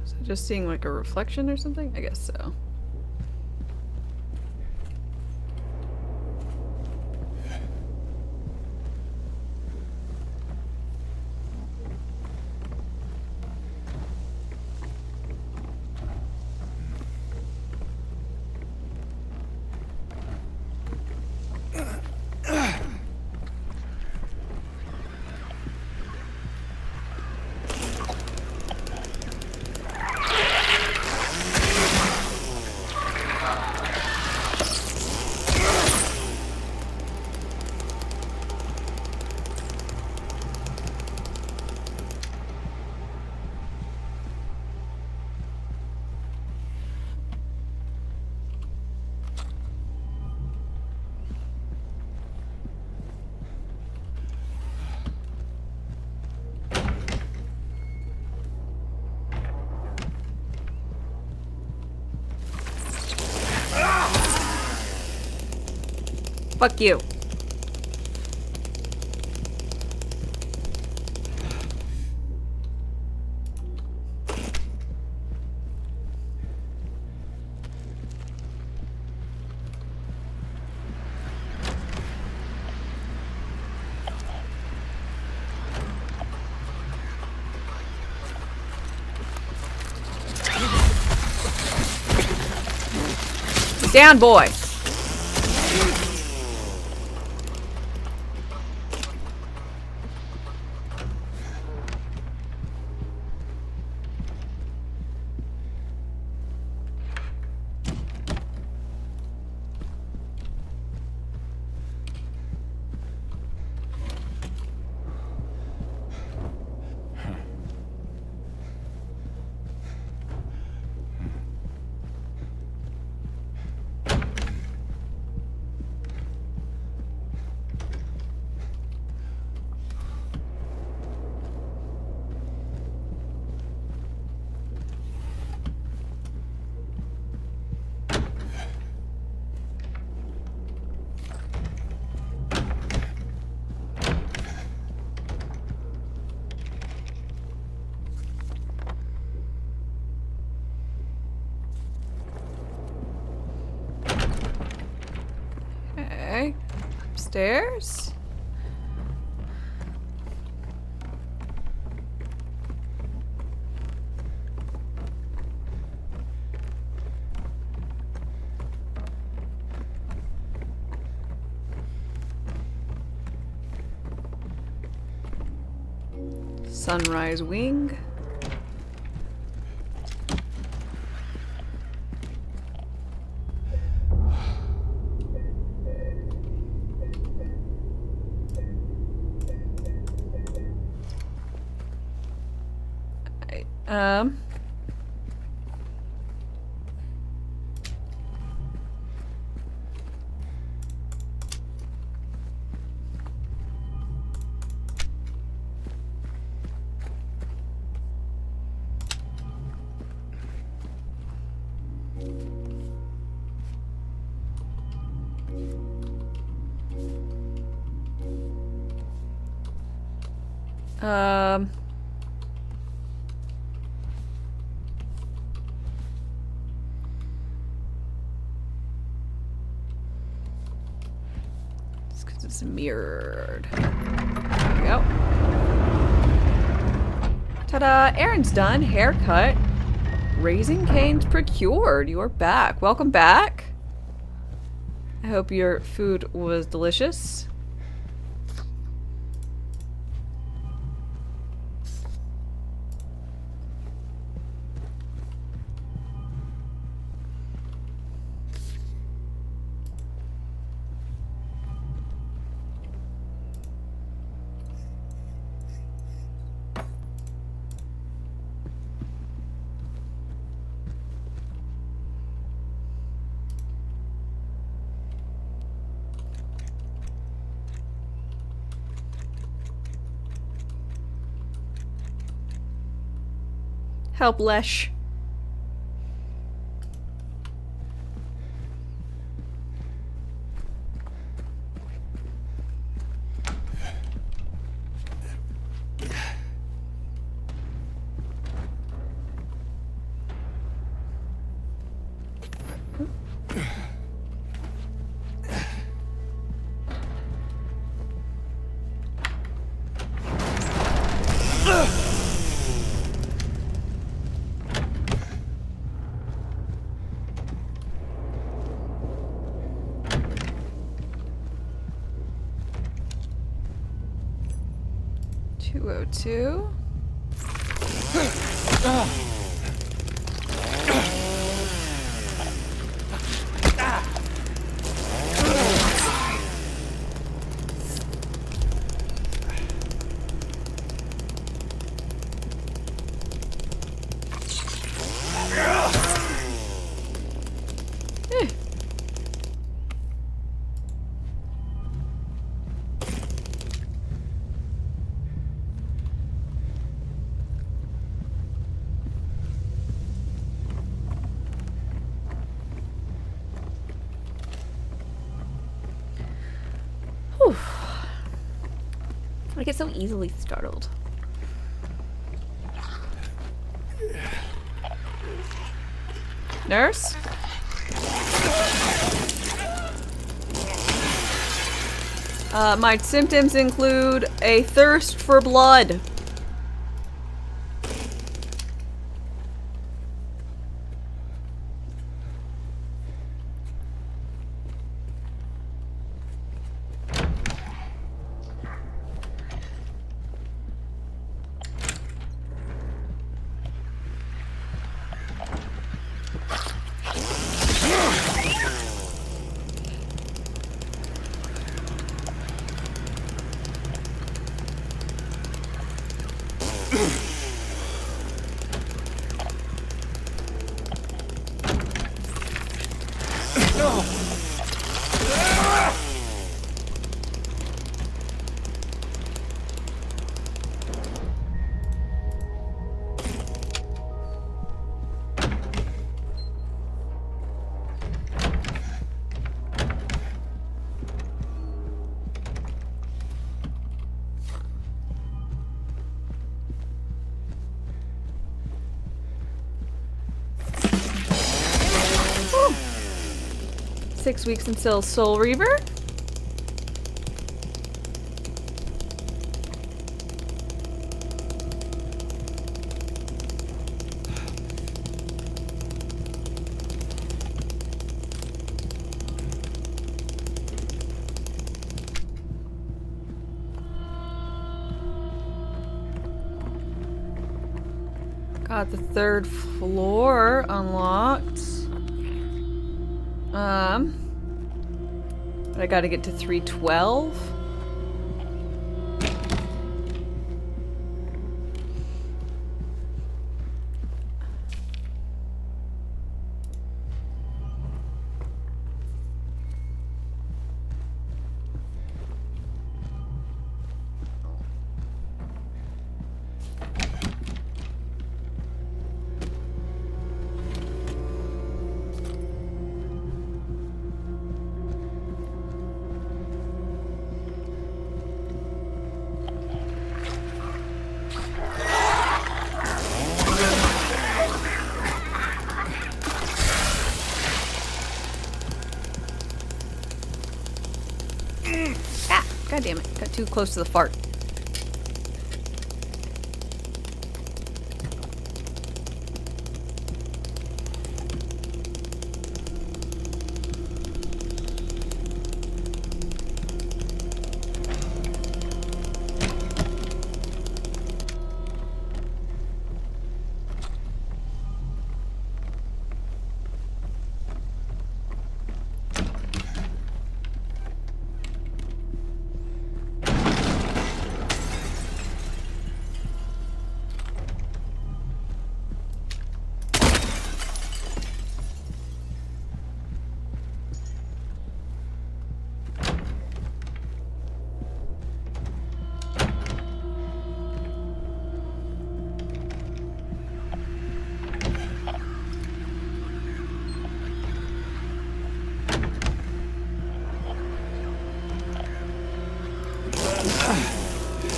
Was I just seeing like a reflection or something? I guess so. Fuck you. Down, boy. Okay. Upstairs. Sunrise wing. Um. Um. It's 'cause it's mirrored. There we go. Ta-da! Errand's done. Haircut. Raising Cane's procured. You're back. Welcome back. I hope your food was delicious. Help, Lesh. Two. I get so easily startled. Nurse? My symptoms include a thirst for blood. Whew. 6 weeks until Soul Reaver. Got the 3rd floor unlocked. But I gotta get to 312. Ah, God damn it. Got too close to the fart.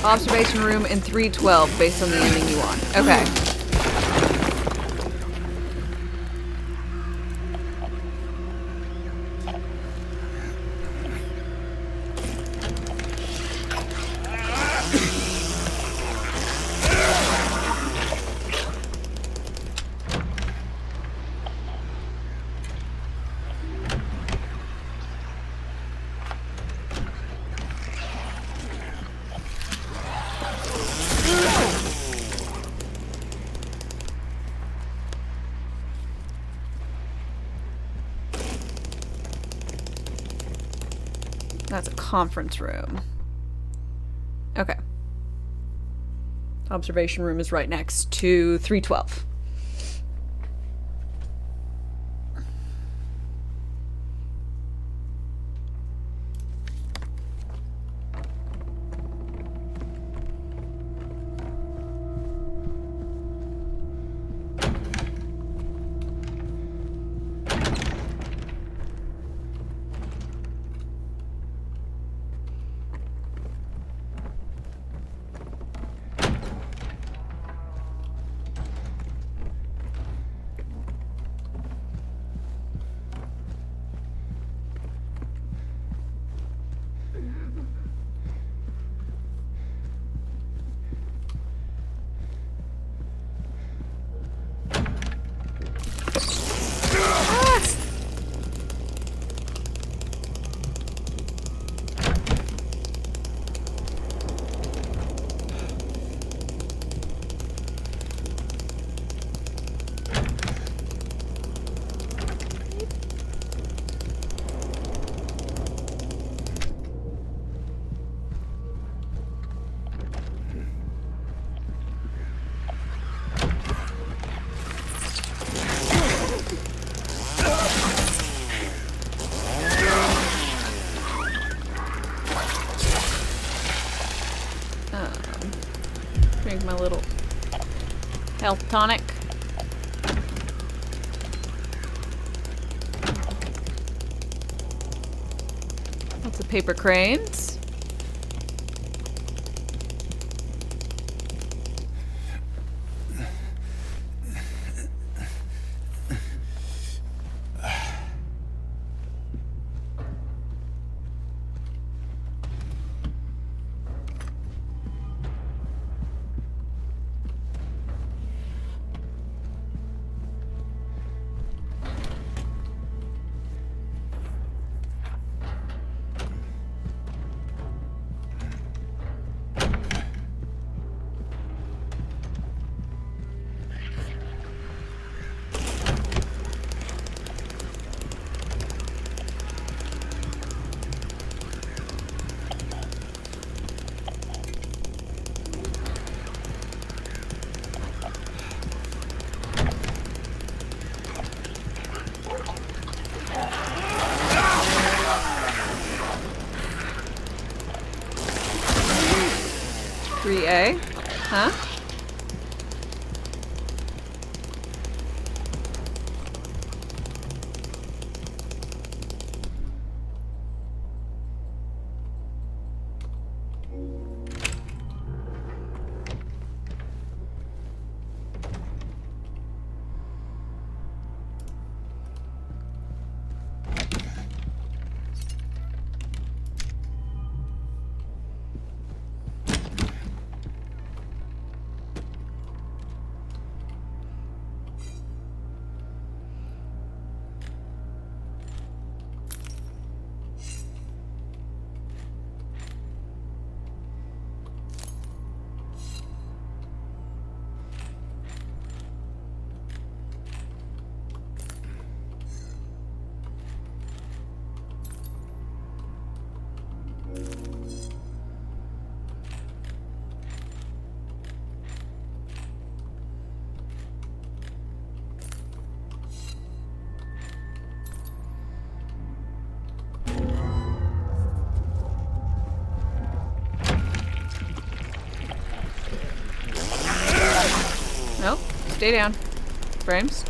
Observation room in 312 based on the ending you want. Okay. That's a conference room. Okay. Observation room is right next to 312. Health tonic. Lots of paper cranes. A. Huh? Nope. Stay down. Frames.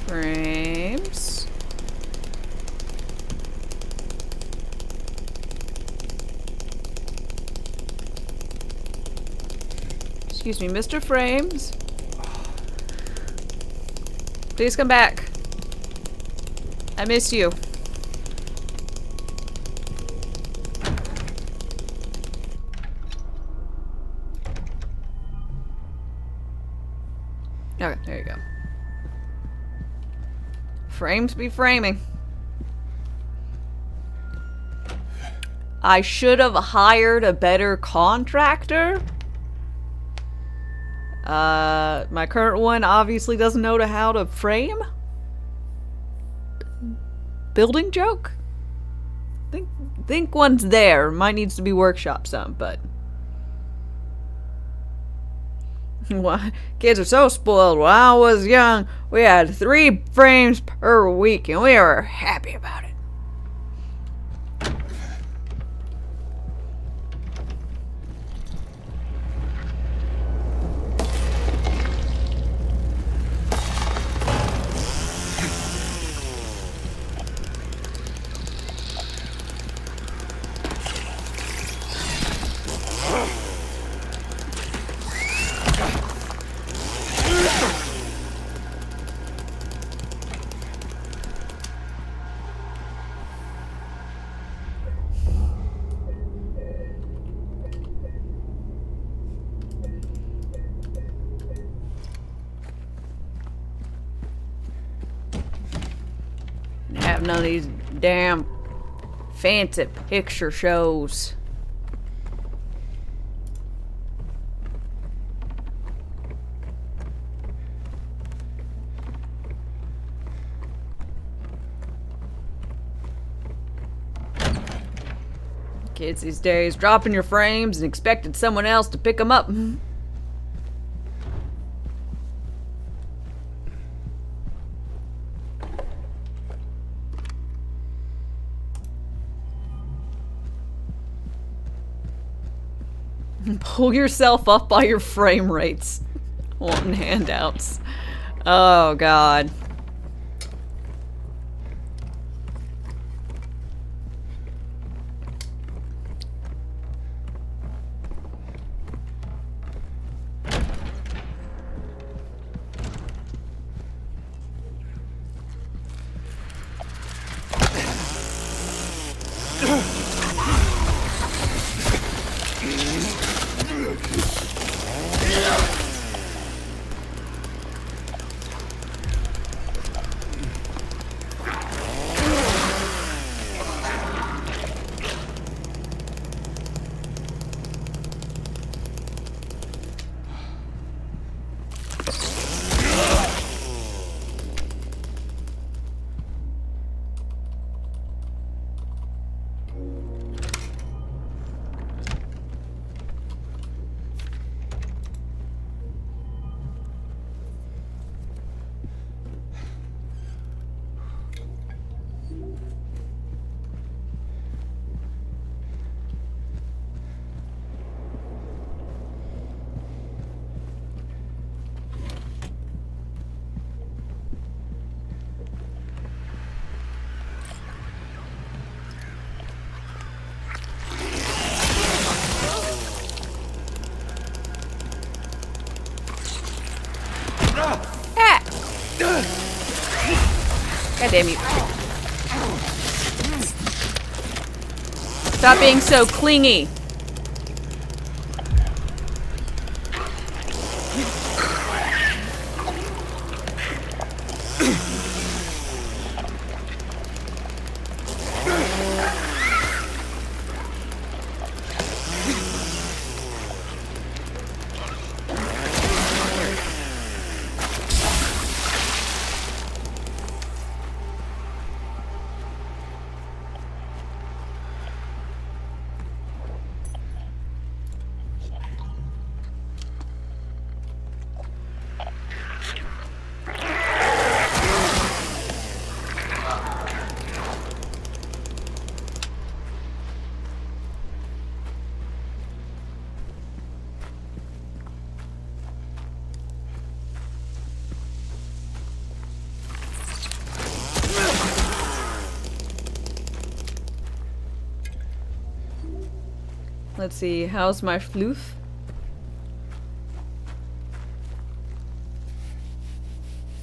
Frames. Excuse me, Mr. Frames. Please come back. I miss you. Okay, there you go. Frames be framing. I should have hired a better contractor. My current one obviously doesn't know how to frame. Building joke? Think one's there. Mine needs to be workshopped some, but kids are so spoiled. When I was young, we had 3 frames per week, and we were happy about it. Have none of these damn fancy picture shows. Kids these days dropping your frames and expecting someone else to pick them up. Pull yourself up by your frame rates. Wanting handouts. Oh, God. God damn you. Stop being so clingy. Let's see, how's my floof?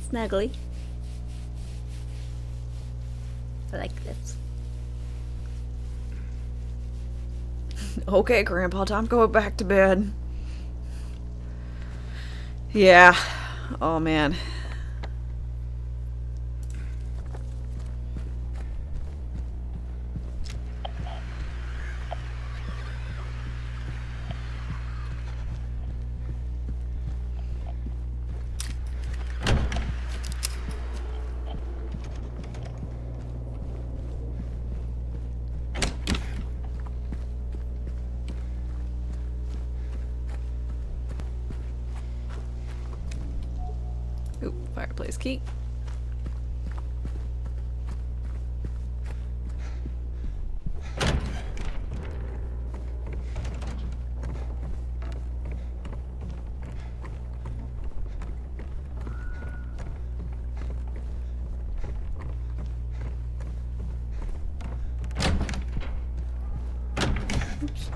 Snuggly. I like this. Okay, Grandpa, time to go back to bed. Yeah. Oh, man. Ooh, fireplace key. Oops.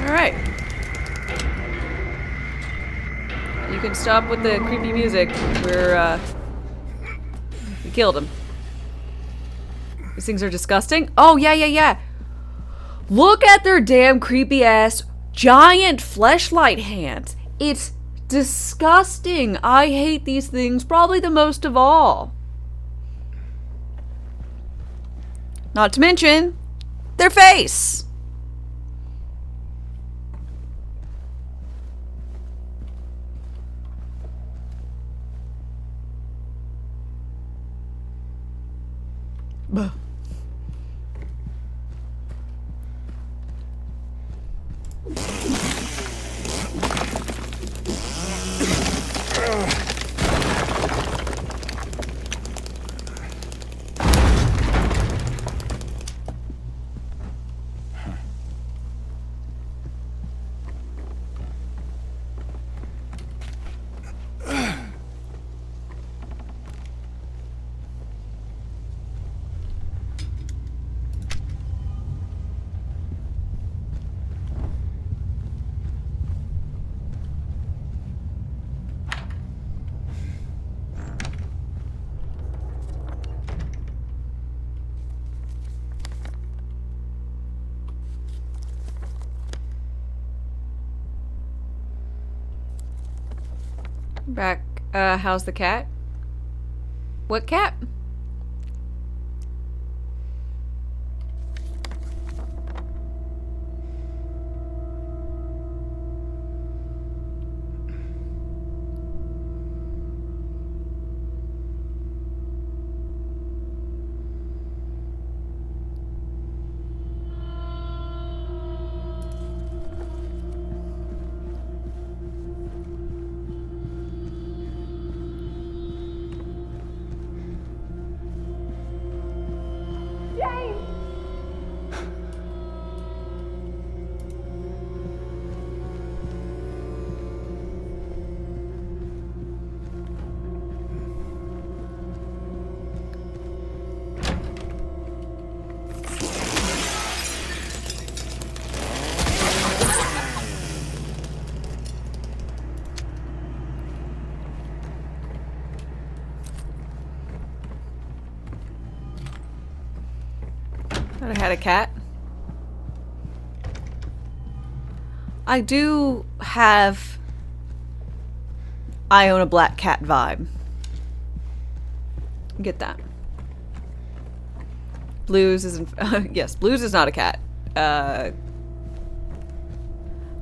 Alright. You can stop with the creepy music. We killed him. These things are disgusting. Oh, yeah. Look at their damn creepy ass giant fleshlight hands. It's disgusting. I hate these things probably the most of all. Not to mention their face. Buh. Back, how's the cat? What cat? Thought I had a cat. I do have I own a black cat vibe. Get that. Blues isn't yes, Blues is not a cat. I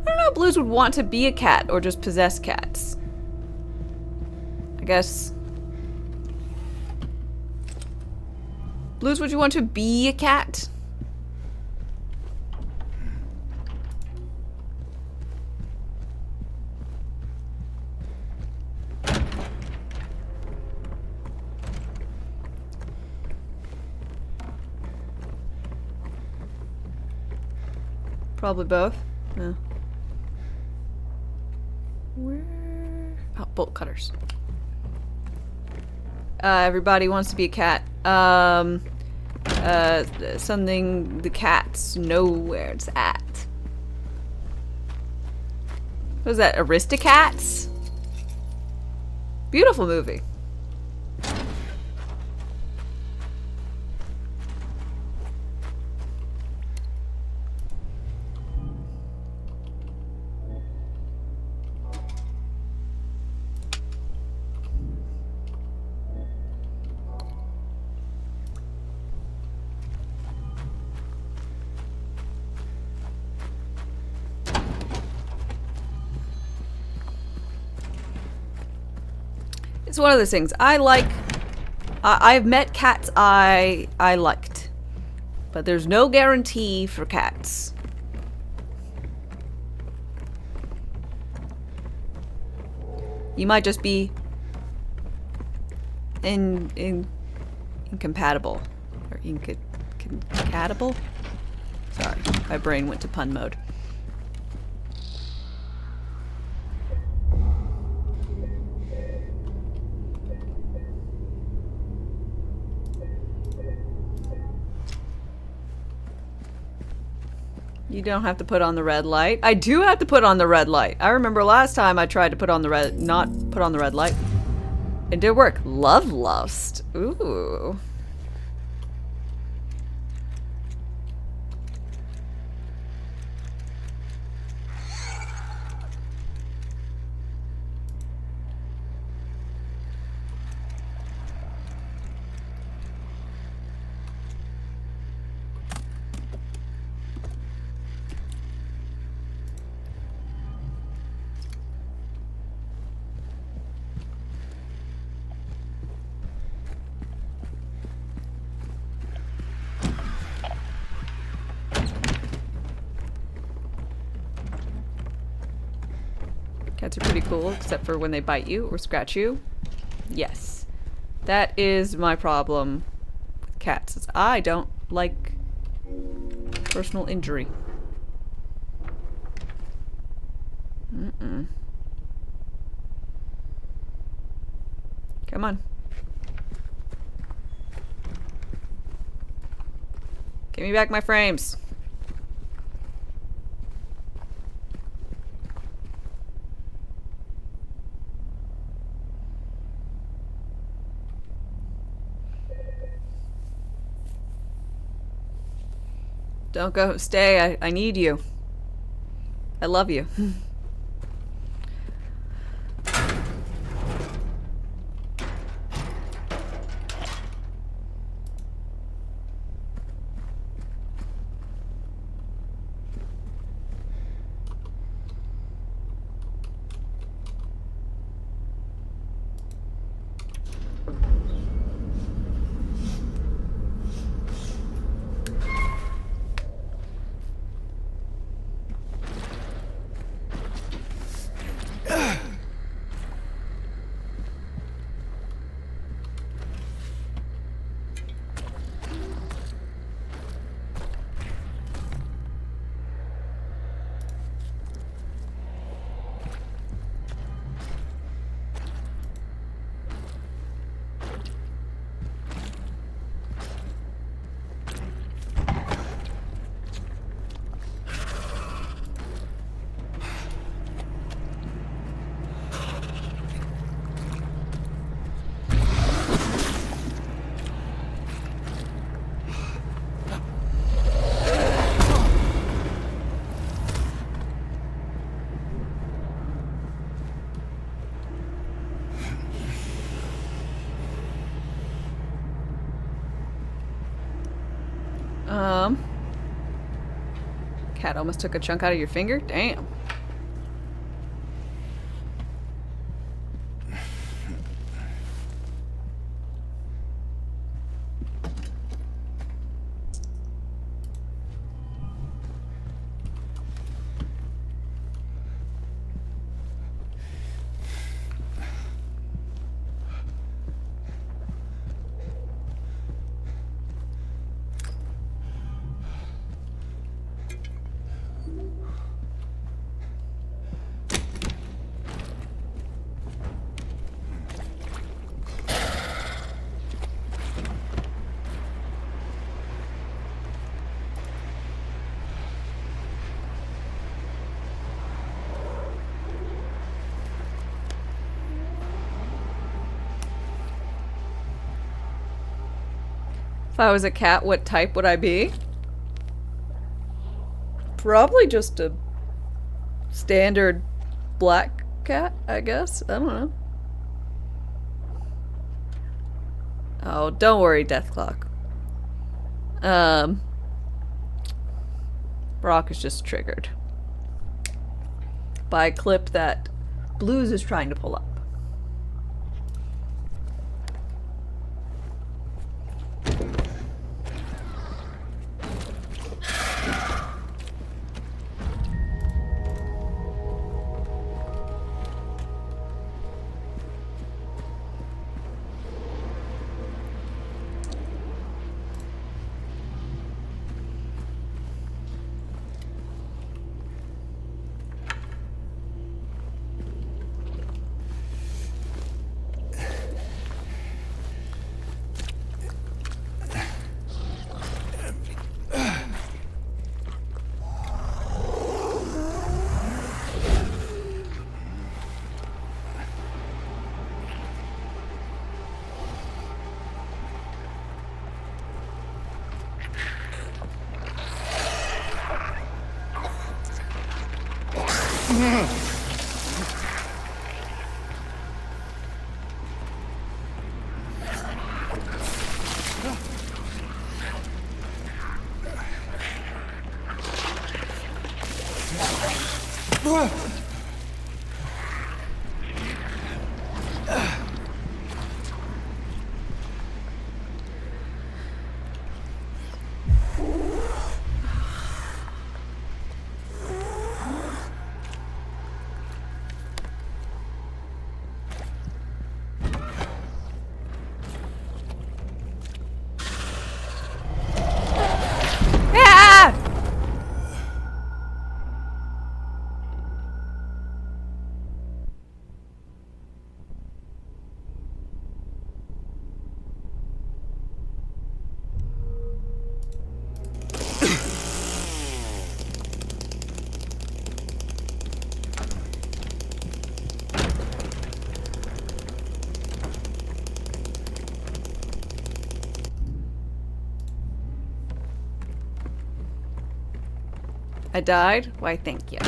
don't know if Blues would want to be a cat or just possess cats. I guess. Blues, would you want to be a cat? Probably both. Yeah. Where? Oh, bolt cutters. Everybody wants to be a cat. Something the cats know where it's at. What was that? Aristocats? Beautiful movie. It's one of those things. I like. I've met cats I liked, but there's no guarantee for cats. You might just be incompatible or incompatible. Sorry, my brain went to pun mode. You don't have to put on the red light. I do have to put on the red light. I remember last time I tried to put on the red, not put on the red light. It did work. Love lust. Ooh. Cats are pretty cool, except for when they bite you or scratch you. Yes. That is my problem with cats, is I don't like personal injury. Mm-mm. Come on. Give me back my frames. Don't go. Stay. I need you. I love you. Cat almost took a chunk out of your finger? Damn. If I was a cat, what type would I be? Probably just a standard black cat, I guess. I don't know. Oh, don't worry, Death Clock. Brock is just triggered by a clip that Blues is trying to pull up. Ah! I died? Why, thank you.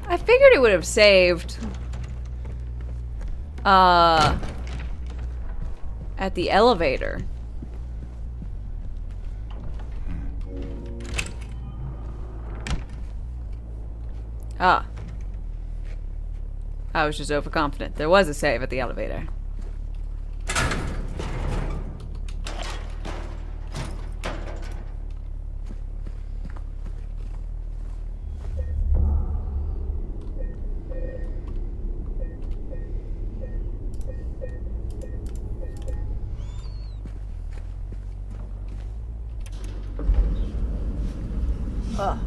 I figured it would have saved at the elevator. Ah. I was just overconfident. There was a save at the elevator. Ugh.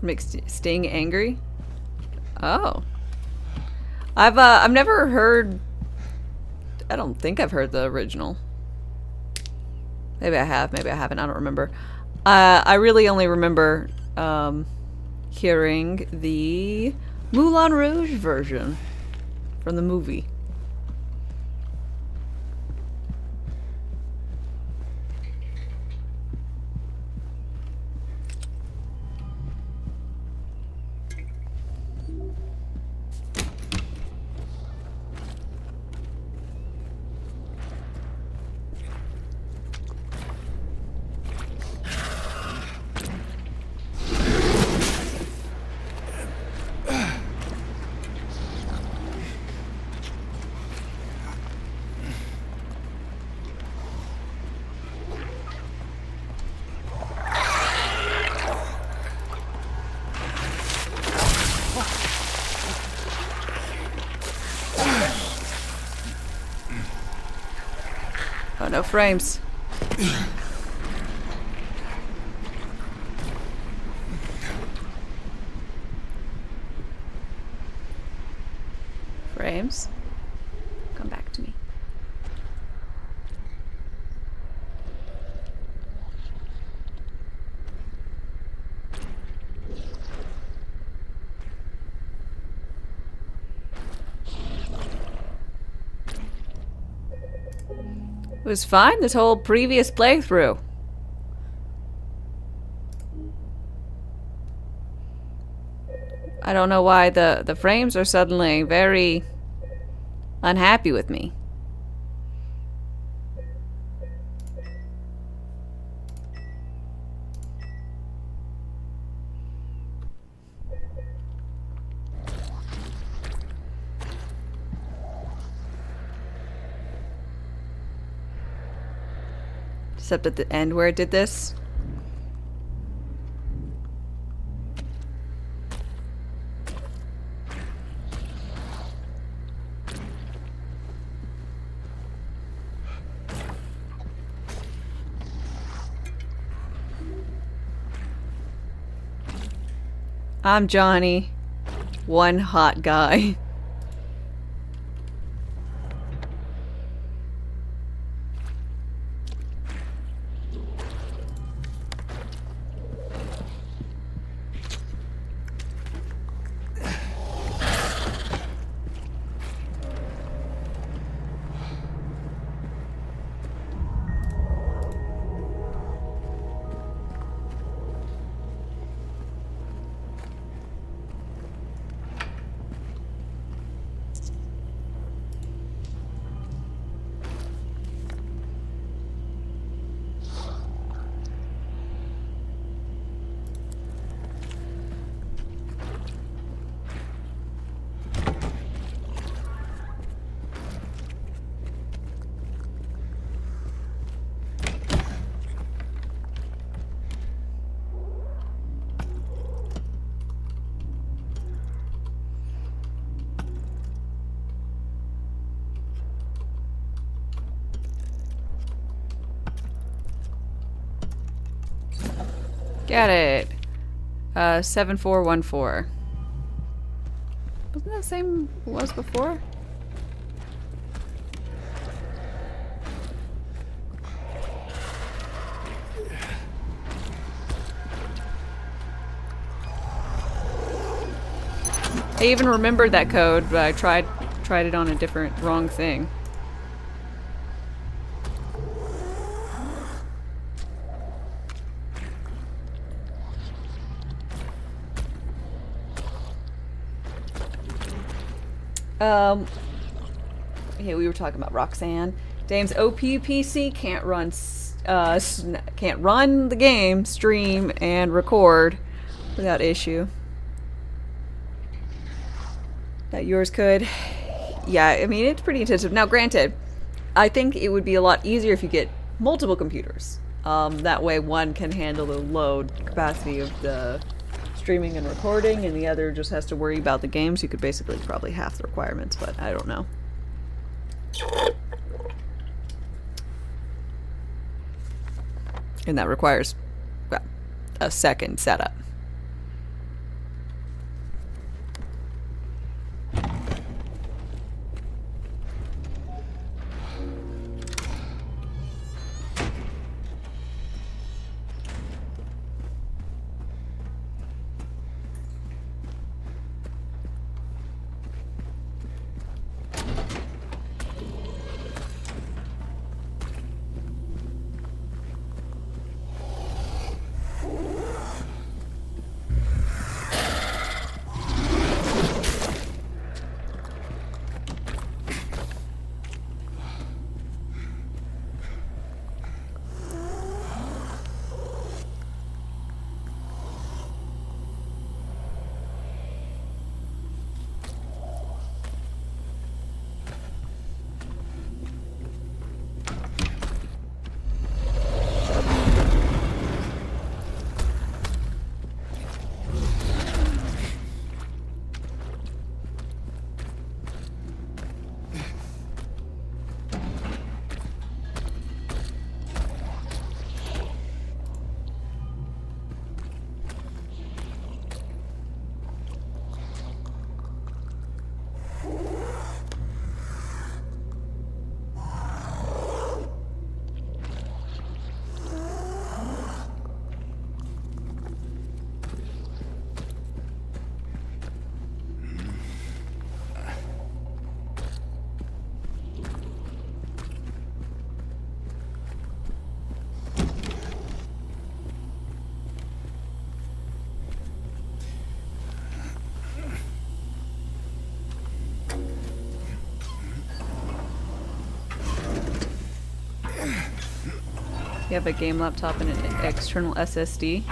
Makes Sting angry? Oh. I've never heard... I don't think I've heard the original. Maybe I have, maybe I haven't, I don't remember. I really only remember hearing the Moulin Rouge version from the movie. Oh, no frames. Frames. Come back to me. It was fine this whole previous playthrough. I don't know why the frames are suddenly very unhappy with me. Except at the end where it did this. I'm Johnny, one hot guy. Get it. 7414. Wasn't that the same it was before? I even remembered that code, but I tried it on a different wrong thing. Yeah, we were talking about Roxanne. Dame's OPPC can't run the game, stream, and record without issue. That yours could. Yeah, I mean, it's pretty intensive. Now, granted, I think it would be a lot easier if you get multiple computers. That way one can handle the load capacity of the streaming and recording, and the other just has to worry about the games. You could basically probably half the requirements, but I don't know. And that requires, well, a second setup. You have a game laptop and an external SSD.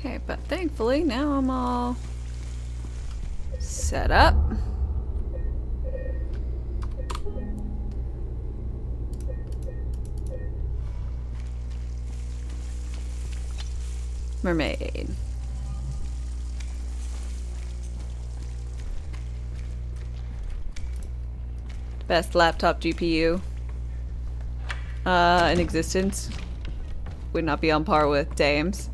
Okay, but thankfully now I'm all set up. Mermaid. Best laptop GPU in existence. Would not be on par with Dame's.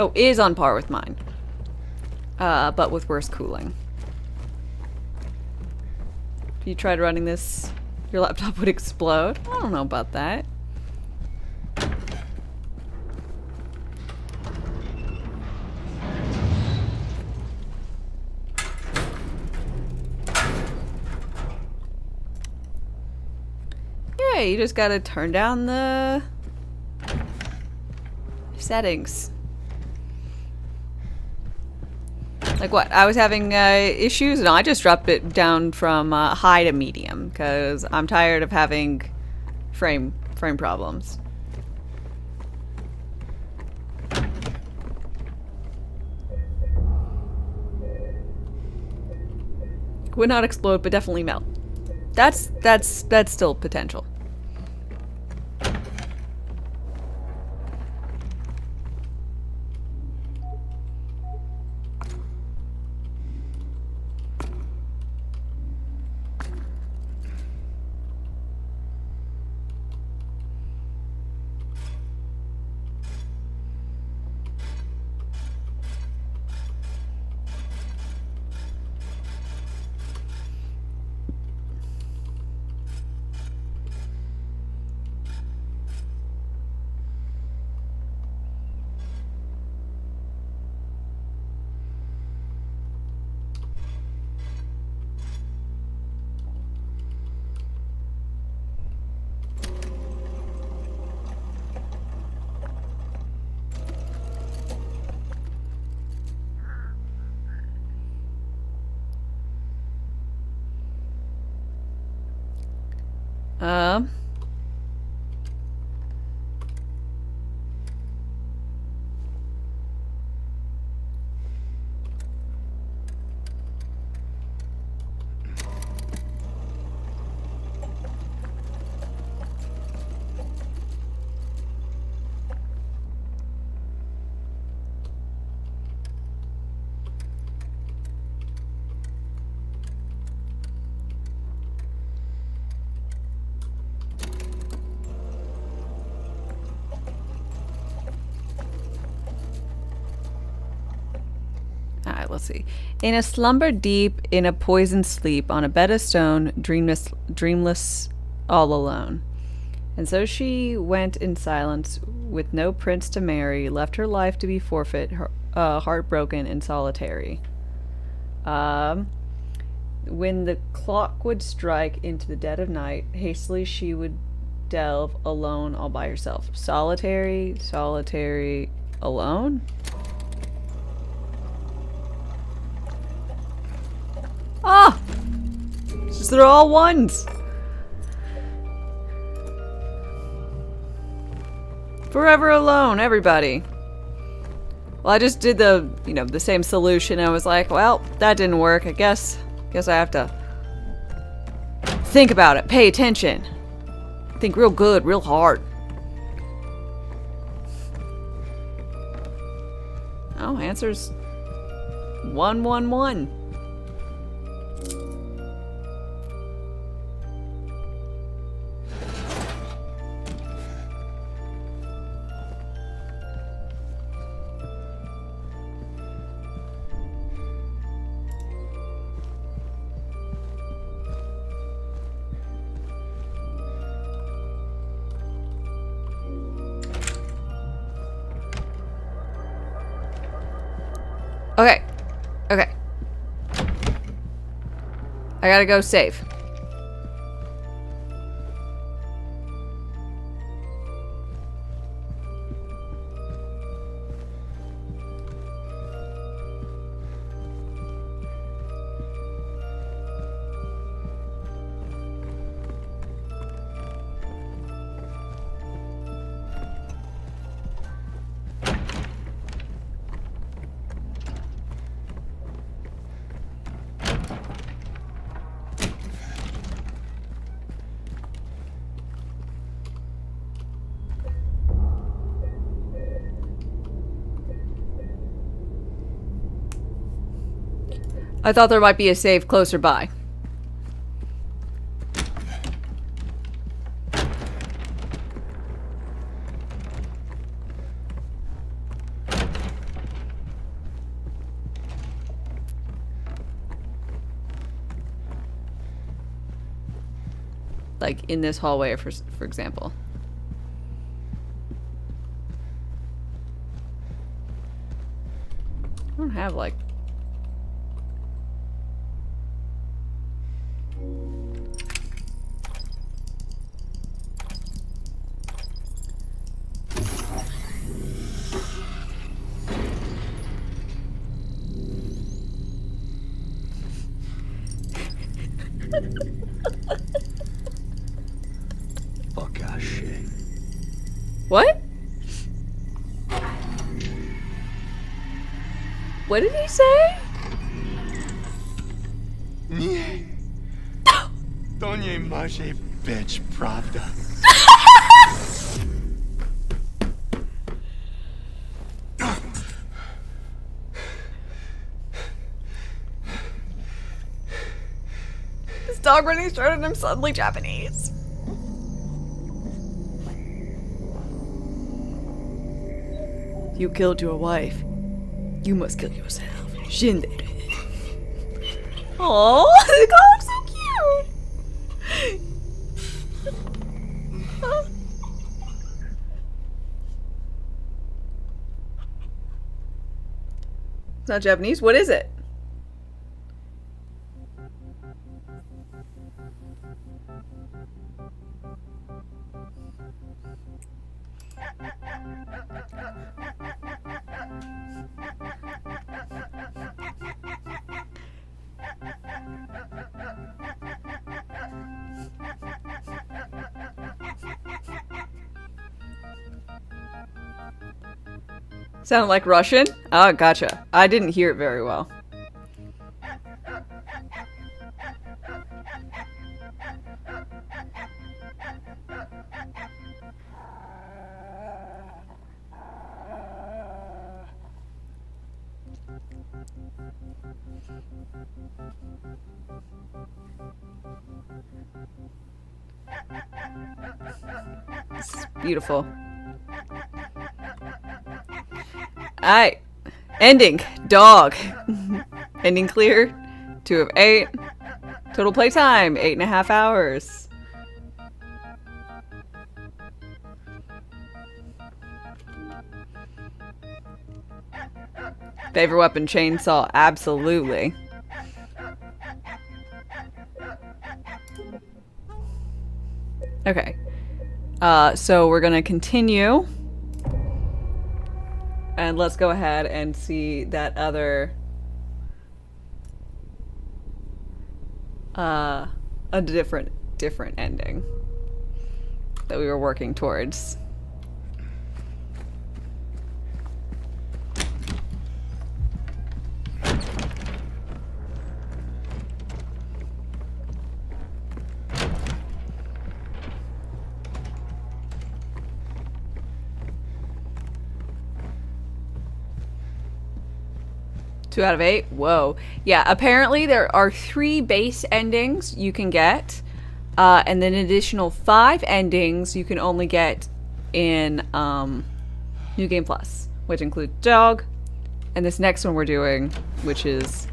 Oh, is on par with mine. But with worse cooling. If you tried running this, your laptop would explode. I don't know about that. Yeah, you just gotta turn down the settings. Like what? I was having issues? No, I just dropped it down from high to medium because I'm tired of having frame problems. Would not explode, but definitely melt. That's still potential. Um. Alright, let's see. In a slumber deep, in a poisoned sleep, on a bed of stone, dreamless, all alone. And so she went in silence, with no prince to marry, left her life to be forfeit, heartbroken and solitary. When the clock would strike into the dead of night, hastily she would delve alone all by herself. Solitary, alone? Ah! It's just they're all ones! Forever alone, everybody. Well, I just did the, you know, the same solution. I was like, well, that didn't work. I guess I have to think about it. Pay attention. Think real good, real hard. Oh, answer's 111. Okay. Okay. I gotta go save. I thought there might be a save closer by. Like in this hallway, for example. I don't have like... Fuck ass shit. What? What did he say? Nie. To nie może być prawda. This dog running started him suddenly Japanese. You killed your wife. You must kill yourself. Shinde. Aww, the dog looks so cute. It's not Japanese. What is it? Sound like Russian? Oh, gotcha. I didn't hear it very well. This is beautiful. Alright. Ending. Dog. Ending clear. 2 of 8. Total playtime. 8.5 hours. Favorite weapon, chainsaw. Absolutely. Okay. So we're gonna continue. And let's go ahead and see that other a different ending that we were working towards. 2 out of 8? Whoa. Yeah, apparently there are 3 base endings you can get, and then an additional 5 endings you can only get in New Game Plus, which include dog, and this next one we're doing, which is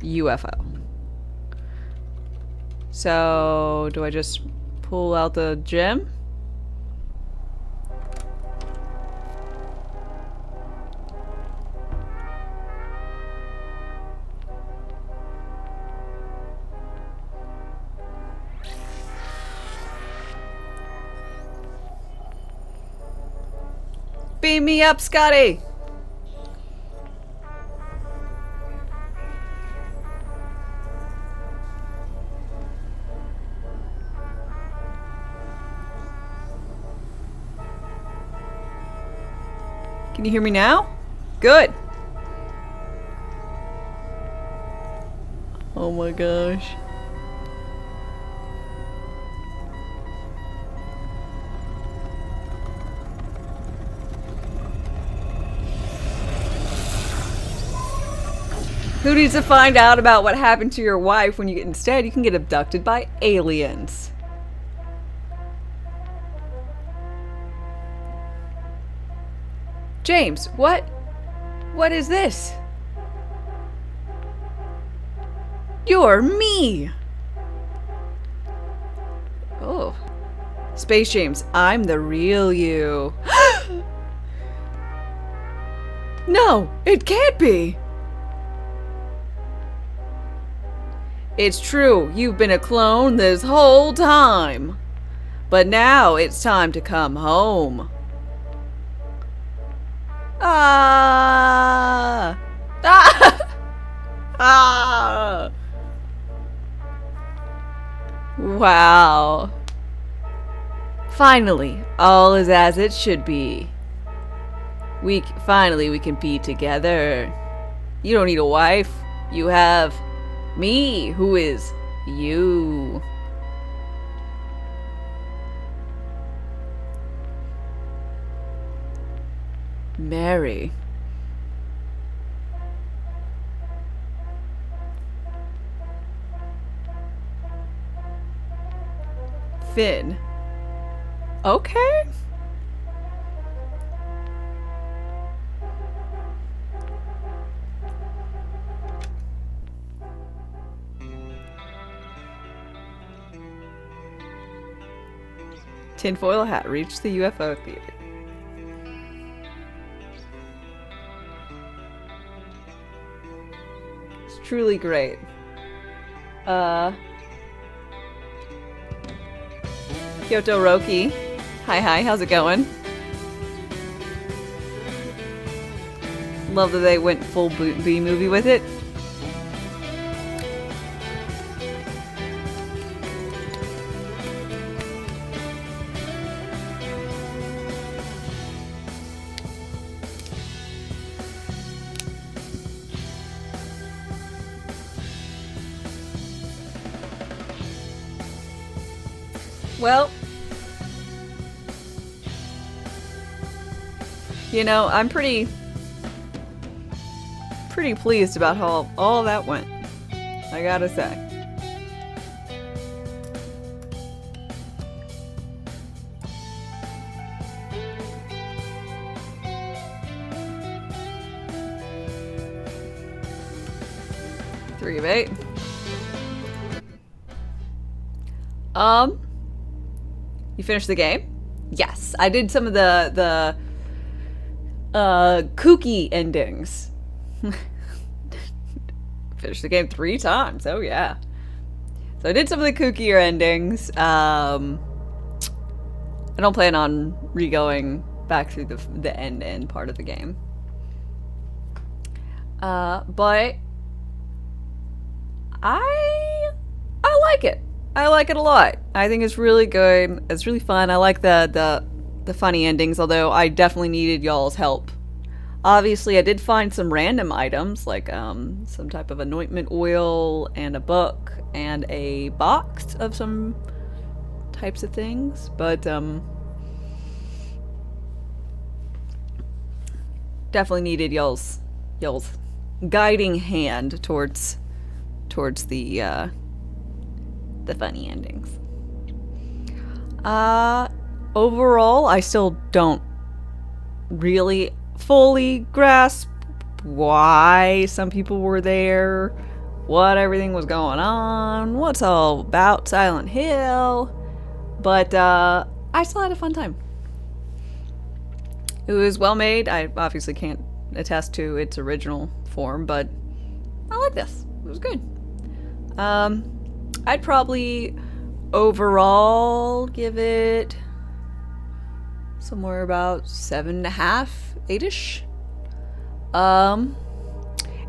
UFO. So, do I just pull out the gem? Beam me up, Scotty! Can you hear me now? Good. Oh my gosh. Who needs to find out about what happened to your wife when instead you can get abducted by aliens? James, what is this? You're me! Oh. Space James, I'm the real you. No, it can't be! It's true, you've been a clone this whole time. But now it's time to come home. Ah! Ah! Ah! Wow. Finally, all is as it should be. Finally we can be together. You don't need a wife. You have me, who is you. Mary. Finn. Okay. Tinfoil hat reached the UFO theater. It's truly great. Kyoto Roki. Hi, how's it going? Love that they went full B-movie with it. Well, you know, I'm pretty pleased about how all that went, I gotta say. Three of 8. You finished the game? Yes, I did some of the kooky endings. Finished the game 3 times. Oh yeah. So I did some of the kookier endings. I don't plan on re-going back through the end part of the game. But I like it. I like it a lot. I think it's really good. It's really fun. I like the funny endings, although I definitely needed y'all's help. Obviously, I did find some random items, like some type of anointment oil and a book and a box of some types of things, but definitely needed y'all's guiding hand towards the funny endings. Overall, I still don't really fully grasp why some people were there, what everything was going on, what's all about Silent Hill, but I still had a fun time. It was well made. I obviously can't attest to its original form, but I like this. It was good. I'd probably overall give it somewhere about 7.5, 8-ish.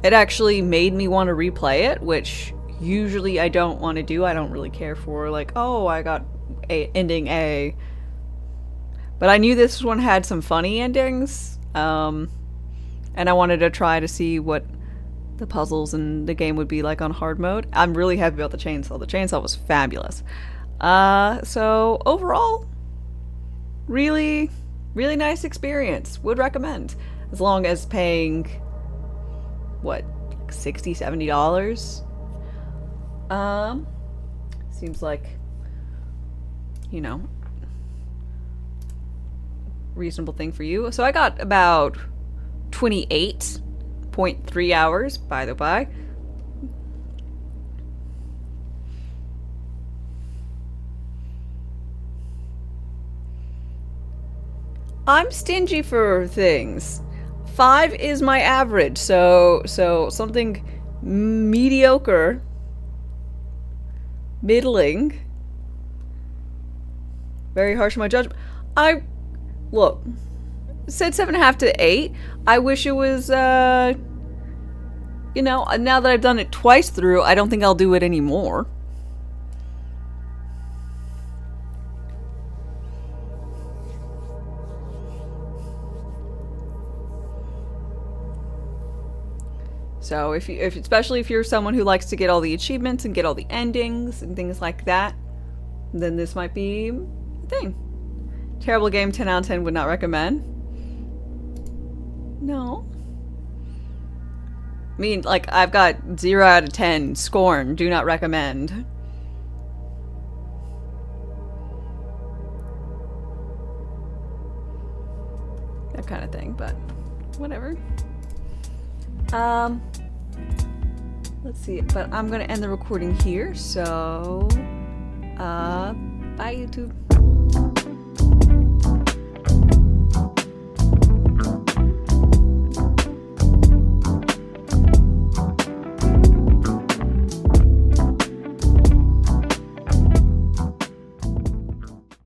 It actually made me want to replay it, which usually I don't want to do. I don't really care for, like, oh, I got ending A. But I knew this one had some funny endings, and I wanted to try to see what the puzzles in the game would be like on hard mode. I'm really happy about the chainsaw. The chainsaw was fabulous. So overall, really, really nice experience. Would recommend. As long as paying, what, $60, $70? Seems like, you know, reasonable thing for you. So I got about 28.3 hours, by the by. I'm stingy for things. 5 is my average, so something mediocre, middling, very harsh on my judgment. Look, said 7.5 to 8. I wish it was, you know, now that I've done it twice through, I don't think I'll do it anymore. So especially if you're someone who likes to get all the achievements and get all the endings and things like that, then this might be a thing. Terrible game, 10 out of 10, would not recommend. No. I mean, like, I've got 0 out of 10, scorn, do not recommend. That kind of thing, but whatever. Let's see, but I'm gonna end the recording here, so, bye YouTube.